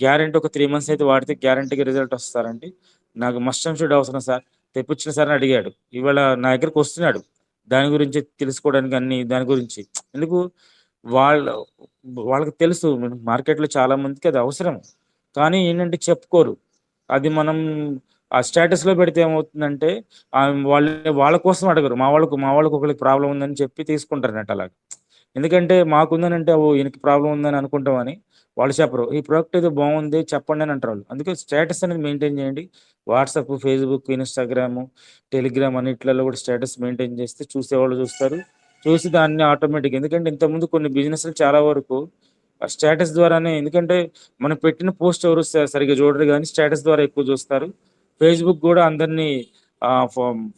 గ్యారంటీ ఒక 3 మంత్స్ అయితే వాడితే గ్యారంటీగా రిజల్ట్ వస్తారండి. నాకు మస్ట్ అండ్ షుడ్ అవసరం సార్. తెప్పించిన సార్ అని అడిగాడు. ఇవాళ నా దగ్గరికి వస్తున్నాడు. దాని గురించి తెలుసుకోవడానికి అన్ని దాని గురించి. ఎందుకు వాళ్ళ వాళ్ళకి తెలుసు మార్కెట్‌లో చాలా మందికి అది అవసరం. కానీ ఏంటంటే చెప్పుకోరు. అది మనం ఆ స్టేటస్‌లో పెడితే ఏమవుతుందంటే వాళ్ళ కోసం అడగరు. మా వాళ్ళకి ఒకళ్ళకి ప్రాబ్లమ్ ఉందని చెప్పి తీసుకుంటారన్నట్టు అలాగా. ఎందుకంటే మాకుందనంటే ఈయనకి ప్రాబ్లమ్ ఉందని అనుకుంటామని వాళ్ళు చెప్పరు. ఈ ప్రోడక్ట్ ఏదో బాగుంది చెప్పండి అని అంటారు వాళ్ళు. అందుకే స్టేటస్ అనేది మెయింటైన్ చేయండి. వాట్సాప్, ఫేస్‌బుక్, ఇన్‌స్టాగ్రామ్, టెలిగ్రామ్ అన్నిట్లలో కూడా స్టేటస్ మెయింటైన్ చేస్తే చూసేవాళ్ళు చూస్తారు. చూసి దాన్ని ఆటోమేటిక్ ఎందుకంటే ఇంతకుముందు కొన్ని బిజినెస్‌లు చాలా వరకు ఆ స్టేటస్ ద్వారానే ఎందుకంటే మనం పెట్టిన పోస్ట్ ఎవరు సరిగ్గా చూడరు గానీ స్టేటస్ ద్వారా ఎక్కువ చూస్తారు. ఫేస్‌బుక్ కూడా అందరిని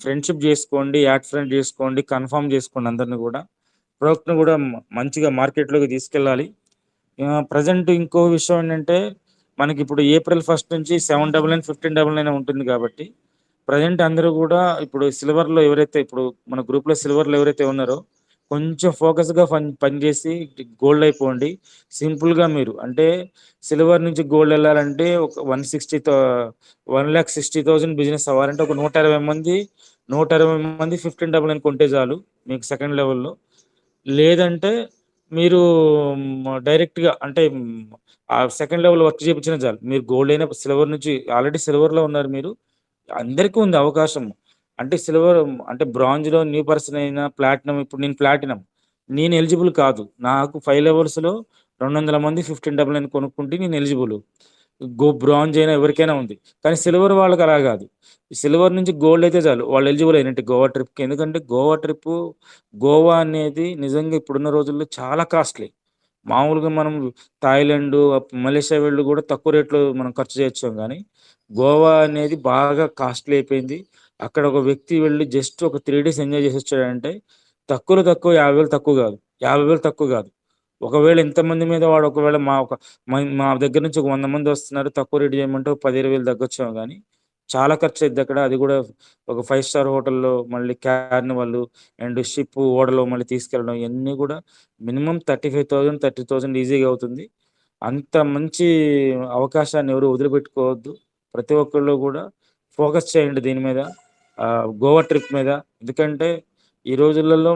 ఫ్రెండ్‌షిప్ చేసుకోండి, యాడ్ ఫ్రెండ్ చేసుకోండి, కన్ఫర్మ్ చేసుకోండి అందరిని కూడా. ప్రోడక్ట్‌ని కూడా మంచిగా మార్కెట్‌లోకి తీసుకెళ్ళాలి. ప్రెజెంట్ ఇంకో విషయం ఏంటంటే మనకిప్పుడు ఏప్రిల్ 1 నుంచి 799, 1599 ఉంటుంది కాబట్టి ప్రెజెంట్ అందరూ కూడా ఇప్పుడు సిల్వర్‌లో ఎవరైతే ఇప్పుడు మన గ్రూప్‌లో సిల్వర్‌లో ఎవరైతే ఉన్నారో కొంచెం ఫోకస్‌గా పనిచేసి గోల్డ్ అయిపోండి. సింపుల్‌గా మీరు అంటే సిల్వర్ నుంచి గోల్డ్ ఎళ్ళాలంటే ఒక 1,60,000 బిజినెస్ అవ్వాలంటే ఒక 120 మంది 1599 కొంటే చాలు మీకు సెకండ్ లెవెల్‌లో. లేదంటే మీరు డైరెక్ట్‌గా అంటే ఆ సెకండ్ లెవెల్ వర్క్ చేపించినా చాలు. మీరు గోల్డ్ అయినా సిల్వర్ నుంచి ఆల్రెడీ సిల్వర్‌లో ఉన్నారు మీరు. అందరికీ ఉంది అవకాశం. అంటే సిల్వర్ అంటే బ్రాంజ్‌లో న్యూ పర్సన్ అయినా ప్లాటినం ఇప్పుడు నేను ప్లాటినం. నేను ఎలిజిబుల్ కాదు. నాకు 5 లెవెల్స్‌లో 200 మంది 1599 కొనుక్కుంటే నేను ఎలిజిబుల్. బ్రాంజ్ అయినా ఎవరికైనా ఉంది. కానీ సిల్వర్ వాళ్ళకి అలా కాదు. సిల్వర్ నుంచి గోల్డ్ అయితే చాలు. వాళ్ళు ఎలిజిబుల్ అయినట్టే గోవా ట్రిప్‌కి. ఎందుకంటే గోవా అనేది నిజంగా ఇప్పుడున్న రోజుల్లో చాలా కాస్ట్‌లీ. మామూలుగా మనం థాయిలాండ్, మలేషియా వెళ్లి కూడా తక్కువ రేట్‌లో మనం ఖర్చు చేయొచ్చేమో గానీ, గోవా అనేది బాగా కాస్ట్‌లీ అయిపోయింది. అక్కడ ఒక వ్యక్తి వెళ్లి జస్ట్ ఒక 3 డేస్ ఎంజాయ్ చేసొచ్చాడంటే తక్కువలో తక్కువ 50,000 తక్కువ కాదు. 50,000 తక్కువ కాదు. ఒకవేళ ఇంతమంది మీద వాడు ఒకవేళ మా దగ్గర నుంచి ఒక 100 మంది వస్తున్నారు. తక్కువ రేట్ చేయమంటే ఒక 10, 20,000 తగ్గొచ్చేమో గానీ, చాలా ఖర్చయిద్ది అక్కడ. అది కూడా ఒక 5 స్టార్ హోటల్‌లో మళ్ళీ కార్నివాల్ అండ్ ఓడలో మళ్ళీ తీసుకెళ్ళడం ఇయన్నీ కూడా మినిమమ్ 35,000, 30,000 ఈజీగా అవుతుంది. అంత మంచి అవకాశాన్ని ఎవరు వదిలిపెట్టుకోవద్దు. ప్రతి ఒక్కళ్ళు కూడా ఫోకస్ చేయండి దీని మీద. గోవా ట్రిప్ మీద. ఎందుకంటే ఈ రోజులలో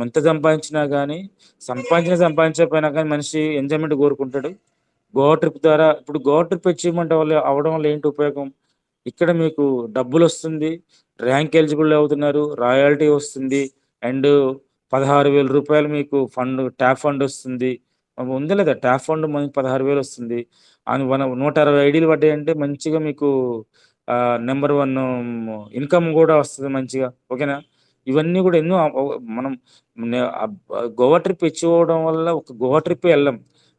ఎంత సంపాదించినా గానీ, సంపాదించకపోయినా కానీ మనిషి ఎంజాయ్‌మెంట్ కోరుకుంటాడు. గోవా ట్రిప్ ద్వారా ఇప్పుడు గోవా ట్రిప్ అచీవ్‌మెంట్ అవ్వడం వల్ల ఏంటి ఉపయోగం? ఇక్కడ మీకు డబ్బులొస్తుంది. ర్యాంక్ ఎలిజిబుల్ అవుతున్నారు. రాయల్టీ వస్తుంది. అండ్ రూ. 16,000 మీకు ట్యాప్ ఫండ్ వస్తుంది. ఉందా లేదా? ట్యాప్ ఫండ్ మనకి 16,000 వస్తుంది. 160 ఐడీలు పడ్డాయంటే మంచిగా మీకు నంబర్ 1 ఇన్‌కమ్ కూడా వస్తది మంచిగా. ఓకేనా? ఇవన్నీ కూడా ఎన్నో మనం గోవా ట్రిప్ అచీవ్ అవ్వడం వల్ల ఒక గోవా ట్రిప్పే ఎళ్ళం.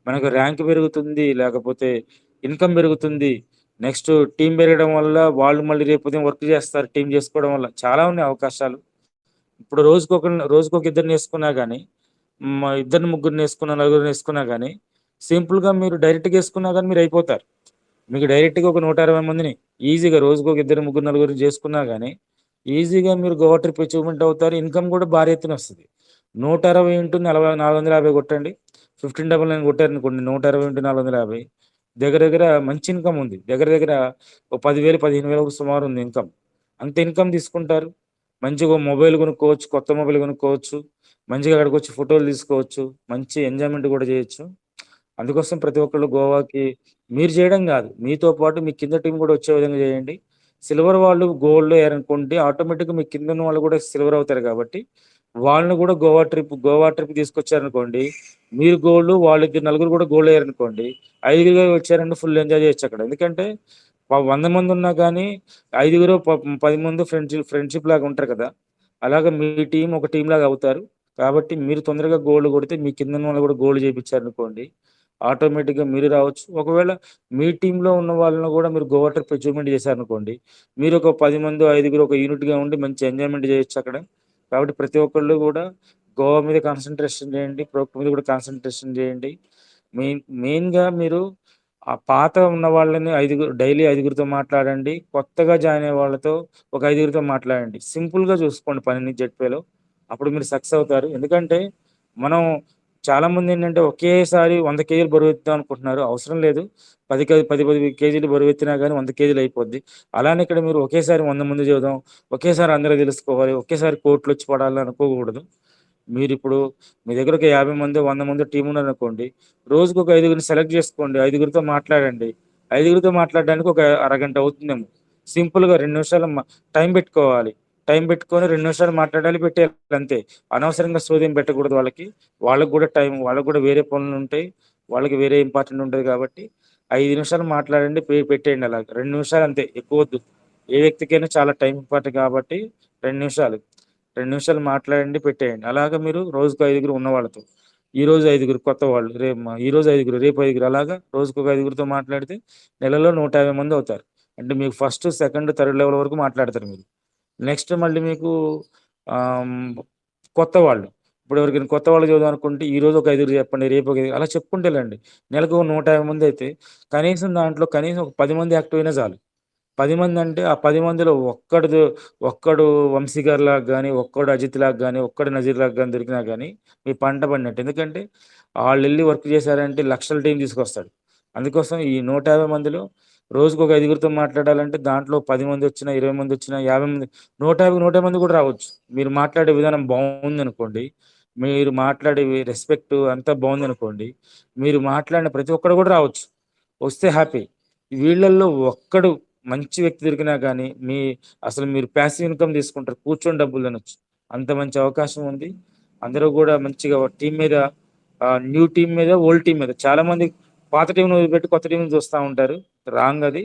మనకు ర్యాంక్ పెరుగుతుంది. లేకపోతే ఇన్‌కమ్ పెరుగుతుంది. నెక్స్ట్ టీమ్ పెరగడం వల్ల వాళ్ళు మళ్ళీ రేపు ఉదయం వర్క్ చేస్తారు టీమ్ చేసుకోవడం వల్ల. చాలా ఉన్నాయి అవకాశాలు. ఇప్పుడు రోజుకొక ఇద్దరిని ఏసుకున్నా గానీ, ఇద్దరిని ముగ్గురిని ఏసుకున్నా, నలుగురిని ఏసుకున్నా గానీ, సింపుల్‌గా మీరు డైరెక్ట్‌గా ఏసుకున్నా గానీ మీరైపోతారు. మీకు డైరెక్ట్‌గా ఒక 120 మందిని ఈజీగా రోజుకొక ఇద్దరు, ముగ్గురు, నలుగురిని చేసుకున్నా గానీ, ఈజీగా మీరు గోవా ట్రిప్ అచీవ్‌మెంట్ అవుతారు. ఇన్‌కమ్ కూడా భారీ ఎత్తున వస్తది. 120 ఇంటూ 450 కొట్టండి. 1599 కొట్టారనుకోండి. 120 ఇంటూ 450 దగ్గర దగ్గర మంచి ఇన్‌కమ్ ఉంది. దగ్గర దగ్గర ఓ 10,000, 15,000 సుమారు ఉంది ఇన్‌కమ్. అంత ఇన్‌కమ్ తీసుకుంటారు. మంచిగా మొబైల్ కొనుక్కోవచ్చు. కొత్త మొబైల్ కొనుక్కోవచ్చు. మంచిగా అక్కడికొచ్చి ఫోటోలు తీసుకోవచ్చు. మంచి ఎంజాయ్‌మెంట్ కూడా చేయొచ్చు. అందుకోసం ప్రతి ఒక్కళ్ళు గోవాకి మీరు చేయడం గాదు. మీతో పాటు మీ కింద టీమ్ కూడా వచ్చే విధంగా చేయండి. సిల్వర్ వాళ్ళు గోల్డ్‌లో అయ్యారనుకోండి ఆటోమేటిక్‌గా మీ కింద ఉన్న వాళ్ళు కూడా సిల్వర్ అవుతారు కాబట్టి, వాళ్ళని కూడా గోవా ట్రిప్ తీసుకొచ్చారనుకోండి, మీరు గోల్డ్ వాళ్ళిద్దరు నలుగురు కూడా గోల్డ్ అయ్యారనుకోండి, ఐదుగురుగా వచ్చారంటే ఫుల్ ఎంజాయ్ చేయొచ్చక్కడ. ఎందుకంటే 100 మంది ఉన్నా గానీ, ఐదుగురో 10 మందో ఫ్రెండ్‌షిప్ లాగా ఉంటారు కదా! అలాగా మీ టీమ్ ఒక టీమ్‌లాగా అవుతారు. కాబట్టి మీరు తొందరగా గోల్డ్ కొడితే మీ కిందున్న వాళ్ళు కూడా గోల్డ్ చేపిచ్చారనుకోండి, ఆటోమేటిక్‌గా మీరు రావచ్చు. ఒకవేళ మీ టీమ్‌లో ఉన్న వాళ్ళని కూడా మీరు గోవా ట్రిప్ అచీవ్‌మెంట్ చేశారనుకోండి, మీరు ఒక 10 మందో, ఐదుగురో ఒక యూనిట్‌గా ఉండి మంచి ఎంజాయ్‌మెంట్ చేయొచ్చక్కడ. కాబట్టి ప్రతి ఒక్కళ్ళు కూడా గోవా మీద కాన్సంట్రేషన్ చేయండి. ప్రోడక్ట్ మీద కూడా కాన్సంట్రేషన్ చేయండి. మెయిన్‌గా మీరు ఆ పాత ఉన్న వాళ్ళని డైలీ ఐదుగురితో మాట్లాడండి. కొత్తగా జాయిన్ అయ్యే వాళ్ళతో ఒక ఐదుగురితో మాట్లాడండి. సింపుల్‌గా చూసుకోండి పనిని జెడ్‌పేలో. అప్పుడు మీరు సక్సెస్ అవుతారు. ఎందుకంటే మనం చాలా మంది ఏంటంటే ఒకేసారి 100 కేజీలు బరువు ఎత్తుదాం అనుకుంటున్నారు. అవసరం లేదు. 10 కేజీలు బరువు ఎత్తినా కానీ 100 కేజీలు అయిపోద్ది. అలానే ఇక్కడ మీరు ఒకేసారి 100 మంది చెబుదాం, ఒకేసారి అందరూ తెలుసుకోవాలి, ఒకేసారి కోట్లు వచ్చి పడాలి అనుకోకూడదు. మీరిప్పుడు మీ దగ్గర ఒక 50 మంది 100 మంది టీం ఉన్నారనుకోండి, రోజుకు ఒక 5గురిని సెలెక్ట్ చేసుకోండి, 5గురితో మాట్లాడండి. 5గురితో మాట్లాడడానికి ఒక అరగంట అవుతుందేమో. సింపుల్గా 2 నిమిషాలు టైం పెట్టుకోవాలి. టైం పెట్టుకొని 2 నిమిషాలు మాట్లాడాలి, పెట్టేయాలి అంతే. అనవసరంగా సోదేం పెట్టకూడదు వాళ్ళకి. వాళ్ళకి కూడా టైం, వాళ్ళకి కూడా వేరే పనులు ఉంటాయి, వాళ్ళకి వేరే ఇంపార్టెంట్ ఉంటుంది కాబట్టి 5 నిమిషాలు మాట్లాడండి, పెట్టేయండి. అలాగ 2 నిమిషాలు అంతే, ఎక్కువ వద్దు. ఏ వ్యక్తికైనా చాలా టైం ఇంపార్టెంట్ కాబట్టి 2 నిమిషాలు మాట్లాడండి, పెట్టేయండి. అలాగా మీరు రోజుకు 5గురు ఉన్న వాళ్ళతో, ఈ రోజు 5గురు కొత్త వాళ్ళు, ఈ రోజు 5గురు, రేపు 5గురు, అలాగా రోజుకు ఒక 5గురితో మాట్లాడితే నెలలో 150 మంది అవుతారు. అంటే మీకు ఫస్ట్, సెకండ్, థర్డ్ లెవెల్ వరకు మాట్లాడతారు మీరు. నెక్స్ట్ మళ్ళీ మీకు కొత్త వాళ్ళు, ఇప్పుడు ఎవరికైనా కొత్త వాళ్ళు చదువు అనుకుంటే ఈ రోజు ఒక 5గురు చెప్పండి, రేపు ఒక 5, అలా చెప్పుకుంటేలండి. నెలకు 150 మంది అయితే కనీసం దాంట్లో కనీసం ఒక 10 మంది యాక్టివ్ అయినా చాలు. 10 మంది అంటే ఆ 10 మందిలో ఒక్కడు వంశీ గారిలాగా కానీ, ఒక్కడు అజిత్ లాగా కానీ, ఒక్కడు నజీర్ లాగా కానీ దొరికినా కానీ మీ పంట పడినట్టు. ఎందుకంటే వాళ్ళు వెళ్ళి వర్క్ చేశారంటే లక్షల టీం తీసుకొస్తాడు. అందుకోసం ఈ 150 మందిలో రోజుకు ఒక 5గురితో మాట్లాడాలంటే దాంట్లో 10 మంది వచ్చినా, 20 మంది వచ్చినా, 50 మంది, 150 మంది కూడా రావచ్చు. మీరు మాట్లాడే విధానం బాగుందనుకోండి, మీరు మాట్లాడే రెస్పెక్ట్ అంతా బాగుందనుకోండి, మీరు మాట్లాడిన ప్రతి ఒక్కడు కూడా రావచ్చు. వస్తే హ్యాపీ. వీళ్ళల్లో ఒక్కడు మంచి వ్యక్తి దొరికినా కానీ అసలు మీరు ప్యాసివ్ ఇన్కమ్ తీసుకుంటారు, కూర్చొని డబ్బులు తినొచ్చు. అంత మంచి అవకాశం ఉంది. అందరూ కూడా మంచిగా టీం మీద, న్యూ టీం మీద, ఓల్డ్ టీం మీద, చాలా మంది పాత టీంను వదిలిపెట్టి కొత్త టీం చూస్తూ ఉంటారు. రాంగ్ అది.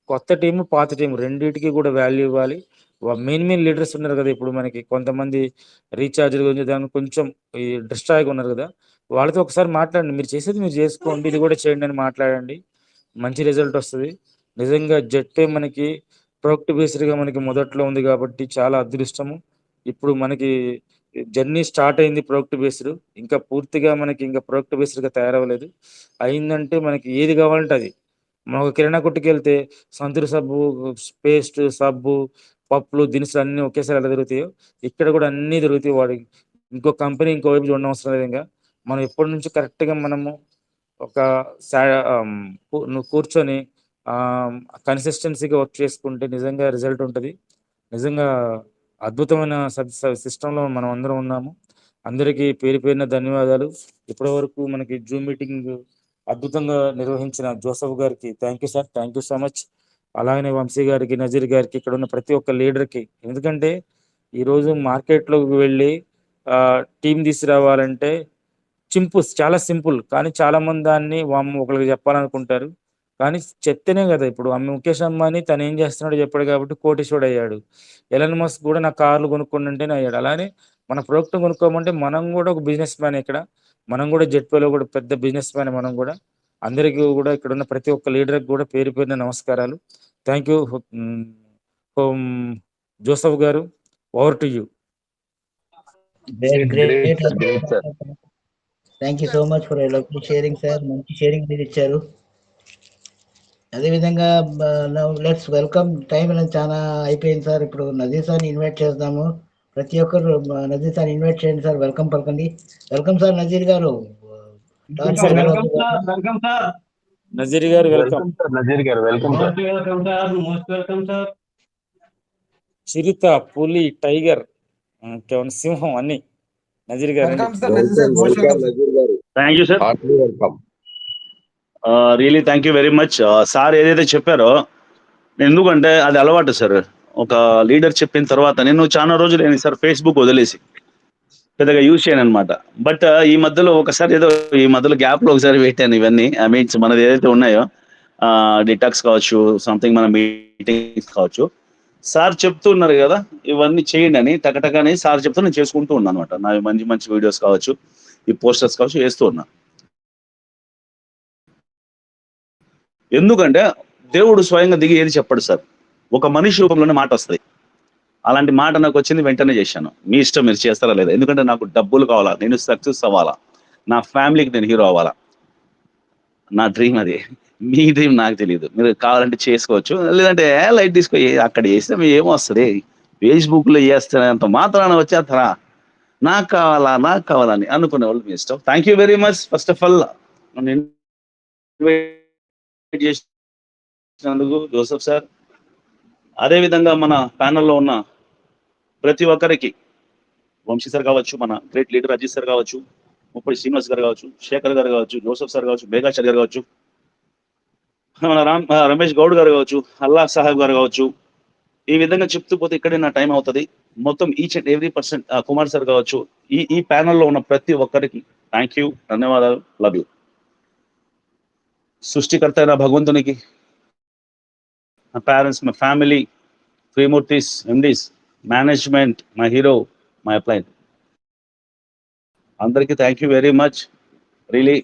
కొత్త టీము, పాత టీం రెండింటికి కూడా వాల్యూ ఇవ్వాలి. మెయిన్ లీడర్స్ ఉన్నారు కదా, ఇప్పుడు మనకి కొంతమంది రీఛార్జ్ గురించి దానికి కొంచెం ఈ డిస్ట్రాయ్గా ఉన్నారు కదా, వాళ్ళతో ఒకసారి మాట్లాడండి. మీరు చేసేది మీరు చేసుకోండి, ఇది కూడా చేయండి అని మాట్లాడండి. మంచి రిజల్ట్ వస్తుంది. నిజంగా జట్టే మనకి ప్రొడక్ట్ బేస్డ్గా మనకి మొదట్లో ఉంది కాబట్టి చాలా అదృష్టము. ఇప్పుడు మనకి జర్నీ స్టార్ట్ అయింది ప్రొడక్ట్ బేస్డ్, ఇంకా పూర్తిగా మనకి ఇంకా ప్రొడక్ట్ బేస్డ్గా తయారవ్వలేదు. అయిందంటే మనకి ఏది కావాలంటే అది. మనం ఒక కిరాణా కొట్టుకి వెళ్తే సంతూర్ సబ్బు, పేస్ట్, సబ్బు, పప్పులు, దినుసులు అన్నీ ఒకేసారి ఎలా దొరుకుతాయో ఇక్కడ కూడా అన్నీ దొరుకుతాయి. వాడికి ఇంకో కంపెనీ ఇంకోవైపు చూడడం అవసరం లేదు. ఇంకా మనం ఎప్పటి నుంచి కరెక్ట్గా మనము ఒక నువ్వు కూర్చొని కన్సిస్టెన్సీగా వర్క్ చేసుకుంటే నిజంగా రిజల్ట్ ఉంటుంది. నిజంగా అద్భుతమైన సిస్టంలో మనం అందరం ఉన్నాము. అందరికీ పేరు పేరున ధన్యవాదాలు. ఇప్పటి వరకు మనకి జూమ్ మీటింగ్ అద్భుతంగా నిర్వహించిన జోసఫ్ గారికి thank you sir, thank you so much. అలాగనే వంశీ గారికి, నజీర్ గారికి, ఇక్కడ ఉన్న ప్రతి ఒక్క లీడర్కి. ఎందుకంటే ఈరోజు మార్కెట్లోకి వెళ్ళి టీం తీసుకురావాలంటే చాలా సింపుల్, కానీ చాలా మంది దాన్ని ఒకరికి చెప్పాలనుకుంటారు. కానీ చెప్తేనే కదా. ఇప్పుడు ముఖేష్ అంబానీ తను ఏం చేస్తున్నాడో చెప్పాడు కాబట్టి కోటీశ్వరుడు అయ్యాడు. ఎలన్ మస్క్ కూడా నా కార్లు కొనుక్కుంటుంటేనే అయ్యాడు. అలానే మన ప్రోడక్ట్ కొనుక్కోమంటే మనం కూడా ఒక బిజినెస్ మ్యాన్. ఇక్కడ మనం కూడా జెట్పేలో కూడా పెద్ద బిజినెస్ మ్యాన్. మనం కూడా అందరికీ కూడా ఇక్కడ ఉన్న ప్రతి ఒక్క లీడర్కి కూడా పేరు పేరున నమస్కారాలు. థ్యాంక్ యూ జోసఫ్ గారు, over to you. Thank you so much for lovely sharing sir. మంచి షేరింగ్ మీరు ఇచ్చారు. అదేవిధంగా లెట్స్ వెల్కమ్. టైం అనేది చాలా అయిపోయింది సార్. ఇప్పుడు నజీర్ సార్ని ఇన్వైట్ చేద్దాము. ప్రతి ఒక్కరు నజీర్ సార్ని ఇన్వైట్ చేయండి సార్. వెల్కమ్ పలకండి. వెల్కమ్ సార్ నజీర్ గారు. నజీర్ గారు వెల్కమ్. నజీర్ గారు వెల్కమ్. చిరుత, పులి, టైగర్, సింహం అన్ని నజీర్ గారు. Thank you sir, really thank you very much. Sir ఏదైతే చెప్పారో, ఎందుకంటే అది అలవాటు సార్. ఒక లీడర్ చెప్పిన తర్వాత నేను చాలా రోజులు అయింది సార్ ఫేస్బుక్ వదిలేసి, పెద్దగా యూజ్ చేయను అనమాట. బట్ ఈ మధ్యలో ఈ మధ్యలో గ్యాప్ లో ఒకసారి పెట్టాను ఇవన్నీ. మీన్స్ మనది ఏదైతే ఉన్నాయో డిటాక్స్ కావచ్చు, సంథింగ్ మన మీటింగ్స్ కావచ్చు, సార్ చెప్తున్నారు కదా ఇవన్నీ చేయండి అని టకటకని సార్ చెప్తూ నేను చేసుకుంటూ ఉన్నాను అనమాట. నా మంచి మంచి వీడియోస్ కావచ్చు, ఈ పోస్టర్స్ కావచ్చు వేస్తూ ఉన్నా. ఎందుకంటే దేవుడు స్వయంగా దిగి ఏది చెప్పడు సార్, ఒక మనిషి రూపంలోనే మాట వస్తుంది. అలాంటి మాట నాకు వచ్చింది, వెంటనే చేశాను. మీ ఇష్టం, మీరు చేస్తారా లేదా. ఎందుకంటే నాకు డబ్బులు కావాలా, నేను సక్సెస్ అవ్వాలా, నా ఫ్యామిలీకి నేను హీరో అవ్వాలా. నా డ్రీమ్ అది. మీ డ్రీమ్ నాకు తెలియదు. మీరు కావాలంటే చేసుకోవచ్చు, లేదంటే లైట్ తీసుకో. అక్కడ చేస్తే ఏమో వస్తుంది, ఫేస్బుక్లో చేస్తే అంత మాత్రాన వచ్చేస్తారా. నాకు కావాలా అని అనుకునే వాళ్ళు మీ ఇష్టం. Thank you very much. First of all invite చేసినందుకు జోసెఫ్ సార్, అదేవిధంగా మన ప్యానల్లో ఉన్న ప్రతి ఒక్కరికి, వంశీ సార్ కావచ్చు, మన గ్రేట్ లీడర్ అజిత్ సార్ కావచ్చు, ముప్పటి శ్రీనివాస్ గారు కావచ్చు, శేఖర్ గారు కావచ్చు, జోసెఫ్ సార్ కావచ్చు, మేఘాచార్ గారు కావచ్చు, మన రమేష్ గౌడ్ గారు కావచ్చు, అల్లా సాహెబ్ గారు కావచ్చు, ఈ విధంగా చెప్తూ పోతే ఇక్కడే నా టైం అవుతుంది. మొత్తం each and every person, Kumar sir కావచ్చు, ఈ ప్యానల్లో ఉన్న ప్రతి ఒక్కరికి థ్యాంక్ యూ, ధన్యవాదాలు, లవ్ యూ. సృష్టికర్త అయిన భగవంతునికి, my parents, my family, Trimurtis, MDs, management, my hero, my upline. అందరికీ thank you very much. Really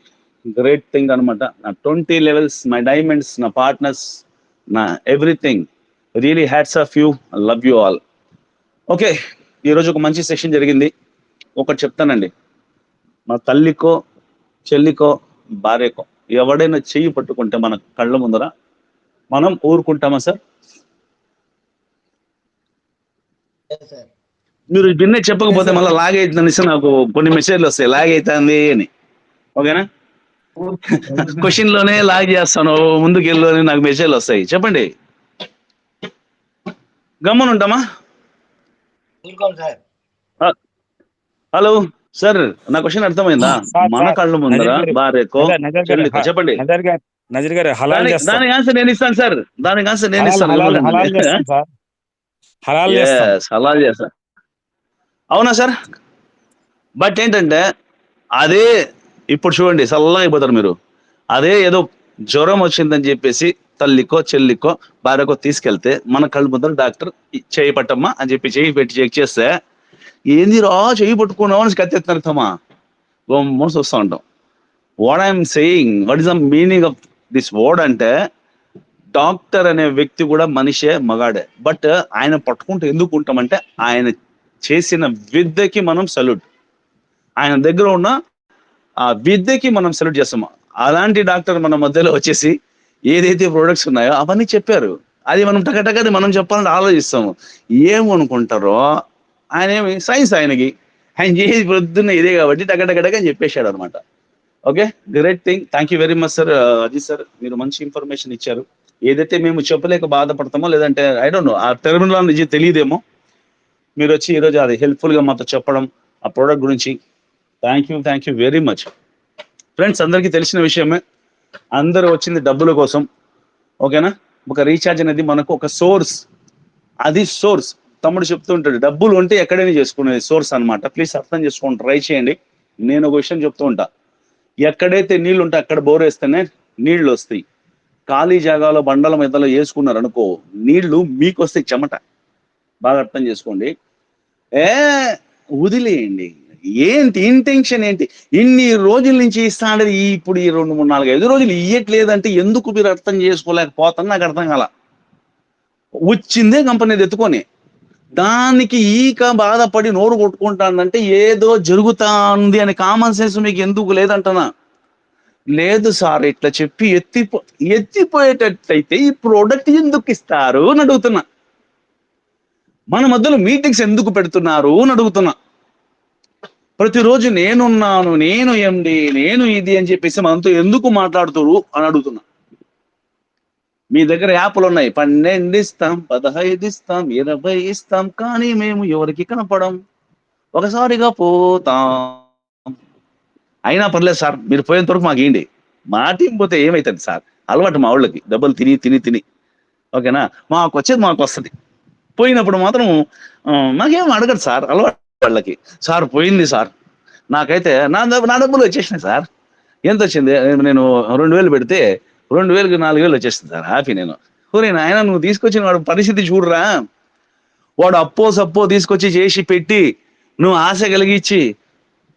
great thing అనమాట. నా 20 లెవెల్స్, మై డైమండ్స్, నా పార్ట్నర్స్, నా everything, really hats off you, I love you all. Okay, ఈరోజు ఒక మంచి session జరిగింది. ఒకటి చెప్తానండి, మా తల్లికో చెల్లికో భార్యకో ఎవడైనా చెయ్యి పట్టుకుంటే మన కళ్ళ ముందర మనం ఊరుకుంటామా సార్? మీరు భిన్నే చెప్పకపోతే మళ్ళీ లాగైతుందని నాకు కొన్ని మెసేజ్లు వస్తాయి, లాగైతుంది అని. ఓకేనా? క్వశ్చన్ లోనే లాగ్ చేస్తాను, ముందుకెళ్ళు అని నాకు మెసేజ్లు వస్తాయి. చెప్పండి, గమ్మని ఉంటామా? హలో సార్, నా క్వశ్చన్ అర్థమైందా? మన కళ్ళ ముందర భార్యకో చెల్లికో చెప్పండి. దానికి ఆన్సర్ నేను ఇస్తాను సార్, దానికి ఆన్సర్ నేను ఇస్తాను. హలాల్ చేస్తా, అవునా సార్? బట్ ఏంటంటే అదే ఇప్పుడు చూడండి, చల్లగా అయిపోతారు మీరు. అదే ఏదో జ్వరం వచ్చిందని చెప్పేసి తల్లికో చెల్లికో భార్యకో తీసుకెళ్తే మన కళ్ళు ముందర డాక్టర్ చేయి పట్టమ్మా అని చెప్పి చేయి పెట్టి చెక్ చేస్తే ఏంది రా చేయి పట్టుకున్నావు అని కత్తెత్తునర్థమా గొమ్మని చూస్తూ ఉంటాం. What I'm saying, what is the meaning of this word అంటే, డాక్టర్ అనే వ్యక్తి కూడా మనిషే, మగాడే. బట్ ఆయన పట్టుకుంటూ ఎందుకు ఉంటామంటే ఆయన చేసిన విద్యకి మనం సల్యూట్, ఆయన దగ్గర ఉన్న ఆ విద్యకి మనం సెలెక్ట్ చేస్తాము. అలాంటి డాక్టర్ మన మధ్యలో వచ్చేసి ఏదైతే ప్రొడక్ట్స్ ఉన్నాయో అవన్నీ చెప్పారు. అది మనం టకటకది మనం చెప్పాలని ఆలోచిస్తాము. ఏమనుకుంటారో ఆయన ఏమి సైన్స్, ఆయనకి ఆయన చేసి పొద్దున్న ఇదే కాబట్టి టకటకటక అని చెప్పేశాడు అనమాట. Okay, great thing. Thank you very much sir. Ajith sir, మీరు మంచి ఇన్ఫర్మేషన్ ఇచ్చారు. ఏదైతే మేము చెప్పలేక బాధపడతామో, లేదంటే ఐ డోంట్ నో ఆ టెర్మినాలజీ నిజం తెలియదేమో, మీరు వచ్చి ఈరోజు అది హెల్ప్ఫుల్గా మాతో చెప్పడం ఆ ప్రోడక్ట్ గురించి. Thank you very much. Friends, అందరికీ తెలిసిన విషయమే, అందరూ వచ్చింది డబ్బుల కోసం. ఓకేనా? ఒక రీఛార్జ్ అనేది మనకు ఒక సోర్స్, అది సోర్స్. తమ్ముడు చెప్తూ ఉంటాడు, డబ్బులు ఉంటే ఎక్కడైనా చేసుకునేది సోర్స్ అనమాట. ప్లీజ్ అర్థం చేసుకోండి, ట్రై చేయండి. నేను ఒక విషయం చెప్తూ ఉంటా, ఎక్కడైతే నీళ్లు ఉంటే అక్కడ బోర్ వేస్తేనే నీళ్లు వస్తాయి. ఖాళీ జాగాలో బండల మీదలో వేసుకున్నారు అనుకో, నీళ్లు మీకు వస్తాయి చెమట. బాగా అర్థం చేసుకోండి. వదిలేయండి. ఏంటి ఇంటెన్షన్ ఏంటి? ఇన్ని రోజుల నుంచి ఇస్తా అనేది ఇప్పుడు ఈ 2, 3, 4, 5 రోజులు ఇయ్యట్లేదంటే ఎందుకు మీరు అర్థం చేసుకోలేకపోతాను నాకు అర్థం కాల. వచ్చిందే కంపెనీ ఎత్తుకొని దానికి ఈక బాధపడి నోరు కొట్టుకుంటానంటే ఏదో జరుగుతుంది అని కామన్ సెన్స్ మీకు ఎందుకు లేదంటనా? లేదు సార్, ఇట్లా చెప్పి ఎత్తిపోయేటట్టయితే ఈ ప్రోడక్ట్ ఎందుకు ఇస్తారు అని అడుగుతున్నా. మన మధ్యలో మీటింగ్స్ ఎందుకు పెడుతున్నారు అని అడుగుతున్నా. ప్రతిరోజు నేనున్నాను, నేను ఎండి, నేను ఇది అని చెప్పేసి మనతో ఎందుకు మాట్లాడుతురు అని అడుగుతున్నా. మీ దగ్గర యాప్లు ఉన్నాయి, 12 ఇస్తాం, 15 ఇస్తాం, 20 ఇస్తాం, కానీ మేము ఎవరికి కనపడం, ఒకసారిగా పోతాం. అయినా పర్లేదు సార్, మీరు పోయేంత వరకు మాకు ఏంటి, మా టీం పోతే ఏమవుతుంది సార్? అలవాటు మా వాళ్ళకి డబ్బులు తిని. ఓకేనా? మాకు వచ్చేది మాకు వస్తుంది, పోయినప్పుడు మాత్రం మాకేం అడగదు సార్. అలవాటు వాళ్ళకి. సార్ పోయింది సార్, నాకైతే నా డబ్బులు వచ్చేసినాయి సార్. ఎంత వచ్చింది? నేను 2000 పెడితే 2000కి 4000 వచ్చేస్తుంది సార్, హ్యాపీ నేను. ఊరేనా ఆయన, నువ్వు తీసుకొచ్చిన వాడు పరిస్థితి చూడరా. వాడు సప్పో తీసుకొచ్చి చేసి పెట్టి నువ్వు ఆశ కలిగించి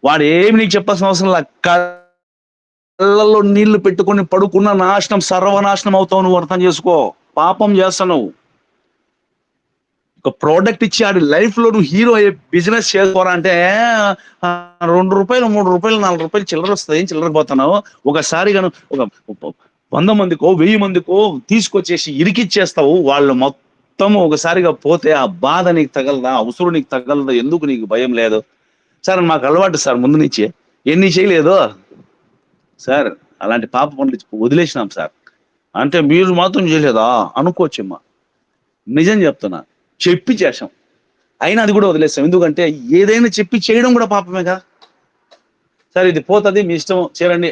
వాడు ఏమి నీకు చెప్పాల్సిన అవసరం లేదు. కళ్ళల్లో నీళ్లు పెట్టుకొని పడుకున్న నాశనం, సర్వనాశనం అవుతావు. నువ్వు అర్థం చేసుకో, పాపం చేస్తున్నావు. ఒక ప్రోడక్ట్ ఇచ్చి ఆడి లైఫ్ లో నువ్వు హీరో అయ్యే బిజినెస్ చేసుకోరా అంటే 2 రూపాయలు, 3 రూపాయలు, 4 రూపాయలు చిల్లర వస్తుంది, చిల్లర పోతున్నావు. ఒకసారిగా ఒక 100 మందికో 1000 మందికో తీసుకొచ్చేసి ఇరికిచ్చేస్తావు. వాళ్ళు మొత్తం ఒకసారిగా పోతే ఆ బాధ నీకు తగలదా? అవసరం నీకు తగలదా? ఎందుకు నీకు భయం లేదు? సార్ మాకు అలవాటు సార్ ముందు నుంచి, ఎన్ని చేయలేదు సార్, అలాంటి పాప పనులు వదిలేసినాం సార్. అంటే మీరు మాత్రం చేయలేదా అనుకోవచ్చమ్మా, నిజం చెప్తున్నా, చెప్పి చేసాం, అయినా అది కూడా వదిలేస్తాం. ఎందుకంటే ఏదైనా చెప్పి చేయడం కూడా పాపమే కదా సార్. ఇది పోతుంది, మీ ఇష్టం చేరండి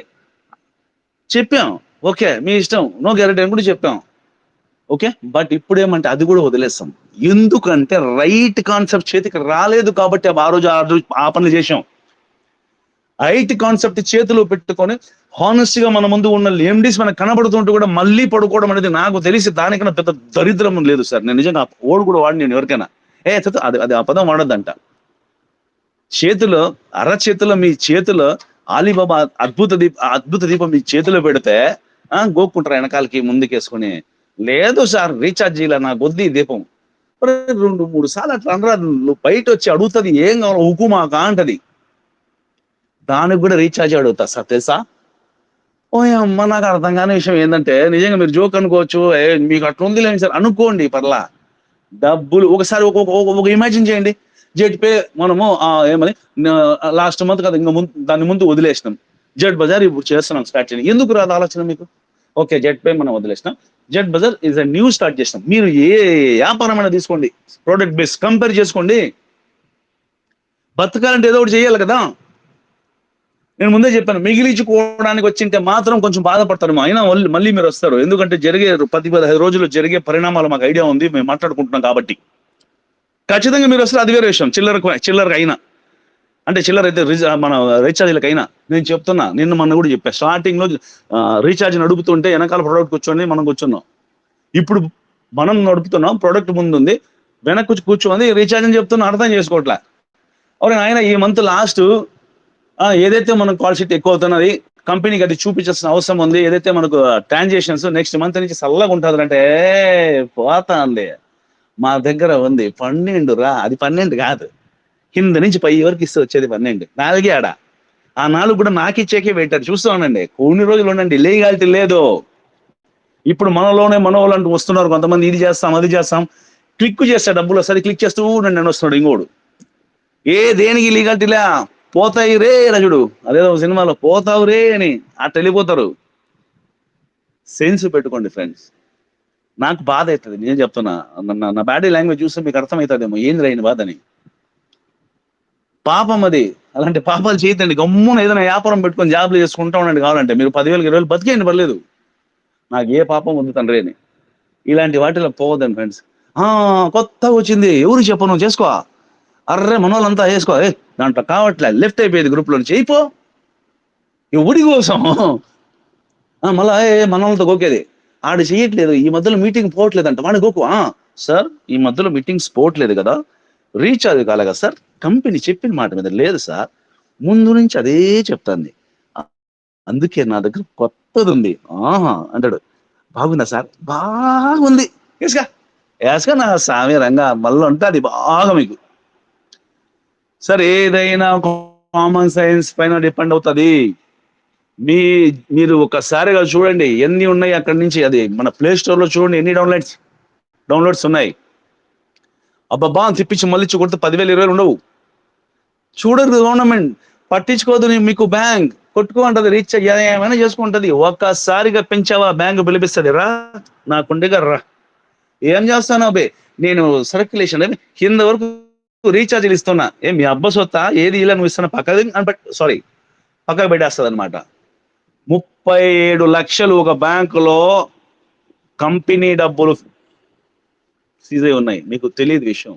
చెప్పాం, ఓకే మీ ఇష్టం, నో గ్యారెంటీ అని కూడా చెప్పాం, ఓకే. బట్ ఇప్పుడు ఏమంటే అది కూడా వదిలేస్తాం. ఎందుకంటే రైట్ కాన్సెప్ట్ చేతికి రాలేదు కాబట్టి ఆ రోజు ఆ పనులు చేసాం. రైట్ కాన్సెప్ట్ చేతిలో పెట్టుకొని హానెస్ట్ గా మన ముందు ఉన్న ఎండీస్ మనకు కనబడుతుంటూ కూడా మళ్ళీ పడుకోవడం అనేది నాకు తెలిసి దానికన్నా పెద్ద దరిద్రం లేదు సార్. నేను నిజంగా ఓడు కూడా వాడి నేను ఎవరికైనా అది ఆ పదం వాడద్దంట. చేతిలో అరచేతిలో మీ చేతిలో ఆలీబాబా అద్భుత దీపం మీ చేతిలో పెడితే గోక్కుంటారు వెనకాలకి ముందుకేసుకుని. లేదు సార్ రీఛార్జ్ చేయాల నా కొద్ది దీపం, 2-3 సార్లు అట్లా అనరా, నువ్వు బయట వచ్చి అడుగుతుంది ఏం కావాలో ఉకుమాక అంటది, దానికి కూడా రీఛార్జ్ అడుగుతా సార్ తెలుసా. ఓ అమ్మ నాకు అర్థం కాని విషయం ఏంటంటే, నిజంగా మీరు జోక్ అనుకోవచ్చు, మీకు అట్లా ఉంది లేని సార్ అనుకోండి పర్లా, డబ్బులు ఒకసారి ఒక ఇమాజిన్ చేయండి. జెట్ పే మనము ఏమని లాస్ట్ మంత్ కదా ఇంకా దాని ముందు వదిలేసినాం, జెట్ బజార్ ఇప్పుడు చేస్తున్నాం స్టార్ట్ చేయండి. ఎందుకు రాదు ఆలోచన మీకు? ఓకే జెట్ పే మనం వదిలేసినాం, Jet Bazaar is a new start చేసినాం. మీరు ఏ వ్యాపారమైనా తీసుకోండి, ప్రోడక్ట్ బేస్ కంపేర్ చేసుకోండి. బతకాలంటే ఏదో ఒకటి చేయాలి కదా. నేను ముందే చెప్పాను, మిగిలించుకోవడానికి వచ్చింటే మాత్రం కొంచెం బాధపడతారు, అయినా మళ్ళీ మీరు వస్తారు. ఎందుకంటే జరిగే 10-15 రోజుల్లో జరిగే పరిణామాలు మాకు ఐడియా ఉంది, మేము మాట్లాడుకుంటున్నాం కాబట్టి ఖచ్చితంగా మీరు వస్తారు. అది వేరే విషయం. చిల్లరకు అయినా అంటే చిల్లర అయితే మన రీఛార్జీలకు అయినా నేను చెప్తున్నా, నిన్న మొన్న కూడా చెప్పా, స్టార్టింగ్ లో రీఛార్జ్ నడుపుతుంటే వెనకాల ప్రోడక్ట్ కూర్చొని మనం కూర్చున్నాం. ఇప్పుడు మనం నడుపుతున్నాం, ప్రోడక్ట్ ముందు ఉంది, వెనక్కి కూర్చోంది రీఛార్జ్ అని చెప్తున్నా, అర్థం చేసుకోవట్లే. అవును ఆయన ఈ మంత్ లాస్ట్ ఏదైతే మనకు కాల్ షీట్ ఎక్కువ అవుతున్నది, కంపెనీకి అది చూపించాల్సిన అవసరం ఉంది, ఏదైతే మనకు ట్రాన్సాక్షన్స్ నెక్స్ట్ మంత్ నుంచి చల్లగా ఉంటుంది అంటే పోతా ఉంది. మా దగ్గర ఉంది 12 రా, అది 12 కాదు, కింద నుంచి పై వరకు ఇస్తే వచ్చేది 12, 4 ఆడ. ఆ 4 కూడా నాకు ఇచ్చేకే పెట్టారు. చూస్తూ ఉండండి, కొన్ని రోజులు ఉండండి, లీగాలిటీ లేదు. ఇప్పుడు మనలోనే మనోళ్ళు అంటూ వస్తున్నారు కొంతమంది, ఇది చేస్తాం అది చేస్తాం, క్లిక్ చేస్తే డబ్బులు వస్తుంది, క్లిక్ చేస్తూ ఉండండి అని వస్తున్నాడు ఇంకోడు. దేనికి లీగాలిటీలే, పోతాయి రే రజుడు, అదేదో సినిమాలో పోతావు రే అని అట్ట వెళ్ళిపోతారు. సెన్స్ పెట్టుకోండి ఫ్రెండ్స్. నాకు బాధ అవుతుంది, నేను చెప్తున్నా, నా బాడీ లాంగ్వేజ్ చూస్తే మీకు అర్థమవుతుందేమో ఏంది రాయిన బాధ అని. పాపం అది, అలాంటి పాపాలు చేయతండి. గమ్మున ఏదైనా వ్యాపారం పెట్టుకొని జాబ్లు చేసుకుంటా ఉండండి, కావాలంటే మీరు 10,000-20,000 బతికేయండి పర్లేదు, నాకు ఏ పాపం వద్దు తండ్రి అని. ఇలాంటి వాటిలో పోవద్దండి ఫ్రెండ్స్. కొత్తగా వచ్చింది ఎవరు చెప్పను చేసుకో, అర్రే మనోళ్ళంతా వేసుకో, దాంట్లో కావట్లే లెఫ్ట్ అయిపోయేది గ్రూప్లో నుంచి అయిపో, ఎవడి కోసం మళ్ళా మనోళ్ళతో గోకేది, ఆడు చేయట్లేదు ఈ మధ్యలో మీటింగ్ పోవట్లేదంట వాడిని గోకు. సార్ ఈ మధ్యలో మీటింగ్స్ పోవట్లేదు కదా, రీఛార్జ్ కాలే కదా సార్, కంపెనీ చెప్పిన మాట మీద లేదు సార్, ముందు నుంచి అదే చెప్తాంది, అందుకే నా దగ్గర కొత్తది ఉంది అంటాడు. బాగుందా సార్? బాగుంది, వేసుగా నా సామి రంగా మళ్ళీ ఉంటుంది బాగా మీకు. సార్ ఏదైనా కామన్ సైన్స్ పైన డిపెండ్ అవుతుంది. మీరు ఒకసారిగా చూడండి ఎన్ని ఉన్నాయి అక్కడి నుంచి, అది మన ప్లే స్టోర్ లో చూడండి ఎన్ని డౌన్లోడ్స్ ఉన్నాయి. అబ్బబ్బా తిప్పించి మళ్ళీ కొడితే 10,000-20,000 ఉండవు. చూడరు గవర్నమెంట్, పట్టించుకోదు. మీకు బ్యాంక్ కొట్టుకుంటది, రీఛార్జ్ ఏమైనా చేసుకుంటది. ఒక్కసారిగా పెంచావా బ్యాంక్ పిలిపిస్తుంది, రా నాకుండేగా రా, ఏం చేస్తాను అబ్బే నేను సర్క్యులేషన్ కింద వరకు రీఛార్జీలు ఇస్తున్నా, మీ అబ్బ సొత్తా ఏది ఇలా నువ్వు ఇస్తున్నా పక్కకు పెట్టేస్తుంది అనమాట. 37 లక్షలు ఒక బ్యాంకులో కంపెనీ డబ్బులు సీజ్ అయి ఉన్నాయి, మీకు తెలియదు విషయం.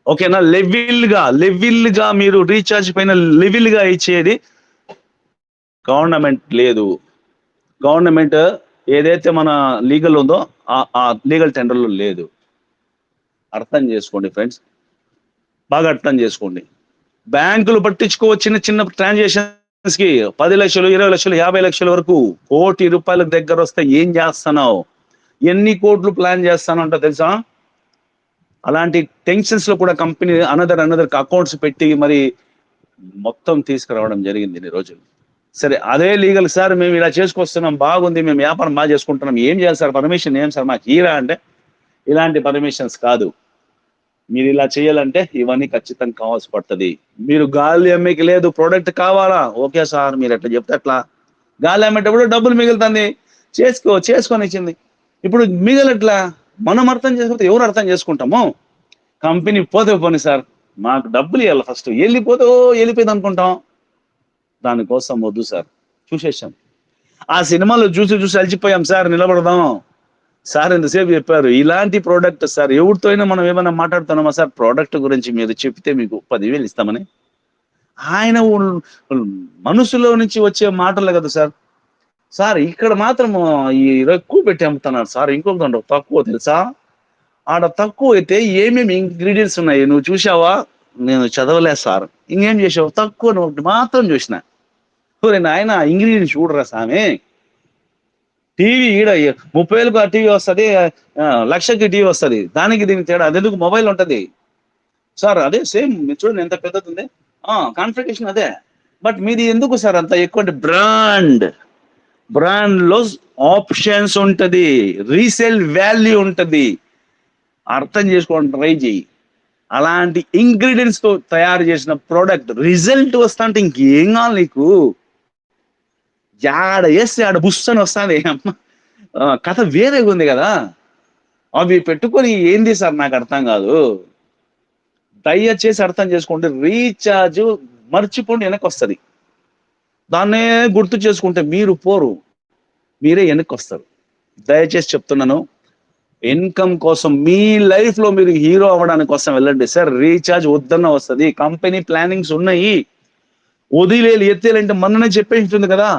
ఓకేనా, లెవిల్ గా మీరు రీఛార్జ్ పైన లెవిల్ గా ఇచ్చేది గవర్నమెంట్ లేదు. గవర్నమెంట్ ఏదైతే మన లీగల్ ఉందో ఆ లీగల్ టెండర్లో లేదు. అర్థం చేసుకోండి ఫ్రెండ్స్, బాగా అర్థం చేసుకోండి. బ్యాంకులు పట్టించుకోవచ్చు చిన్న ట్రాన్సాక్షన్స్ కి 10 లక్షలు 20 లక్షలు 50 లక్షల వరకు, ₹1,00,00,000 దగ్గర వస్తే ఏం చేస్తున్నావు, ఎన్ని కోట్లు ప్లాన్ చేస్తానంట తెలుసా. అలాంటి టెన్షన్స్ లో కూడా కంపెనీ అనదర్ అకౌంట్స్ పెట్టి మరి మొత్తం తీసుకురావడం జరిగింది ఈ రోజు. సరే అదే లీగల్ సార్ మేము ఇలా చేసుకొస్తున్నాం, బాగుంది, మేము వ్యాపారం బాగా చేసుకుంటున్నాం, ఏం చేయాలి సార్ పర్మిషన్, ఏం సార్ మాకు హీరా అంటే, ఇలాంటి పర్మిషన్స్ కాదు. మీరు ఇలా చేయాలంటే ఇవన్నీ ఖచ్చితంగా కావాల్సి పడుతుంది. మీరు గాలి అమ్మేకి లేదు, ప్రోడక్ట్ కావాలా, ఓకే సార్ మీరు ఎట్లా చెప్తే అట్లా. గాలి అమ్మేటప్పుడు డబ్బులు మిగులుతుంది, చేసుకొని ఇచ్చింది. ఇప్పుడు మిగలట్లా మనం అర్థం చేసుకుంటే ఎవరు అర్థం చేసుకుంటాము? కంపెనీ పోతే పోనీ సార్, మాకు డబ్బులు ఇవ్వాలి ఫస్ట్, వెళ్ళిపోయింది అనుకుంటాం. దానికోసం వద్దు సార్, చూసేసాం. ఆ సినిమాలో చూసి అలసిపోయాం సార్, నిలబడదాం సార్. ఎంతసేపు చెప్పారు ఇలాంటి ప్రోడక్ట్ సార్, ఎవరితో అయినా మనం ఏమైనా మాట్లాడుతున్నామా సార్? ప్రోడక్ట్ గురించి మీరు చెప్తే మీకు 10,000 ఇస్తామని. ఆయన మనసులో నుంచి వచ్చే మాటలు కదా సార్. సార్ ఇక్కడ మాత్రం ఈ ఎక్కువ పెట్టి అమ్ముతున్నారు సార్, ఇంకొక తక్కువ తెలుసా? ఆడ తక్కువ అయితే ఏమేమి ఇంగ్రీడియంట్స్ ఉన్నాయి నువ్వు చూసావా? నేను చదవలే సార్. ఇంకేం చేసావు? తక్కువ మాత్రం చూసిన. ఆయన ఇంగ్రీడియంట్స్ చూడరా సామె. టీవీ ఈడ 30,000కు ఆ టీవీ వస్తుంది, 1,00,000కి టీవీ వస్తుంది, దానికి దీనికి తేడా అదెందుకు? మొబైల్ ఉంటది సార్, అదే సేమ్. మీరు చూడండి ఎంత పెద్దది ఉంది, కాన్ఫిగరేషన్ అదే. బట్ మీది ఎందుకు సార్ అంత ఎక్కువ? బ్రాండ్ లో ఆప్షన్స్ ఉంటది, రీసేల్ వాల్యూ ఉంటది, అర్థం చేసుకోండి, ట్రై చేయి. అలాంటి ఇంగ్రీడియంట్స్ తో తయారు చేసిన ప్రోడక్ట్ రిజల్ట్ వస్తా అంటే ఇంకేం కావాలి నీకు? ఆడ వేస్తే ఆడ బుస్సని వస్తుంది, కథ వేరేగా ఉంది కదా. అవి పెట్టుకొని ఏంది సార్ నాకు అర్థం కాదు. దయచేసి అర్థం చేసుకోండి, రీఛార్జ్ మర్చిపోండి, వెనక్కి వస్తుంది. దాన్నే గుర్తు చేసుకుంటే మీరు పోరు, మీరే వెనక్కి వస్తారు. దయచేసి చెప్తున్నాను, ఇన్కమ్ కోసం మీ లైఫ్ లో మీరు హీరో అవ్వడానికి కోసం వెళ్ళండి సార్. రీఛార్జ్ వద్దన్న వస్తుంది, కంపెనీ ప్లానింగ్స్ ఉన్నాయి. వదిలేలు ఎత్తేలంటే మొన్ననే చెప్పేస్తుంది కదా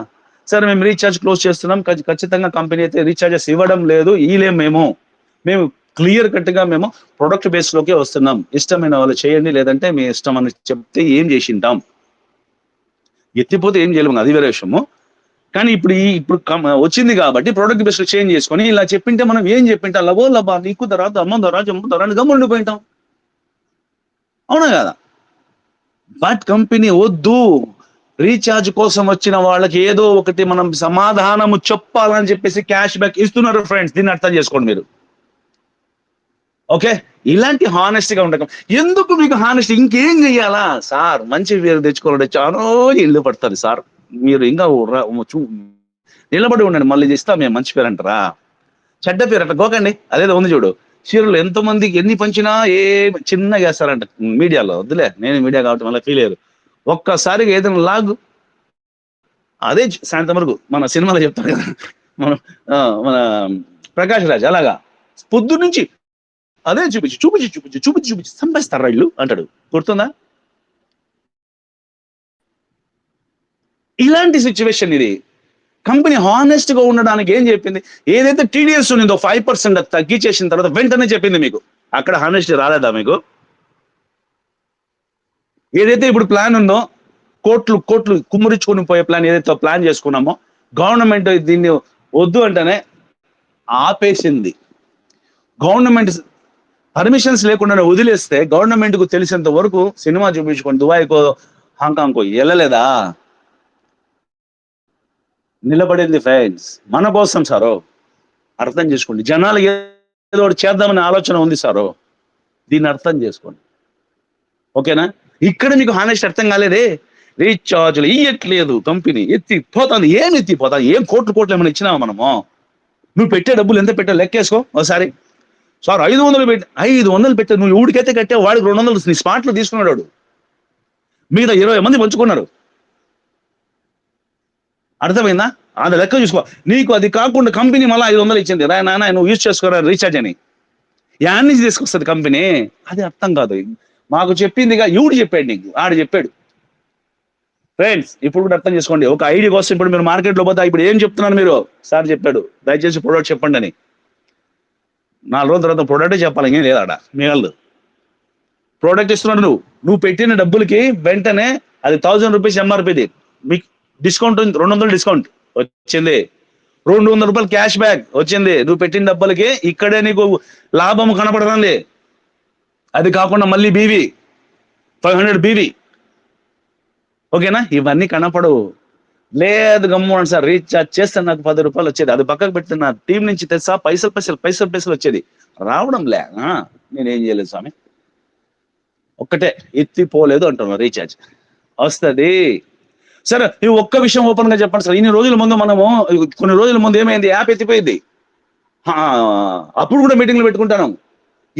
సార్, మేము రీఛార్జ్ క్లోజ్ చేస్తున్నాం, ఖచ్చితంగా కంపెనీ అయితే రీఛార్జెస్ ఇవ్వడం లేదు, మేము క్లియర్ కట్ గా మేము ప్రొడక్ట్ బేస్ లోకే వస్తున్నాం. ఇష్టమైన వాళ్ళు చేయండి, లేదంటే మీ ఇష్టం అని చెప్తే ఏం చేసింటాం? ఎత్తిపోతే ఏం చేయలేము, అది వేరే విషయము. కానీ ఇప్పుడు వచ్చింది కాబట్టి ప్రొడక్ట్ బేస్ లో చేంజ్ చేసుకొని ఇలా చెప్పింటే మనం ఏం చెప్పింటాం? లబా నీకు దరాదు, అమ్మ దరాజు, అమ్మ దరాని గమ్ముండిపోయింటాం, అవునా కదా? బట్ కంపెనీ వద్దు, రీఛార్జ్ కోసం వచ్చిన వాళ్ళకి ఏదో ఒకటి మనం సమాధానము చెప్పాలని చెప్పేసి క్యాష్ బ్యాక్ ఇస్తున్నారు ఫ్రెండ్స్. దీన్ని అర్థం చేసుకోండి మీరు, ఓకే? ఇలాంటి హానెస్ట్ గా ఉండటం ఎందుకు? మీకు హానెస్ట్ ఇంకేం చెయ్యాలా సార్? మంచి పేరు తెచ్చుకోవాలంటే చాలా ఇల్లు పడుతుంది సార్. మీరు ఇంకా నిలబడి ఉండండి, మళ్ళీ ఇస్తా మేము మంచి పేరు అంటారా? చెడ్డ పేరు అట్లా గోకండి. అదేదో ఉంది చూడు, చీరలు ఎంతో మందికి ఎన్ని పంచినా చిన్నగా వేస్తారంట మీడియాలో. వద్దులే, నేను మీడియా కాబట్టి మళ్ళీ ఫీల్ అయ్యారు. ఒక్కసారిగా ఏదైనా లాగు, అదే సాయంత్రం వరకు మన సినిమాలో చెప్తారు కదా, మన ప్రకాష్ రాజ్ అలాగా పొద్దు నుంచి అదే చూపించి సంపేస్తారా ఇల్లు అంటాడు, గుర్తుందా? ఇలాంటి సిచ్యువేషన్ ఇది. కంపెనీ హానెస్ట్ గా ఉండడానికి ఏం చెప్పింది? ఏదైతే టీడీఎస్ ఉన్నదో 5% తగ్గించేసిన తర్వాత వెంటనే చెప్పింది మీకు. అక్కడ హానెస్ట్ రాలేదా మీకు? ఏదైతే ఇప్పుడు ప్లాన్ ఉందో, కోట్లు కుమ్మరించుకొని పోయే ప్లాన్ ఏదైతే ప్లాన్ చేసుకున్నామో, గవర్నమెంట్ దీన్ని వద్దు అంటేనే ఆపేసింది. గవర్నమెంట్ పర్మిషన్స్ లేకుండా వదిలేస్తే గవర్నమెంట్ కు తెలిసేంత వరకు సినిమా చూపించుకొని దుబాయ్కో హాంకాంగ్కో వెళ్ళలేదా? నిలబడింది ఫ్రెండ్స్ మన కోసం సారో, అర్థం చేసుకోండి. జనాలు ఏదో ఒకటి చేద్దామనే ఆలోచన ఉంది సారో, దీన్ని అర్థం చేసుకోండి, ఓకేనా? ఇక్కడ మీకు హానెస్ట్ అర్థం కాలేదే. రీఛార్జ్లు ఇయ్యట్లేదు కంపెనీ, ఎత్తిపోతాను. ఏం ఎత్తిపోతాను? ఏం కోట్లు ఏమైనా ఇచ్చినావా మనము? నువ్వు పెట్టే డబ్బులు ఎంత పెట్టావు లెక్కేసుకో ఒకసారి. సార్ 500 పెట్టి 500 పెట్టా, నువ్వు ఊడికైతే కట్టే, వాడికి 200 నీ స్పాట్లో తీసుకున్నాడు వాడు, మిగతా 20 మంది పంచుకున్నారు. అర్థమైందా? అది లెక్క చూసుకో. నీకు అది కాకుండా కంపెనీ మళ్ళీ 500 ఇచ్చింది, రా నాన్న నువ్వు యూజ్ చేసుకోరా రీఛార్జ్ అని. యాడ్ నుంచి తీసుకొస్తుంది కంపెనీ, అది అర్థం కాదు. మాకు చెప్పిందిగా, ఎవడు చెప్పాడు నీకు? ఆడు చెప్పాడు. ఫ్రెండ్స్ ఇప్పుడు కూడా అర్థం చేసుకోండి, ఒక ఐడియా కోసం ఇప్పుడు మీరు మార్కెట్లో పోతే ఇప్పుడు ఏం చెప్తున్నారు మీరు? సార్ చెప్పాడు దయచేసి ప్రోడక్ట్ చెప్పండి అని. 4 రోజుల తర్వాత ప్రోడక్టే చెప్పాలి, ఇంకేం లేదా? మిగలదు. ప్రోడక్ట్ ఇస్తున్నాడు, నువ్వు పెట్టిన డబ్బులకి వెంటనే అది 1000 రూపీస్ ఎంఆర్పీది, మీకు డిస్కౌంట్ 200 డిస్కౌంట్ వచ్చింది, 200 రూపాయలు క్యాష్ బ్యాక్ వచ్చింది. నువ్వు పెట్టిన డబ్బులకి ఇక్కడే నీకు లాభం కనపడుతుంది. అది కాకుండా మళ్ళీ బీవీ 500 బీవీ, ఓకేనా? ఇవన్నీ కనపడవు. లేదు గమ్మున సార్ రీఛార్జ్ చేస్తే నాకు 10 రూపాయలు వచ్చేది, అది పక్కకు పెడితే నా టీం నుంచి తెస్తా పైసలు వచ్చేది, రావడం లే. నేనేం చేయలేదు స్వామి, ఒక్కటే ఎత్తిపోలేదు అంటున్నారు రీఛార్జ్. వస్తుంది సరే. ఈ ఒక్క విషయం ఓపెన్ గా చెప్పండి సార్. ఇన్ని రోజుల ముందు మనము కొన్ని రోజుల ముందు ఏమైంది, యాప్ ఎత్తిపోయింది. అప్పుడు కూడా మీటింగ్లు పెట్టుకుంటాను.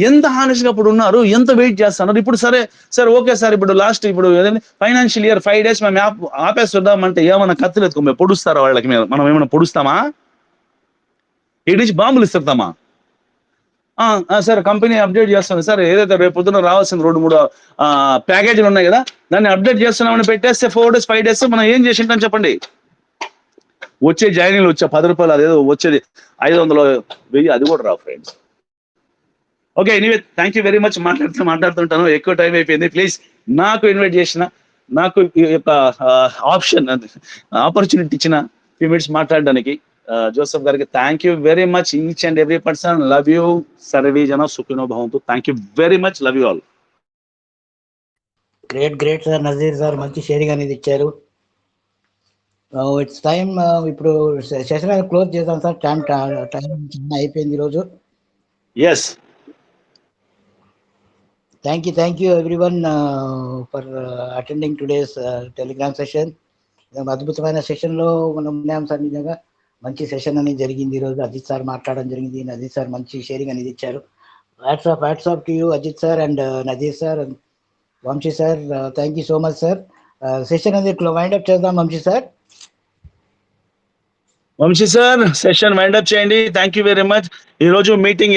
ఎంత హానెస్ట్ గా అప్పుడు ఉన్నారు, ఎంత వెయిట్ చేస్తున్నారు. ఇప్పుడు సరే సార్ ఓకే సార్, ఇప్పుడు లాస్ట్ ఇప్పుడు ఫైనాన్షియల్ ఇయర్ 5 days మేము యాప్ ఆపేస్తుందామంటే ఏమన్నా కత్తులు ఎత్తుకో మేము పొడుస్తారా వాళ్ళకి? మనం ఏమైనా పొడుస్తామా? ఇటు బాంబులు ఇస్తామా? సార్ కంపెనీ అప్డేట్ చేస్తాను సార్, ఏదైతే రేపు పొద్దున రావాల్సిన 2-3 ప్యాకేజీలు ఉన్నాయి కదా దాన్ని అప్డేట్ చేస్తున్నామని పెట్టేస్తే 4 days 5 days మనం ఏం చేసి ఉంటాం చెప్పండి? వచ్చే జాయినింగ్లు వచ్చే 10 రూపాయలు అదేదో వచ్చేది 500 1000 అది కూడా రావు friends. Okay, anyway thank you very much. మాట్లాడుతుంటాను, ఎక్కువ టైం అయిపోయింది. ప్లీజ్ నాకు ఇన్వైట్ చేసిన, నాకు ఈ యొక్క ఆపర్చునిటీ ఇచ్చిన ఫ్యూ మినిట్స్ మాట్లాడడానికి జోసెఫ్ గారికి thank you very much. Each and every person love you. సర్వే జన సుఖినో భవంతు. Thank you very much. Love you all. Great sir Nazeer sir, మంచి షేరింగ్ అనేది ఇచ్చారు. It's time. ఇప్పుడు సెషన్ అనేది క్లోజ్ చేద్దాం సార్. టైం అయిపోయింది ఈరోజు. Yes, thank you everyone for attending today's Telegram session. అద్భుతమైన సెషన్లో మనం ఉన్నాం సార్. నిజంగా మంచి సెషన్ అనేది జరిగింది ఈరోజు. అజిత్ సార్ మాట్లాడడం జరిగింది. నజీర్ సార్ మంచి షేరింగ్ అనేది ఇచ్చారు. Hats off to you Ajit sir and Nazir sir and Vamsi sir. Thank you so much sir. Session అనేది వైండ్ అప్ చేద్దాం Vamsi sir. Vamsi sir session wind up చేయండి. Thank you very much. ఈరోజు మీటింగ్